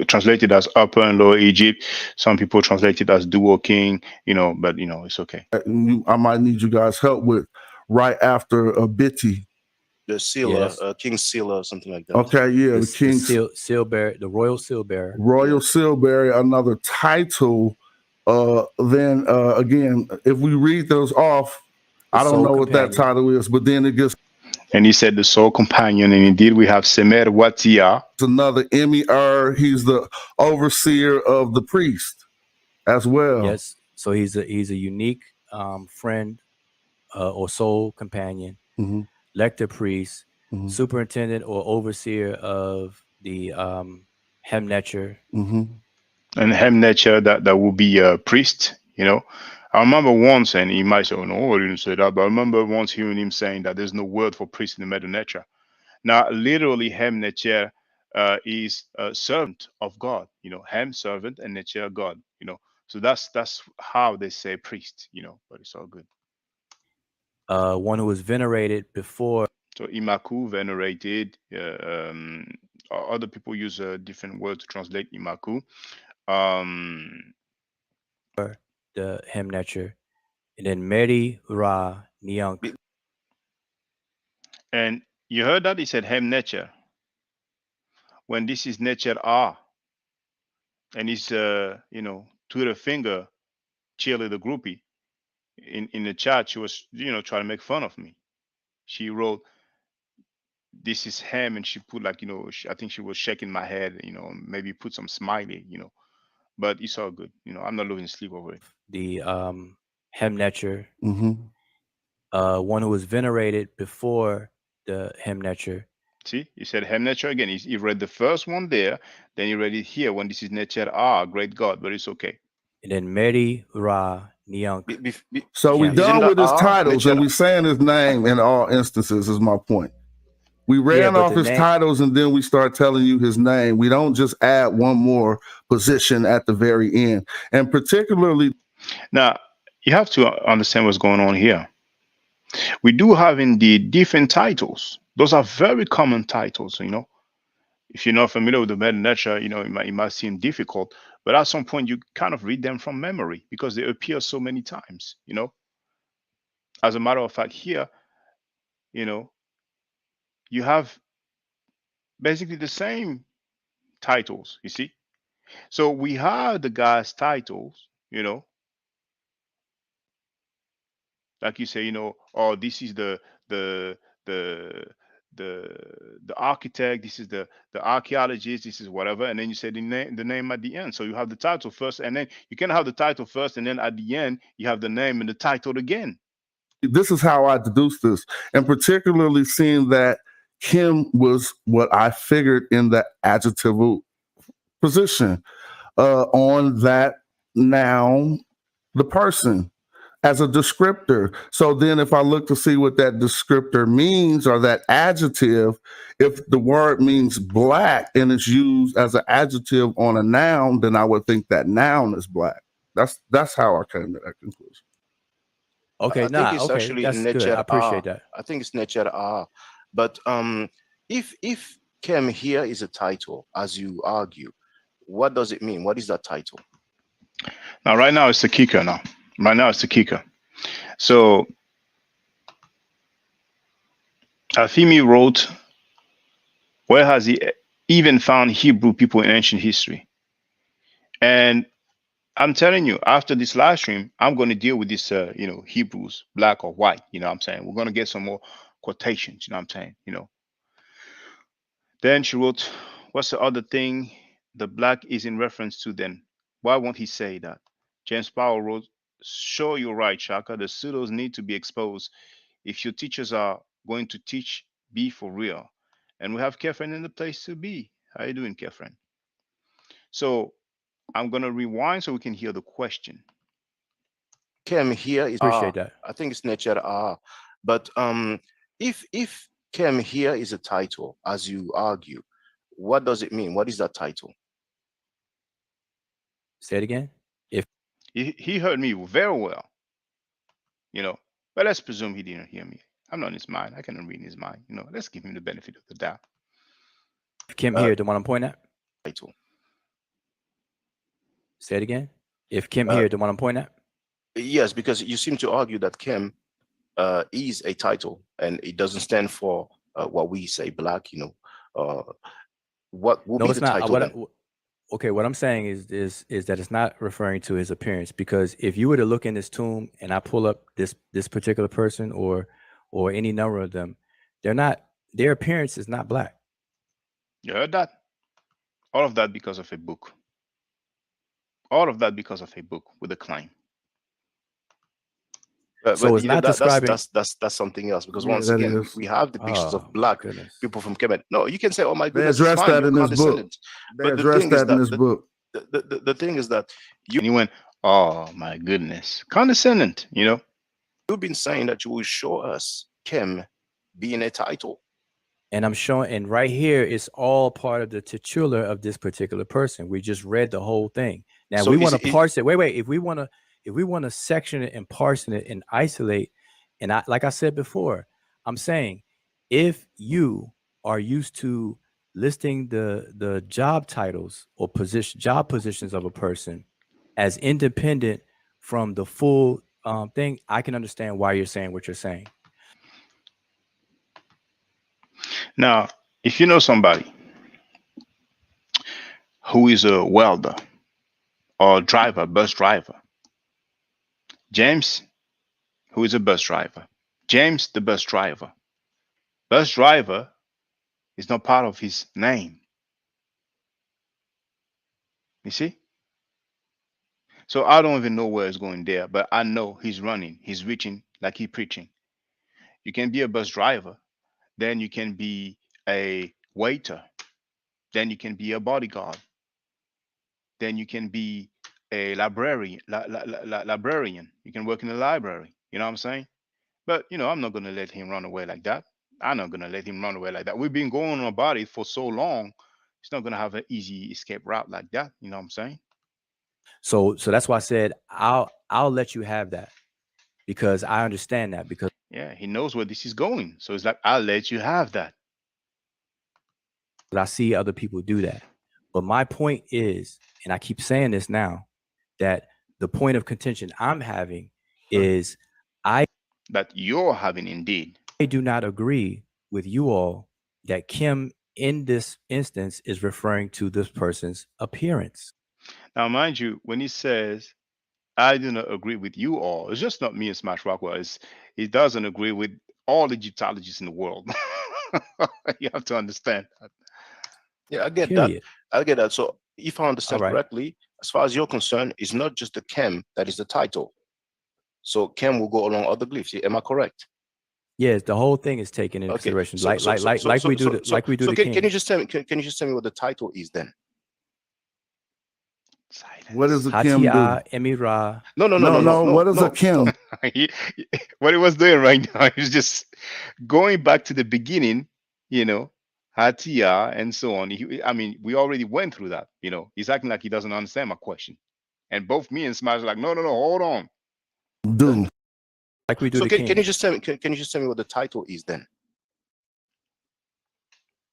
Speaker 1: translated as Upper and Lower Egypt. Some people translate it as Duo King, but it's okay.
Speaker 6: I might need you guys' help with right after a Biti.
Speaker 4: The sealer, King Sealer, something like that.
Speaker 6: Okay, yeah, the King
Speaker 3: Seal Bearer, the Royal Seal Bearer.
Speaker 6: Royal Seal Bearer, another title. Then again, if we read those off, I don't know what that title is, but then it gets.
Speaker 1: And he said the sole companion, and indeed we have Semer Watia.
Speaker 6: It's another Emir. He's the overseer of the priest as well.
Speaker 3: Yes, so he's a unique friend or soul companion, lector priest, superintendent or overseer of the Hemnecher.
Speaker 1: And Hemnecher, that will be a priest, I remember once, and he might say, "Oh no, I didn't say that," but I remember once hearing him saying that there's no word for priest in the Medu Neter. Now, literally, Hemnecher is a servant of God. Hem servant and Necher God. So that's how they say priest. But it's all good.
Speaker 3: One who was venerated before.
Speaker 1: So Imaku, venerated. Other people use a different word to translate Imaku.
Speaker 3: The Hemnecher, and then Meri Ra Nyunk.
Speaker 1: And you heard that he said Hemnecher. When this is Necher A, and he's to the finger, Chile the groupie, in the chat, she was trying to make fun of me. She wrote, "This is Hem," and she put like I think she was shaking my head, maybe put some smiley, but it's all good. I'm not losing sleep over it.
Speaker 3: The Hemnecher, one who was venerated before the Hemnecher.
Speaker 1: See, he said Hemnecher again. He read the first one there, then he read it here when this is Necher A, great God, but it's okay.
Speaker 3: And then Meri Ra Nyunk.
Speaker 6: So we done with his titles, and we saying his name in all instances. Is my point. We ran off his titles, and then we start telling you his name. We don't just add one more position at the very end, and particularly.
Speaker 1: Now you have to understand what's going on here. We do have indeed different titles. Those are very common titles, If you're not familiar with the Medu Neter, it might seem difficult, but at some point you kind of read them from memory because they appear so many times, As a matter of fact, here, you have basically the same titles, you see. So we have the guy's titles, like you say, oh, this is the architect, this is the archaeologist, this is whatever, and then you say the name at the end. So you have the title first, and then you can have the title first, and then at the end you have the name and the title again.
Speaker 6: This is how I deduced this, and particularly seeing that Kim was what I figured in the adjectival position on that noun, the person, as a descriptor. So then if I look to see what that descriptor means or that adjective, if the word means black and it's used as an adjective on a noun, then I would think that noun is black. That's how I came to that conclusion.
Speaker 3: Okay,
Speaker 4: I think
Speaker 3: nah,
Speaker 4: it's
Speaker 3: okay,
Speaker 4: actually
Speaker 3: that's good. I
Speaker 4: Necher
Speaker 3: appreciate that.
Speaker 4: I think it's Necher A. But if Kem here is a title, as you argue, what does it mean? What is that title?
Speaker 1: Now, right now, it's the kicker. Now, right now, it's the kicker. So, Afimi wrote, "Where has he even found Hebrew people in ancient history?" And I'm telling you, after this live stream, I'm going to deal with this, Hebrews, black or white. You know what I'm saying? We're going to get some more quotations. You know what I'm saying? Then she wrote, "What's the other thing the black is in reference to then? Why won't he say that?" James Powell wrote, "Sure, you're right, Shaka. The pseudos need to be exposed. If your teachers are going to teach, be for real." And we have Kefren in the place to be. How you doing, Kefren? So I'm going to rewind so we can hear the question.
Speaker 4: Kem here is
Speaker 3: Appreciate that.
Speaker 4: I think it's Necher A. But if Kem here is a title, as you argue, what does it mean? What is that title?
Speaker 3: Say it again. If
Speaker 1: He heard me very well, but let's presume he didn't hear me. I'm not in his mind. I cannot read his mind. Let's give him the benefit of the doubt.
Speaker 3: Kim
Speaker 4: Uh,
Speaker 3: here, the one I'm pointing at.
Speaker 4: Title.
Speaker 3: Say it again. If Kim
Speaker 4: Uh,
Speaker 3: here, the one I'm pointing at.
Speaker 4: Yes, because you seem to argue that Kem is a title and it doesn't stand for what we say black, what will
Speaker 3: No,
Speaker 4: be
Speaker 3: it's
Speaker 4: the
Speaker 3: not.
Speaker 4: title then?
Speaker 3: Okay, what I'm saying is that it's not referring to his appearance, because if you were to look in this tomb and I pull up this particular person or any number of them, their appearance is not black.
Speaker 1: You heard that? All of that because of a book. All of that because of a book with a claim.
Speaker 3: So it's not describing.
Speaker 4: That's something else, because
Speaker 6: Yeah,
Speaker 4: once
Speaker 6: that
Speaker 4: again
Speaker 6: is.
Speaker 4: we have depictions
Speaker 3: Oh
Speaker 4: of
Speaker 3: my
Speaker 4: black
Speaker 3: goodness.
Speaker 4: people from Kemet. No, you can say, "Oh my
Speaker 6: They
Speaker 4: goodness, it's
Speaker 6: addressed
Speaker 4: fine,
Speaker 6: that
Speaker 4: you're
Speaker 6: in this book.
Speaker 4: condescending."
Speaker 6: They
Speaker 4: But the
Speaker 6: addressed
Speaker 4: thing is
Speaker 6: that in
Speaker 4: that
Speaker 6: this book.
Speaker 4: the thing is that
Speaker 1: And he went, "Oh my goodness." Condescendent,
Speaker 4: you've been saying that you will show us Kem being a title.
Speaker 3: And I'm showing, and right here, it's all part of the titular of this particular person. We just read the whole thing. Now
Speaker 4: So
Speaker 3: we
Speaker 4: is
Speaker 3: want to
Speaker 4: it,
Speaker 3: parse it. Wait. If we want to section it and parse it and isolate, and like I said before, I'm saying if you are used to listing the job titles or job positions of a person as independent from the full thing, I can understand why you're saying what you're saying.
Speaker 1: Now, if you know somebody who is a welder or driver, bus driver, James, who is a bus driver, James, the bus driver is not part of his name. You see? So I don't even know where it's going there, but I know he's running, he's reaching like he's preaching. You can be a bus driver, then you can be a waiter, then you can be a bodyguard, then you can be a librarian. Librarian. You can work in the library. You know what I'm saying? But I'm not gonna let him run away like that. I'm not gonna let him run away like that. We've been going on about it for so long. He's not gonna have an easy escape route like that. You know what I'm saying?
Speaker 3: So that's why I said I'll let you have that, because I understand that, because
Speaker 1: Yeah, he knows where this is going. So it's like, I'll let you have that.
Speaker 3: I see other people do that. But my point is, and I keep saying this now, that the point of contention I'm having is
Speaker 1: That you're having indeed.
Speaker 3: I do not agree with you all that Kim in this instance is referring to this person's appearance.
Speaker 1: Now, mind you, when he says, "I do not agree with you all," it's just not me and Smash Rockwell. He doesn't agree with all Egyptologists in the world. You have to understand that.
Speaker 4: Yeah, I get that.
Speaker 3: Period.
Speaker 4: I get that. So if I
Speaker 3: All
Speaker 4: understand
Speaker 3: right.
Speaker 4: correctly, as far as you're concerned, it's not just the Kem that is the title. So Kem will go along other glyphs. Am I correct?
Speaker 3: Yes, the whole thing is taken into
Speaker 4: Okay.
Speaker 3: consideration,
Speaker 4: So
Speaker 3: like we do the
Speaker 4: can
Speaker 3: king.
Speaker 4: you just tell me? Can you just tell me what the title is then?
Speaker 6: What does
Speaker 1: Silence.
Speaker 6: a Kim do?
Speaker 3: Hatia Emira.
Speaker 6: No. What is a
Speaker 4: no.
Speaker 6: Kim?
Speaker 1: What he was doing right now, he was just going back to the beginning, you know, Hatia and so on. I mean, we already went through that. He's acting like he doesn't understand my question. And both me and Smash are like, no, hold on.
Speaker 6: Do.
Speaker 3: Like we do
Speaker 4: So
Speaker 3: the
Speaker 4: can
Speaker 3: king.
Speaker 4: you just tell me? Can you just tell me what the title is then?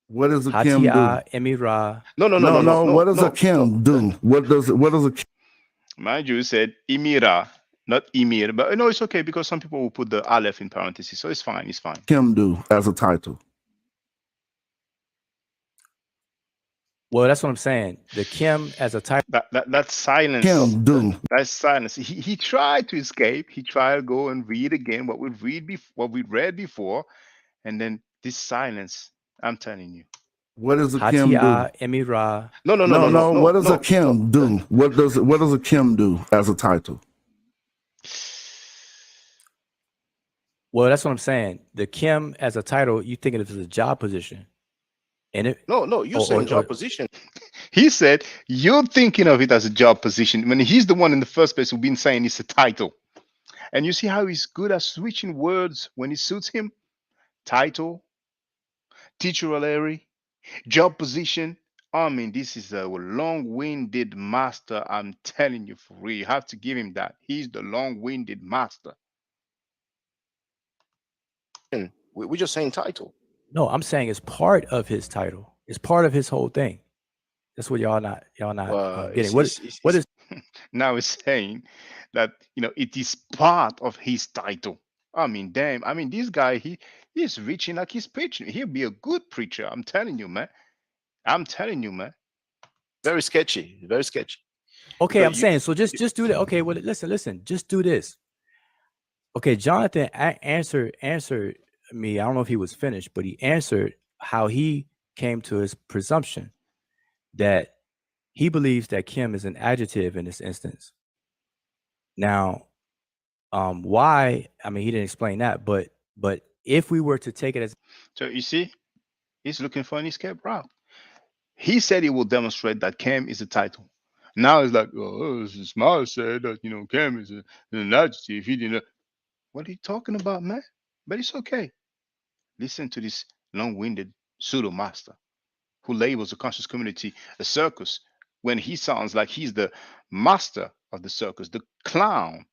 Speaker 6: What does a Kim do?
Speaker 3: Hatia Emira.
Speaker 6: No. What does a Kim do? What does a
Speaker 1: Mind you, said Imira, not Emir, but no, it's okay because some people will put the Aleph in parentheses, so it's fine. It's fine.
Speaker 6: Kim do as a title?
Speaker 3: Well, that's what I'm saying. The Kim as a title.
Speaker 1: That's silence.
Speaker 6: Kim do.
Speaker 1: That's silence. He tried to escape. He tried to go and read again what we read before, and then this silence. I'm telling you.
Speaker 6: What does a Kim do?
Speaker 3: Hatia Emira.
Speaker 6: No. What does a Kim do? What does a Kim do as a title?
Speaker 3: Well, that's what I'm saying. The Kim as a title, you think of it as a job position. And it
Speaker 4: No, you're saying job position.
Speaker 1: He said you're thinking of it as a job position when he's the one in the first place who's been saying it's a title. And you see how he's good at switching words when it suits him? Title, titulary, job position. I mean, this is a long-winded master. I'm telling you for real. You have to give him that. He's the long-winded master.
Speaker 4: We're just saying title.
Speaker 3: No, I'm saying it's part of his title. It's part of his whole thing. That's what y'all not getting. What is
Speaker 1: now it's saying that it is part of his title. I mean, damn. I mean, this guy he's reaching like he's preaching. He'll be a good preacher. I'm telling you, man.
Speaker 4: Very sketchy. Very sketchy.
Speaker 3: Okay, I'm saying so. Just do that. Okay, well, listen. Just do this. Okay, Jonathan answered me. I don't know if he was finished, but he answered how he came to his presumption that he believes that Kim is an adjective in this instance. Now, why? I mean, he didn't explain that, but if we were to take it as
Speaker 1: so, you see, he's looking for an escape route. He said he will demonstrate that Kim is a title. Now it's like, oh, Smile said that Kim is an adjective. He didn't. What are you talking about, man? But it's okay. Listen to this long-winded pseudo master who labels the conscious community a circus when he sounds like he's the master of the circus, the clown.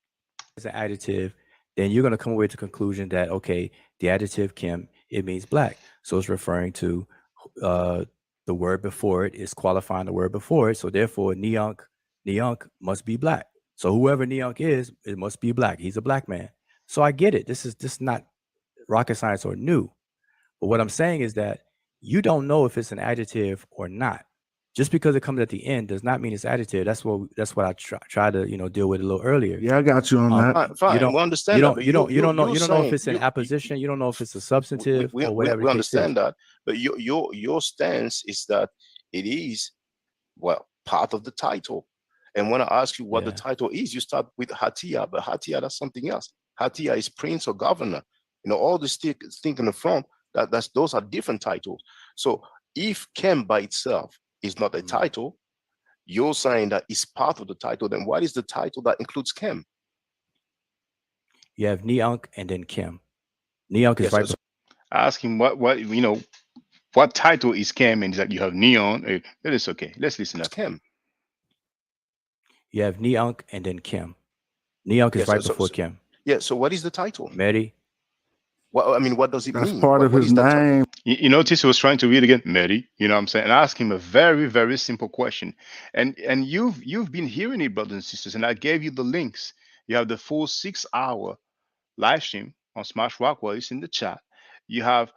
Speaker 3: as an adjective, then you're going to come away to the conclusion that, okay, the adjective Kim, it means black. So it's referring to the word before it is qualifying the word before it. So therefore, Neonk must be black. So whoever Neonk is, it must be black. He's a black man. So I get it. This is not rocket science or new. But what I'm saying is that you don't know if it's an adjective or not. Just because it comes at the end does not mean it's adjective. That's what I try to deal with a little earlier.
Speaker 6: Yeah, I got you on that.
Speaker 4: Fine,
Speaker 3: You don't
Speaker 4: we understand.
Speaker 3: You don't know if it's an apposition. You don't know if it's a substantive
Speaker 4: we,
Speaker 3: or whatever.
Speaker 4: We understand that, but your stance is that it is part of the title. And when I ask you what the title is, you start with Hatia, but Hatia, that's something else. Hatia is prince or governor. All the things in the front. Those are different titles. So if Kem by itself is not a title, you're saying that it's part of the title. Then what is the title that includes Kem?
Speaker 3: You have Neonk and then Kim. Neonk is right.
Speaker 1: Ask him what title is Kem, and that you have Neon. That is okay. Let's listen to
Speaker 4: Kem.
Speaker 3: You have Neonk and then Kim. Neonk is right before Kim.
Speaker 4: Yeah. So what is the title?
Speaker 3: Mary.
Speaker 4: Well, I mean, what does it mean?
Speaker 6: That's part of his name.
Speaker 1: You notice he was trying to read again, Mary. You know what I'm saying? And ask him a very, very simple question. And you've been hearing it, brothers and sisters. And I gave you the links. You have the full 6-hour live stream on Smash Rockwell. It's in the chat. You have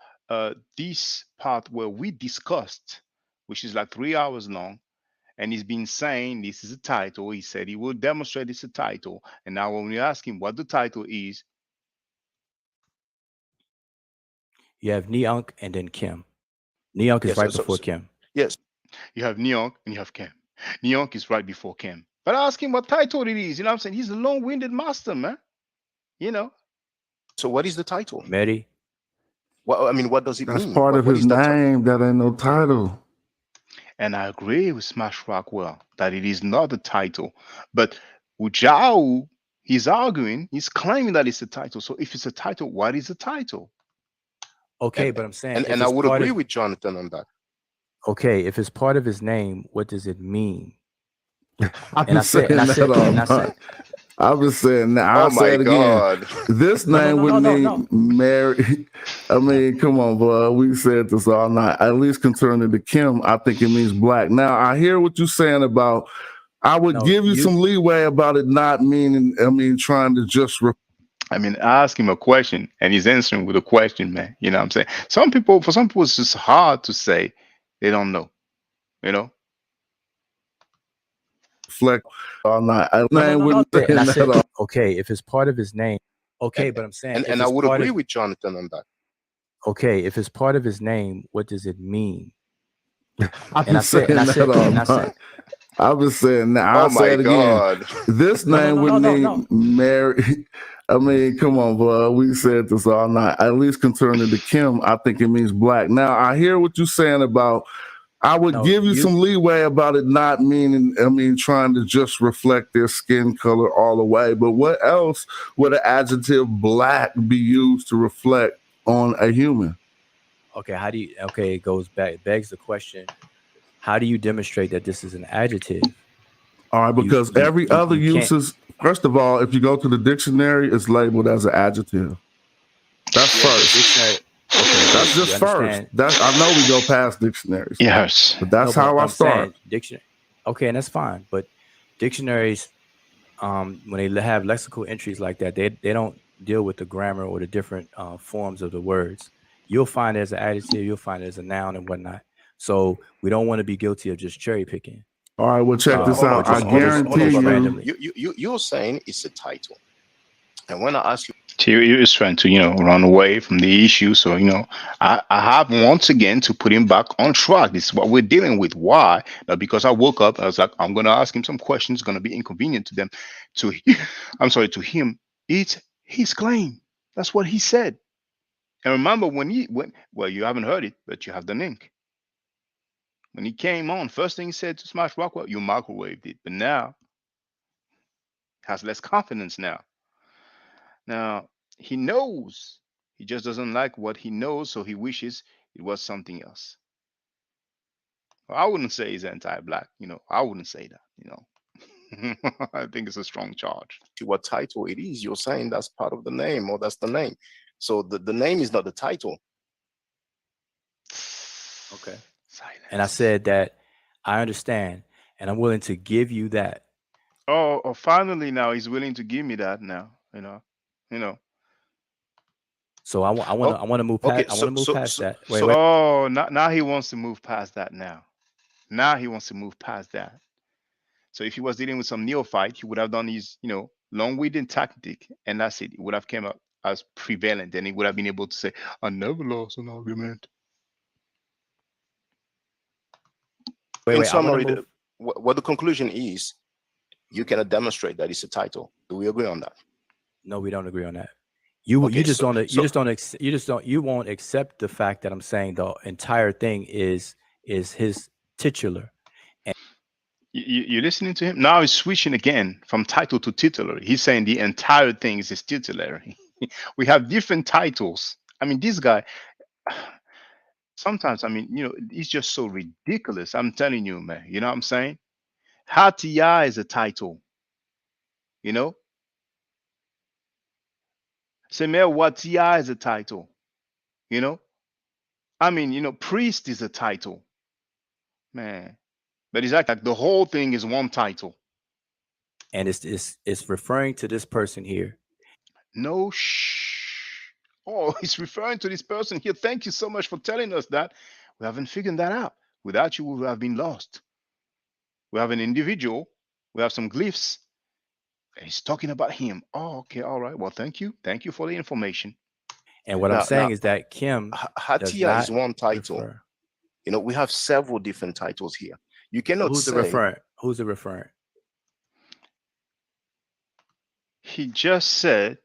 Speaker 1: this part where we discussed, which is like 3 hours long. And he's been saying this is a title. He said he will demonstrate it's a title. And now when we ask him what the title is,
Speaker 3: you have Neonk and then Kim. Neonk is right before Kim.
Speaker 4: Yes.
Speaker 1: You have Neonk and you have Kim. Neonk is right before Kim. But ask him what title it is. You know what I'm saying? He's a long-winded master, man.
Speaker 4: So what is the title?
Speaker 3: Mary.
Speaker 4: Well, I mean, what does it mean?
Speaker 6: That's part of his name. That ain't no title.
Speaker 1: And I agree with Smash Rockwell that it is not the title. But Ujao, he's arguing, he's claiming that it's a title. So if it's a title, what is a title?
Speaker 3: Okay, but I'm saying,
Speaker 4: and I would agree with Jonathan on that.
Speaker 3: Okay, if it's part of his name, what does it mean?
Speaker 6: I've
Speaker 3: And
Speaker 6: been
Speaker 3: I said, and
Speaker 6: saying
Speaker 3: I
Speaker 6: that
Speaker 3: said,
Speaker 6: all
Speaker 3: and I
Speaker 6: night.
Speaker 3: said,
Speaker 6: I've been saying that.
Speaker 2: Oh
Speaker 6: I'll say
Speaker 2: my
Speaker 6: it again.
Speaker 2: God.
Speaker 6: This
Speaker 3: no, no,
Speaker 6: name
Speaker 3: no,
Speaker 6: would
Speaker 3: no, no, no.
Speaker 6: mean Mary. I mean, come on, bro. We said this all night. At least concerning the Kim, I think it means black. Now, I hear what you're saying about, I would
Speaker 3: No,
Speaker 6: give you
Speaker 3: you
Speaker 6: some leeway about it not meaning, I mean, trying to just
Speaker 1: I mean, ask him a question and he's answering with a question, man. You know what I'm saying? For some people, it's just hard to say they don't know, you know?
Speaker 6: reflect all night. I
Speaker 3: no, no,
Speaker 6: name
Speaker 3: no, no.
Speaker 6: wouldn't
Speaker 3: And I
Speaker 6: saying that
Speaker 3: said,
Speaker 6: all.
Speaker 3: okay, if it's part of his name, okay,
Speaker 4: And,
Speaker 3: but I'm saying
Speaker 4: and
Speaker 3: if
Speaker 4: I
Speaker 3: it's
Speaker 4: would
Speaker 3: part
Speaker 4: agree
Speaker 3: of
Speaker 4: with Jonathan on that.
Speaker 3: okay, if it's part of his name, what does it mean?
Speaker 6: I've
Speaker 3: And
Speaker 6: been
Speaker 3: I said, and I
Speaker 6: saying that
Speaker 3: said,
Speaker 6: all
Speaker 3: and I
Speaker 6: night.
Speaker 3: said,
Speaker 6: I've been saying that.
Speaker 2: Oh
Speaker 6: I'll say
Speaker 2: my
Speaker 6: it again.
Speaker 2: God.
Speaker 6: This
Speaker 3: no, no,
Speaker 6: name
Speaker 3: no,
Speaker 6: would
Speaker 3: no, no, no.
Speaker 6: mean Mary. I mean, come on, bro. We said this all night. At least concerning the Kim, I think it means black. Now, I hear what you're saying about, I would
Speaker 3: No,
Speaker 6: give you
Speaker 3: you
Speaker 6: some leeway about it not meaning, I mean, trying to just reflect their skin color all the way. But what else would an adjective black be used to reflect on a human?
Speaker 3: okay, how do you okay, it goes back, it begs the question, how do you demonstrate that this is an adjective?
Speaker 6: All right, because every other
Speaker 3: You can't
Speaker 6: uses, first of all, if you go to the dictionary, it's labeled as an adjective. That's
Speaker 3: yeah, but
Speaker 6: first.
Speaker 3: dictionary okay, but
Speaker 6: That's
Speaker 3: you
Speaker 6: just first.
Speaker 3: understand
Speaker 6: That's I know we go past dictionaries,
Speaker 1: Yes.
Speaker 6: but
Speaker 3: no,
Speaker 6: that's how
Speaker 3: but
Speaker 6: I
Speaker 3: I'm
Speaker 6: start.
Speaker 3: saying dictionary okay, and that's fine. But dictionaries, when they have lexical entries like that, they don't deal with the grammar or the different forms of the words. You'll find it as an adjective, you'll find it as a noun and whatnot. So we don't want to be guilty of just cherry picking,
Speaker 6: All right, well, check this
Speaker 2: Hold on,
Speaker 3: or
Speaker 6: out. I
Speaker 3: just
Speaker 2: hold on, hold on,
Speaker 6: guarantee
Speaker 2: brother.
Speaker 6: you.
Speaker 3: randomly.
Speaker 4: You're saying it's a title. And when I ask you,
Speaker 1: He was trying to, run away from the issue. So, I have once again to put him back on track. This is what we're dealing with. Why? Now, because I woke up, I was like, I'm going to ask him some questions, going to be inconvenient to them. To, I'm sorry, to him. It's his claim. That's what he said. And remember well, you haven't heard it, but you have the link. When he came on, first thing he said to Smash Rockwell, you microwaved it. But now, has less confidence now. Now, he knows. He just doesn't like what he knows, so he wishes it was something else. Well, I wouldn't say he's anti-black. I wouldn't say that. I think it's a strong charge.
Speaker 4: what title it is, you're saying that's part of the name or that's the name. So the name is not the title.
Speaker 3: Okay. And I
Speaker 1: Silence.
Speaker 3: said that I understand and I'm willing to give you that.
Speaker 1: Oh, finally now he's willing to give me that now. You know.
Speaker 3: So I want to
Speaker 4: Oh,
Speaker 3: I want to move
Speaker 4: okay.
Speaker 3: past I want to move past that. Wait, wait.
Speaker 1: Oh, now he wants to move past that now. Now he wants to move past that. So if he was dealing with some neophyte, he would have done his, long-winded tactic, and that's it. It would have come out as prevalent, and he would have been able to say, "I never lost an argument."
Speaker 3: Wait,
Speaker 4: In
Speaker 3: wait. I want to
Speaker 4: summary,
Speaker 3: move.
Speaker 4: what the conclusion is, you cannot demonstrate that it's a title. Do we agree on that?
Speaker 3: No, we don't agree on that. You
Speaker 4: Okay.
Speaker 3: just
Speaker 4: So
Speaker 3: don't you
Speaker 4: so
Speaker 3: just don't you just don't you won't accept the fact that I'm saying the entire thing is his titular.
Speaker 1: You're listening to him now. He's switching again from title to titular. He's saying the entire thing is his titular. We have different titles. I mean, this guy. Sometimes, I mean, he's just so ridiculous. I'm telling you, man. You know what I'm saying? Hatia is a title. You know, Semer Watia is a title. You know, I mean, priest is a title, man. But it's like the whole thing is one title.
Speaker 3: And it's referring to this person here.
Speaker 1: No, shh. Oh, he's referring to this person here. Thank you so much for telling us that. We haven't figured that out. Without you, we would have been lost. We have an individual. We have some glyphs. And he's talking about him. Oh, okay, all right. Well, thank you. Thank you for the information.
Speaker 3: And what I'm
Speaker 4: now
Speaker 3: saying is that Kim does
Speaker 4: Hatia is
Speaker 3: not
Speaker 4: one title.
Speaker 3: refer.
Speaker 4: We have several different titles here. You
Speaker 3: So
Speaker 4: cannot
Speaker 3: who's the
Speaker 4: say
Speaker 3: referent? Who's the referent?
Speaker 1: He just said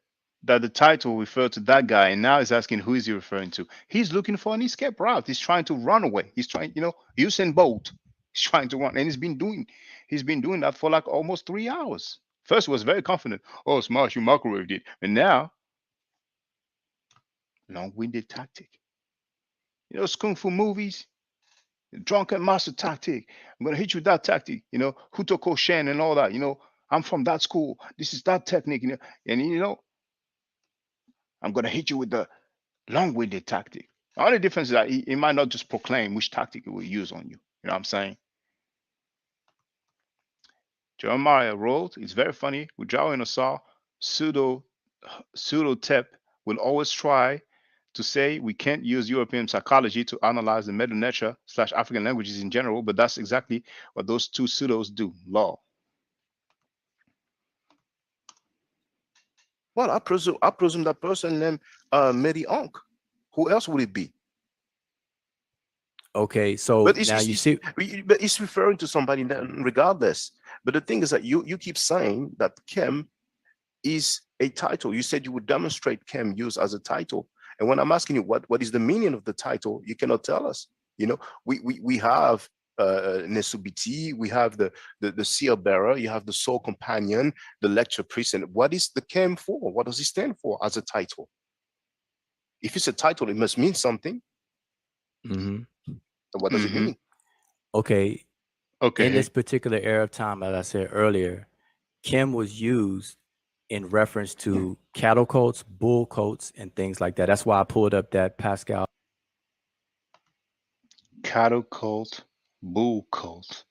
Speaker 1: that the title referred to that guy, and now he's asking who is he referring to. He's looking for an escape route. He's trying to run away. He's trying, Usain Bolt. He's trying to run, and he's been doing that for like almost 3 hours. First, he was very confident. Oh, Smash, you microwaved it, and now long-winded tactic. Kung fu movies. Drunken master tactic. I'm gonna hit you with that tactic. You know, Hutoko Shen and all that. You know, I'm from that school. This is that technique. You know, and you know, I'm gonna hit you with the long-winded tactic. The only difference is that he might not just proclaim which tactic he will use on you. You know what I'm saying? Jeremiah wrote, it's very funny. Ujao and Osar, pseudo tep will always try to say we can't use European psychology to analyze the Middle nature / African languages in general, but that's exactly what those two pseudos do. Law.
Speaker 4: Well, I presume that person named Mary Onk. Who else would it be?
Speaker 3: Okay, so
Speaker 4: But
Speaker 3: now you see,
Speaker 4: but it's referring to somebody regardless. But the thing is that you keep saying that Kem is a title. You said you would demonstrate Kem use as a title. And when I'm asking you what is the meaning of the title, you cannot tell us. You know, we have Nesubiti, we have the seal bearer, you have the soul companion, the lecture priest. And what is the Kem for? What does it stand for as a title? If it's a title, it must mean something.
Speaker 3: mhm,
Speaker 4: What does it mean?
Speaker 3: okay,
Speaker 1: Okay.
Speaker 3: in this particular era of time, as I said earlier, Kim was used in reference to cattle coats, bull coats, and things like that. That's why I pulled up that Pascal.
Speaker 1: Cattle cult, bull cult.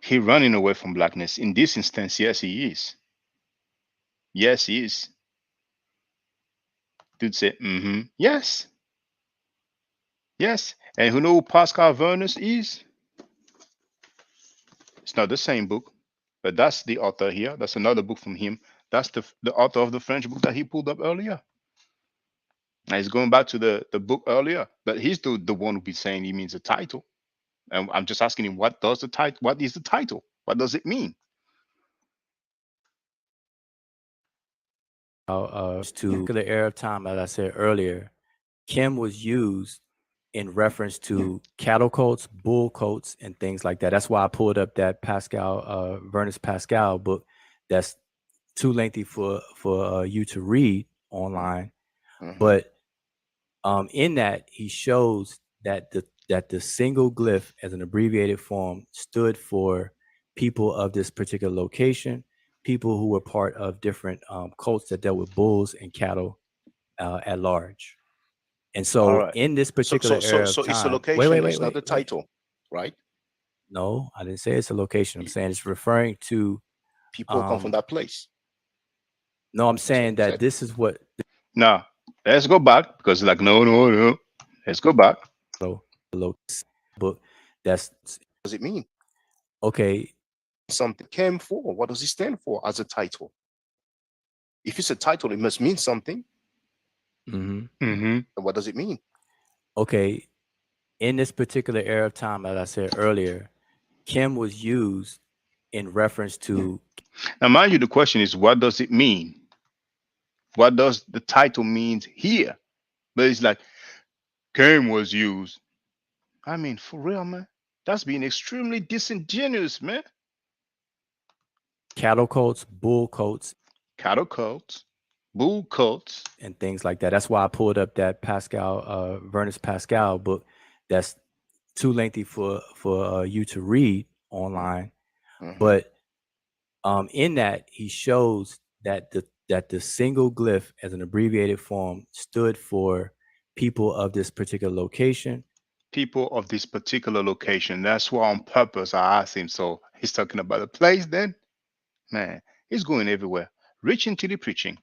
Speaker 1: He running away from blackness. In this instance, yes, he is. Yes, he is. Dude said, yes. Yes. And who know who Pascal Vernus is? It's not the same book, but that's the author here. That's another book from him. That's the author of the French book that he pulled up earlier. And he's going back to the book earlier, but he's the one who be saying he means a title. And I'm just asking him, what is the title? What does it mean?
Speaker 3: To the era of time, as I said earlier, Kim was used in reference to cattle coats, bull coats, and things like that. That's why I pulled up that Pascal, Vernus Pascal book. That's too lengthy for you to read online, but in that he shows that the single glyph as an abbreviated form stood for people of this particular location, people who were part of different cults that dealt with bulls and cattle at large. And
Speaker 4: All
Speaker 3: so
Speaker 4: right.
Speaker 3: in this particular era of
Speaker 4: So it's a
Speaker 3: time,
Speaker 4: location, it's not the title, right?
Speaker 3: No, I didn't say it's a location. I'm saying it's referring to
Speaker 4: people come from that place.
Speaker 3: No, I'm saying that this is what.
Speaker 1: Now, let's go back because like no. Let's go back.
Speaker 3: So, book that's.
Speaker 4: What does it mean?
Speaker 3: Okay.
Speaker 4: Something came for. What does it stand for as a title? If it's a title, it must mean something. What does it mean?
Speaker 3: Okay. In this particular era of time, as I said earlier, Kim was used in reference to.
Speaker 1: Now, mind you, the question is, what does it mean? What does the title mean here? But it's like, Kim was used. I mean, for real, man. That's being extremely disingenuous, man.
Speaker 3: Cattle coats, bull coats.
Speaker 1: Cattle coats, bull coats,
Speaker 3: and things like that. That's why I pulled up that Pascal, Vernus Pascal book. That's too lengthy for you to read online, but in that he shows that the single glyph as an abbreviated form stood for people of this particular location.
Speaker 1: People of this particular location. That's why on purpose I asked him. So he's talking about a place then? Man, he's going everywhere. Reaching till he preaching.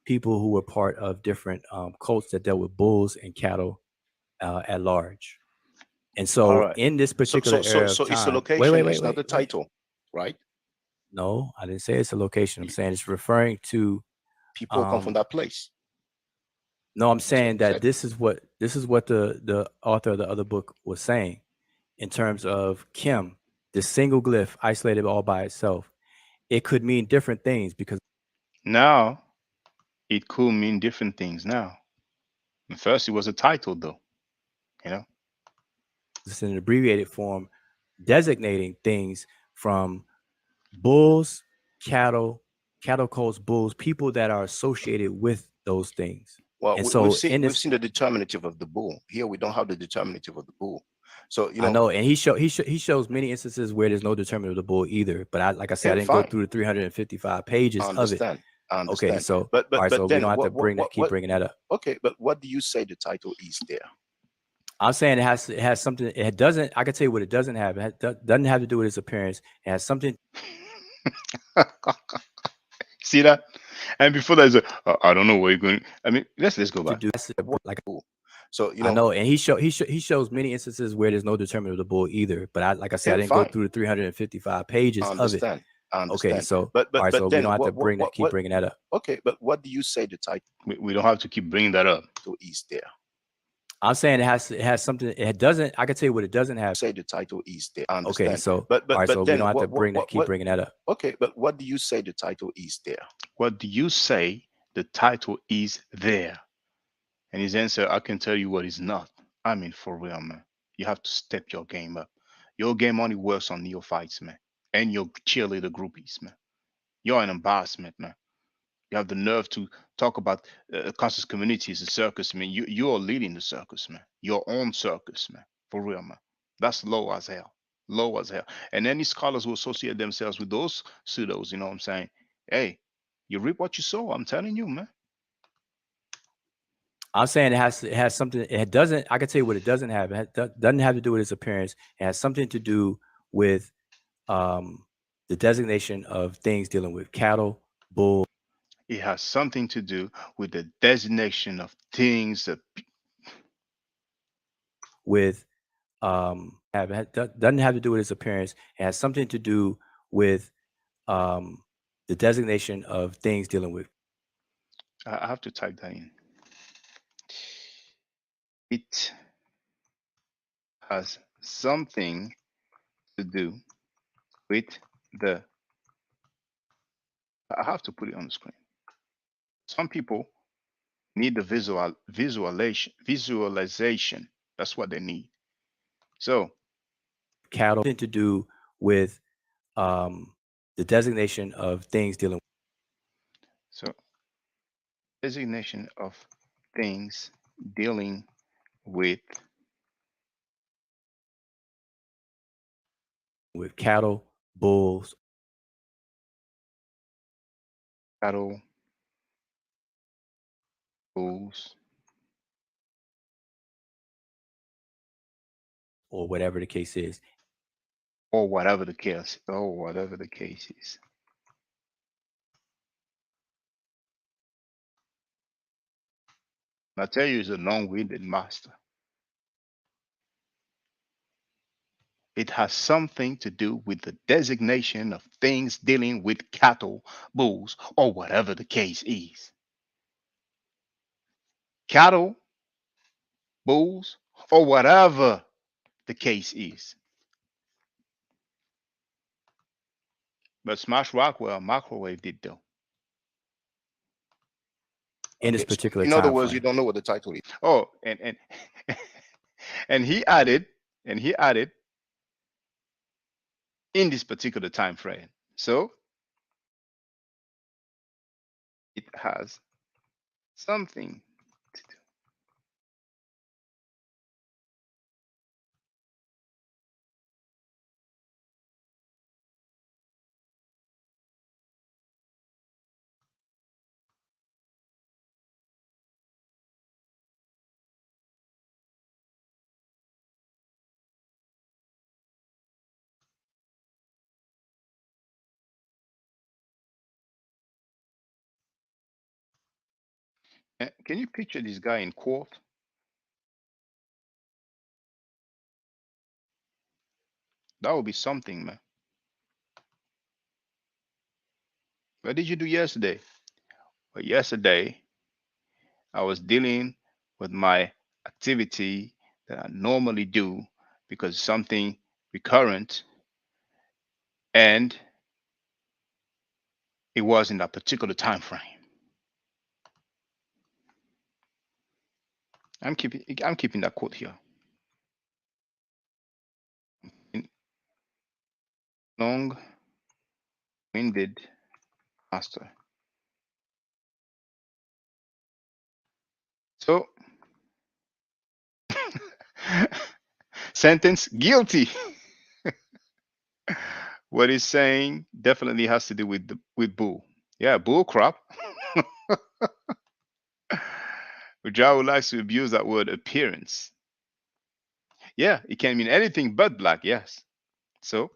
Speaker 3: People who were part of different cults that dealt with bulls and cattle at large. And so in this particular era of time,
Speaker 4: it's a location, it's not the title, right?
Speaker 3: No, I didn't say it's a location. I'm saying it's referring to
Speaker 4: people come from that place.
Speaker 3: No, I'm saying that this is what the author of the other book was saying in terms of Kim, the single glyph isolated all by itself. It could mean different things because
Speaker 1: now it could mean different things now. And first it was a title though, you know.
Speaker 3: It's an abbreviated form designating things from bulls, cattle coats, bulls, people that are associated with those things.
Speaker 4: Well,
Speaker 3: And
Speaker 4: we,
Speaker 3: so in
Speaker 4: we've
Speaker 3: this,
Speaker 4: seen the determinative of the bull. Here we don't have the determinative of the bull. So
Speaker 3: I know, and he shows many instances where there's no determinant of the bull either. But I, like I said, I didn't go
Speaker 4: fine.
Speaker 3: through the 355 pages
Speaker 4: I
Speaker 3: of it.
Speaker 4: understand. I
Speaker 3: Okay,
Speaker 4: understand.
Speaker 3: so
Speaker 4: But
Speaker 3: all right, so we
Speaker 4: then
Speaker 3: don't have to keep bringing that up.
Speaker 4: Okay, but what do you say the title is there?
Speaker 3: I'm saying it has something. It doesn't. I can tell you what it doesn't have. Doesn't have to do with its appearance. It has something.
Speaker 1: See that? And before that, I don't know where you're going. I mean, let's go back.
Speaker 3: To do like.
Speaker 4: So
Speaker 3: I know, and he shows many instances where there's no determinant of the bull either. But I, like I said, I didn't go through the 355 pages of it.
Speaker 4: I understand.
Speaker 3: Okay, so
Speaker 4: but
Speaker 3: all right, so
Speaker 4: then
Speaker 3: we don't have to keep bringing that up.
Speaker 4: Okay, but what do you say the title
Speaker 1: We don't have to keep bringing that up.
Speaker 4: is there?
Speaker 3: I'm saying it has something. It doesn't. I can tell you what it doesn't have.
Speaker 4: Say the title is there. I understand.
Speaker 3: Okay, so
Speaker 4: but
Speaker 3: all right, so
Speaker 4: then
Speaker 3: we don't have to keep bringing that up.
Speaker 4: Okay, but what do you say the title is there?
Speaker 1: What do you say the title is there? And his answer, I can tell you what is not. I mean, for real, man. You have to step your game up. Your game only works on neophytes, man, and your cheerleader groupies, man. You're an embarrassment, man. You have the nerve to talk about conscious communities, the circus, man. You're leading the circus, man. Your own circus, man. For real, man. That's low as hell. Low as hell. And any scholars who associate themselves with those pseudos, you know what I'm saying? Hey, you reap what you sow. I'm telling you, man.
Speaker 3: I'm saying it has something. It doesn't. I can tell you what it doesn't have. Doesn't have to do with its appearance. It has something to do with the designation of things dealing with cattle, bull.
Speaker 1: It has something to do with the designation of things that
Speaker 3: With doesn't have to do with its appearance. It has something to do with the designation of things dealing with.
Speaker 1: I have to type that in. It has something to do with the. I have to put it on the screen. Some people need the visualization. That's what they need. So
Speaker 3: Cattle to do with the designation of things dealing.
Speaker 1: So designation of things dealing with
Speaker 3: Cattle, bulls,
Speaker 1: cattle, bulls,
Speaker 3: or whatever the case is.
Speaker 1: or whatever the case. Or whatever the case is. I tell you, it's a long-winded master. It has something to do with the designation of things dealing with cattle, bulls, or whatever the case is. Cattle, bulls, or whatever the case is. But Smash Rockwell microwave did though.
Speaker 3: In this particular
Speaker 4: in
Speaker 3: time
Speaker 4: other words,
Speaker 3: frame.
Speaker 4: you don't know what the title is.
Speaker 1: Oh, and and he added in this particular time frame. So it has something to do. Can you picture this guy in court? That would be something, man. What did you do yesterday? Well, yesterday I was dealing with my activity that I normally do because something recurrent, and it was in that particular time frame. I'm keeping that quote here. Long-winded master. Sentence guilty. What he's saying definitely has to do with bull. Yeah, bull crop. Ujao likes to abuse that word appearance. Yeah, it can mean anything but black, yes. So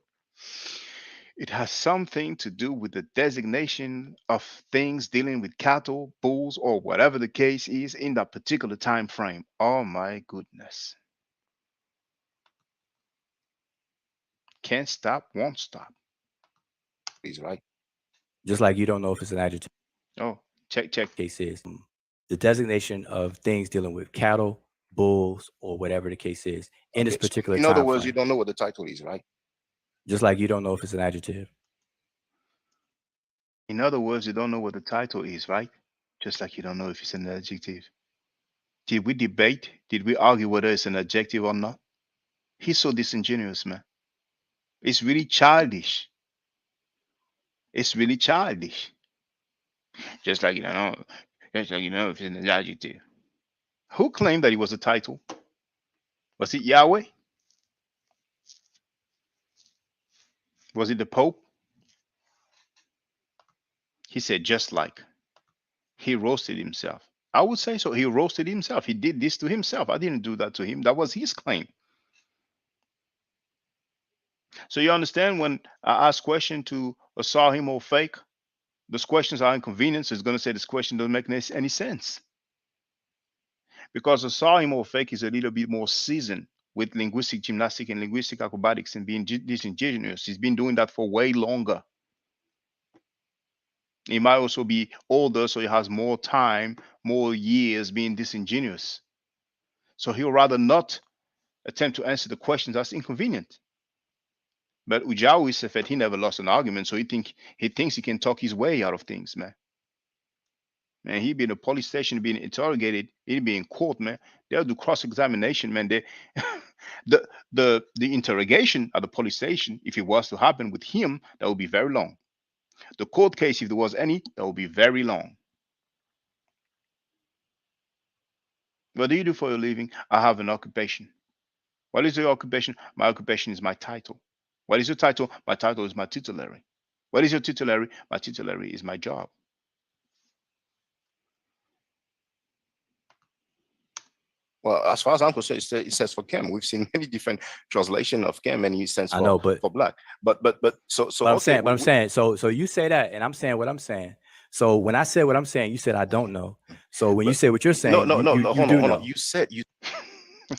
Speaker 1: it has something to do with the designation of things dealing with cattle, bulls, or whatever the case is in that particular time frame. Oh my goodness. Can't stop, won't stop.
Speaker 4: He's right.
Speaker 3: Just like you don't know if it's an adjective.
Speaker 1: Oh, check.
Speaker 3: Case is the designation of things dealing with cattle, bulls, or whatever the case is in this
Speaker 4: Okay, so
Speaker 3: particular
Speaker 4: in other
Speaker 3: time
Speaker 4: words, you
Speaker 3: frame.
Speaker 4: don't know what the title is, right?
Speaker 3: Just like you don't know if it's an adjective.
Speaker 1: In other words, you don't know what the title is, right? Just like you don't know if it's an adjective. Did we debate? Did we argue whether it's an adjective or not? He's so disingenuous, man. It's really childish. It's really childish. Just like you don't know. Just like you know if it's an adjective. Who claimed that it was a title? Was it Yahweh? Was it the Pope? He said just like. He roasted himself. I would say so. He roasted himself. He did this to himself. I didn't do that to him. That was his claim. So you understand when I ask question to a saw him or fake, those questions are inconvenient. So it's going to say this question doesn't make any sense. Because a saw him or fake is a little bit more seasoned with linguistic gymnastics and linguistic acrobatics and being disingenuous. He's been doing that for way longer. He might also be older, so he has more time, more years being disingenuous. So he'll rather not attempt to answer the questions that's inconvenient. But Ujao is that he never lost an argument, so he thinks he can talk his way out of things, man. Man, he be in a police station being interrogated, he be in court, man. They'll do cross-examination, man. They the interrogation at the police station, if it was to happen with him, that would be very long. The court case, if there was any, that would be very long. What do you do for a living? I have an occupation. What is your occupation? My occupation is my title. What is your title? My title is my titulary. What is your titulary? My titulary is my job.
Speaker 4: Well, as far as I'm concerned, it says for Chem. We've seen many different translation of Chem, and it stands
Speaker 3: I know,
Speaker 4: for black. But so
Speaker 3: I'm
Speaker 4: okay,
Speaker 3: saying, but I'm saying, so you say that, and I'm saying what I'm saying. So when I said what I'm saying, you said I don't know. So when you say what you're saying,
Speaker 4: no,
Speaker 3: you
Speaker 4: hold
Speaker 3: do
Speaker 4: on.
Speaker 3: know.
Speaker 4: You said you.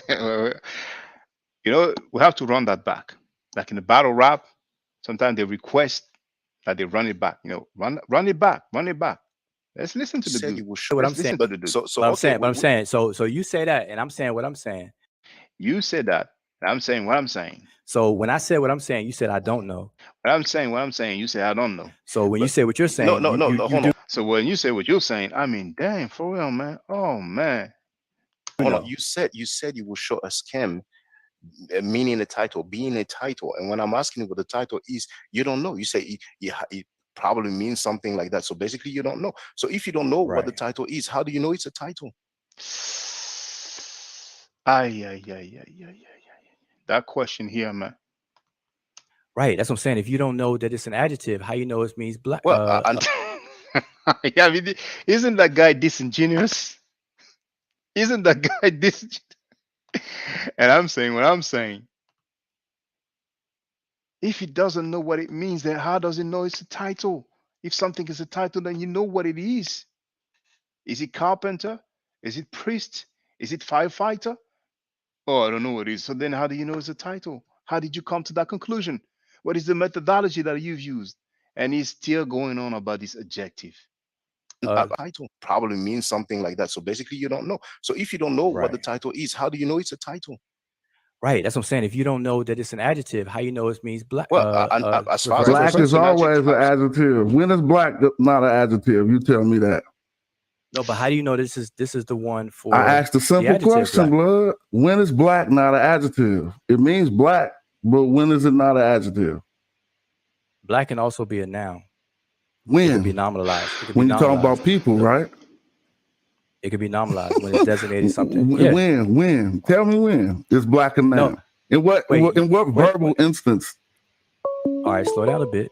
Speaker 1: You know, we have to run that back. Like in the battle rap, sometimes they request that they run it back. You know, run it back. Let's listen to the
Speaker 4: said
Speaker 1: dude.
Speaker 4: you will show
Speaker 3: What I'm
Speaker 1: Let's
Speaker 3: saying,
Speaker 1: listen to the dude.
Speaker 4: So
Speaker 3: but I'm
Speaker 4: okay,
Speaker 3: saying, but I'm saying, so you say that, and I'm saying what I'm saying.
Speaker 1: You said that. And I'm saying what I'm saying.
Speaker 3: So when I said what I'm saying, you said I don't know.
Speaker 1: What I'm saying, you say I don't know.
Speaker 3: So when you say what you're saying,
Speaker 4: no,
Speaker 3: you
Speaker 4: hold
Speaker 3: do
Speaker 4: on.
Speaker 1: So when you say what you're saying, I mean, dang, for real, man. Oh man.
Speaker 4: Hold
Speaker 3: know.
Speaker 4: on. You said you will show us Chem, meaning a title, being a title. And when I'm asking you what the title is, you don't know. You say it probably means something like that. So basically, you don't know. So if you don't know what the
Speaker 3: Right.
Speaker 4: title is, how do you know it's a title?
Speaker 1: Ay. That question here, man.
Speaker 3: Right. That's what I'm saying. If you don't know that it's an adjective, how you know it means black?
Speaker 4: Well,
Speaker 1: Yeah, I mean, isn't that guy disingenuous? Isn't that guy disingenuous? And I'm saying what I'm saying. If he doesn't know what it means, then how does he know it's a title? If something is a title, then you know what it is. Is it carpenter? Is it priest? Is it firefighter? Oh, I don't know what it is. So then how do you know it's a title? How did you come to that conclusion? What is the methodology that you've used? And he's still going on about this adjective.
Speaker 4: title probably means something like that. So basically, you don't know. So if you don't know what the
Speaker 3: Right.
Speaker 4: title is, how do you know it's a title?
Speaker 3: Right. That's what I'm saying. If you don't know that it's an adjective, how you know it means black?
Speaker 4: Well, as far as
Speaker 6: Black is
Speaker 4: an
Speaker 6: always
Speaker 4: adjective,
Speaker 6: an adjective. When is black not an adjective? You tell me that.
Speaker 3: No, but how do you know this is the one for?
Speaker 6: I asked a simple
Speaker 3: adjective
Speaker 6: question,
Speaker 3: black?
Speaker 6: blood. When is black not an adjective? It means black, but when is it not an adjective?
Speaker 3: Black can also be a noun. It
Speaker 6: When?
Speaker 3: can be nominalized. It can
Speaker 6: When
Speaker 3: be
Speaker 6: you talking about
Speaker 3: nominalized.
Speaker 6: people, right?
Speaker 3: It could be nominalized when it's designated something. Yeah.
Speaker 6: When? Tell me when. It's black and
Speaker 3: No.
Speaker 6: now. In what verbal instance?
Speaker 3: All right, slow down a bit,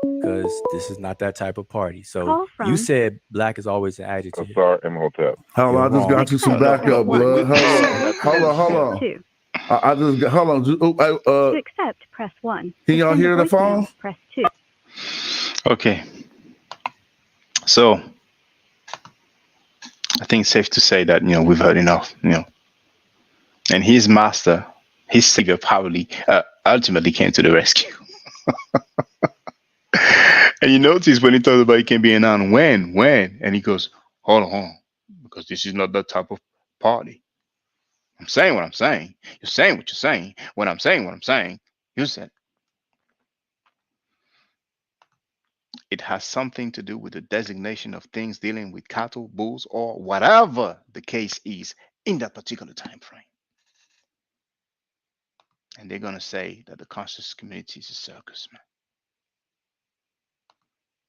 Speaker 3: because this is not that type of party. So
Speaker 9: Call
Speaker 3: you
Speaker 9: from-
Speaker 3: said black is always an adjective.
Speaker 2: Asar Imhotep.
Speaker 6: Hold on, I just got you some backup, blood. Hold on.
Speaker 9: Two.
Speaker 6: I just got, hold on.
Speaker 9: To accept, press 1.
Speaker 6: Can y'all
Speaker 9: To send a
Speaker 6: hear the
Speaker 9: voicemail,
Speaker 6: phone?
Speaker 9: Press 2.
Speaker 1: Okay. So I think it's safe to say that, we've heard enough, and his master, his savior, probably ultimately came to the rescue. And you notice when he talks about it can be a noun, when, and he goes, hold on, because this is not that type of party. I'm saying what I'm saying. You're saying what you're saying. When I'm saying what I'm saying, you said. It has something to do with the designation of things dealing with cattle, bulls, or whatever the case is in that particular time frame. And they're going to say that the conscious community is a circus, man.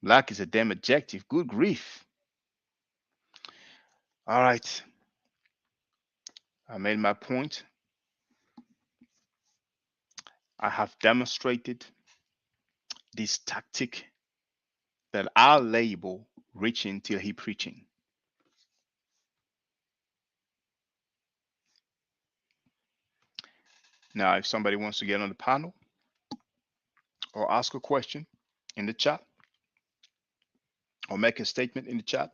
Speaker 1: Black is a damn adjective. Good grief. All right. I made my point. I have demonstrated this tactic that I'll label reaching till he preaching. Now, if somebody wants to get on the panel or ask a question in the chat or make a statement in the chat,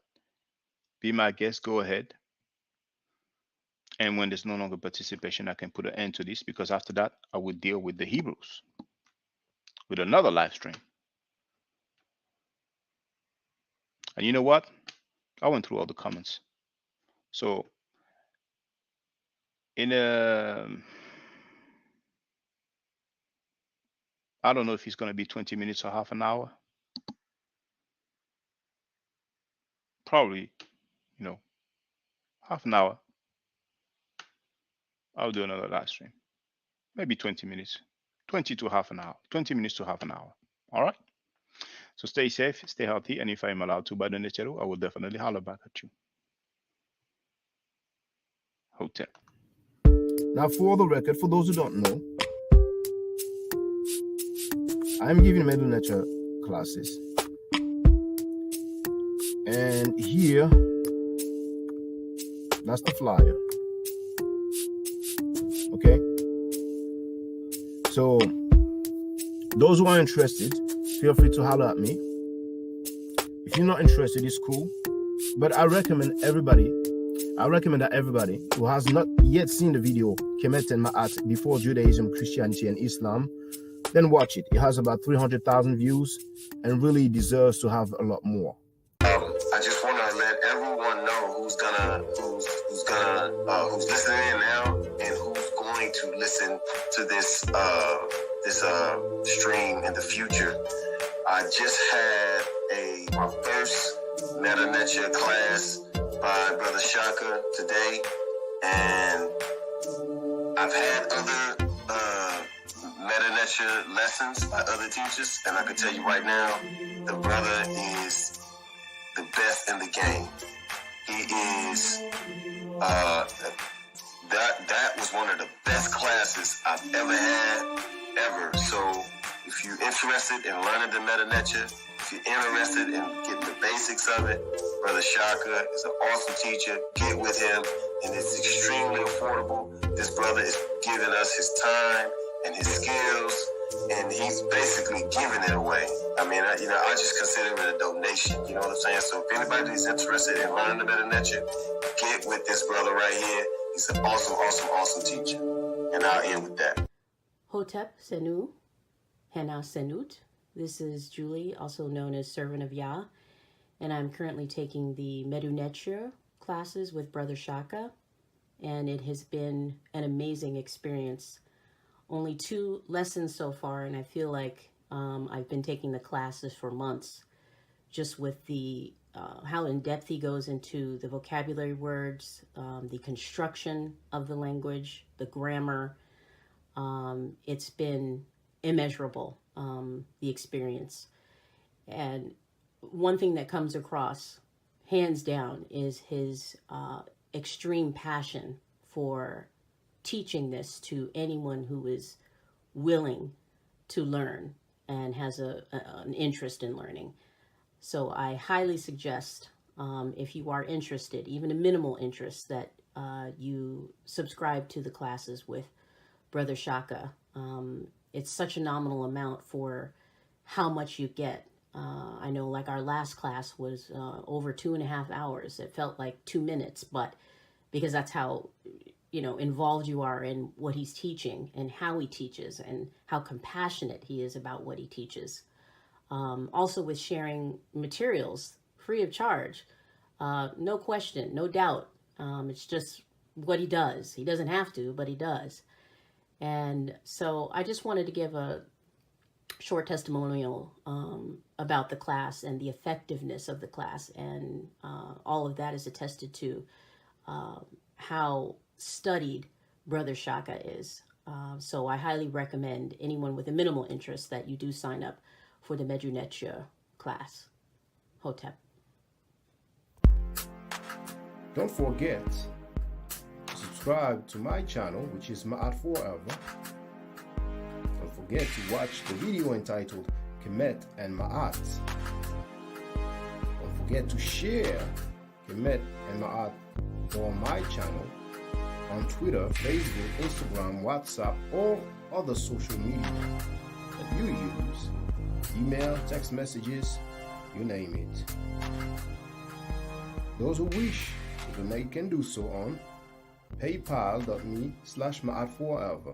Speaker 1: be my guest, go ahead. And when there's no longer participation, I can put an end to this, because after that, I will deal with the Hebrews with another live stream. And you know what? I went through all the comments. So in I don't know if it's going to be 20 minutes or half an hour. Probably, half an hour. I'll do another live stream. Maybe 20 minutes. 20 to half an hour. 20 minutes to half an hour. All right? So stay safe, stay healthy, and if I'm allowed to by the nature, I will definitely holler back at you. Hotel.
Speaker 10: Now, for the record, for those who don't know, I'm giving middle nature classes. And here, that's the flyer. Okay? So, those who are interested, feel free to holler at me. If you're not interested, it's cool. But I recommend that everybody who has not yet seen the video, Kemet and Ma'at, Before Judaism, Christianity, and Islam, then watch it. It has about 300,000 views and really deserves to have a lot more. I just want to let everyone know who's listening in now and who's going to listen to this stream in the future. I just had my first Meta Nature class by Brother Shaka today, and I've had other Meta Nature lessons by other teachers, and I can tell you right now, the brother is the best in the game. He is that was one of the best classes I've ever had, ever. So if you're interested in learning the Meta Nature, if you're interested in getting the basics of it, Brother Shaka is an awesome teacher. Get with him, and it's extremely affordable. This brother is giving us his time and his skills, and he's basically giving it away. I mean, I just consider it a donation. You know what I'm saying? So if anybody's interested in learning the Meta Nature, get with this brother right here. He's an awesome teacher. And I'll end with that.
Speaker 11: Hotep Senu, Hena Senut. This is Julie, also known as Servant of Yah, and I'm currently taking the Medu Neture classes with Brother Shaka, and it has been an amazing experience. Only 2 lessons so far, and I feel like I've been taking the classes for months, just with the how in depth he goes into the vocabulary words, the construction of the language, the grammar. It's been immeasurable, the experience. And one thing that comes across hands down, is his extreme passion for teaching this to anyone who is willing to learn and has an interest in learning. So I highly suggest, if you are interested, even a minimal interest, that you subscribe to the classes with Brother Shaka. It's such a nominal amount for how much you get. I know, like, our last class was over 2.5 hours. It felt like 2 minutes, but because that's how, involved you are in what he's teaching and how he teaches and how compassionate he is about what he teaches. Also with sharing materials free of charge. No question, no doubt. It's just what he does. He doesn't have to, but he does. And so I just wanted to give a short testimonial about the class and the effectiveness of the class. And all of that is attested to how studied Brother Shaka is. So I highly recommend anyone with a minimal interest that you do sign up for the Medu Netia class. Hotep.
Speaker 12: Don't forget to subscribe to my channel, which is Ma'at Forever. Don't forget to watch the video entitled Kemet and Ma'at. Don't forget to share Kemet and Ma'at on my channel on Twitter, Facebook, Instagram, WhatsApp, or other social media that you use. Email, text messages, you name it. Those who wish to donate can do so on paypal.me/Ma'at Forever.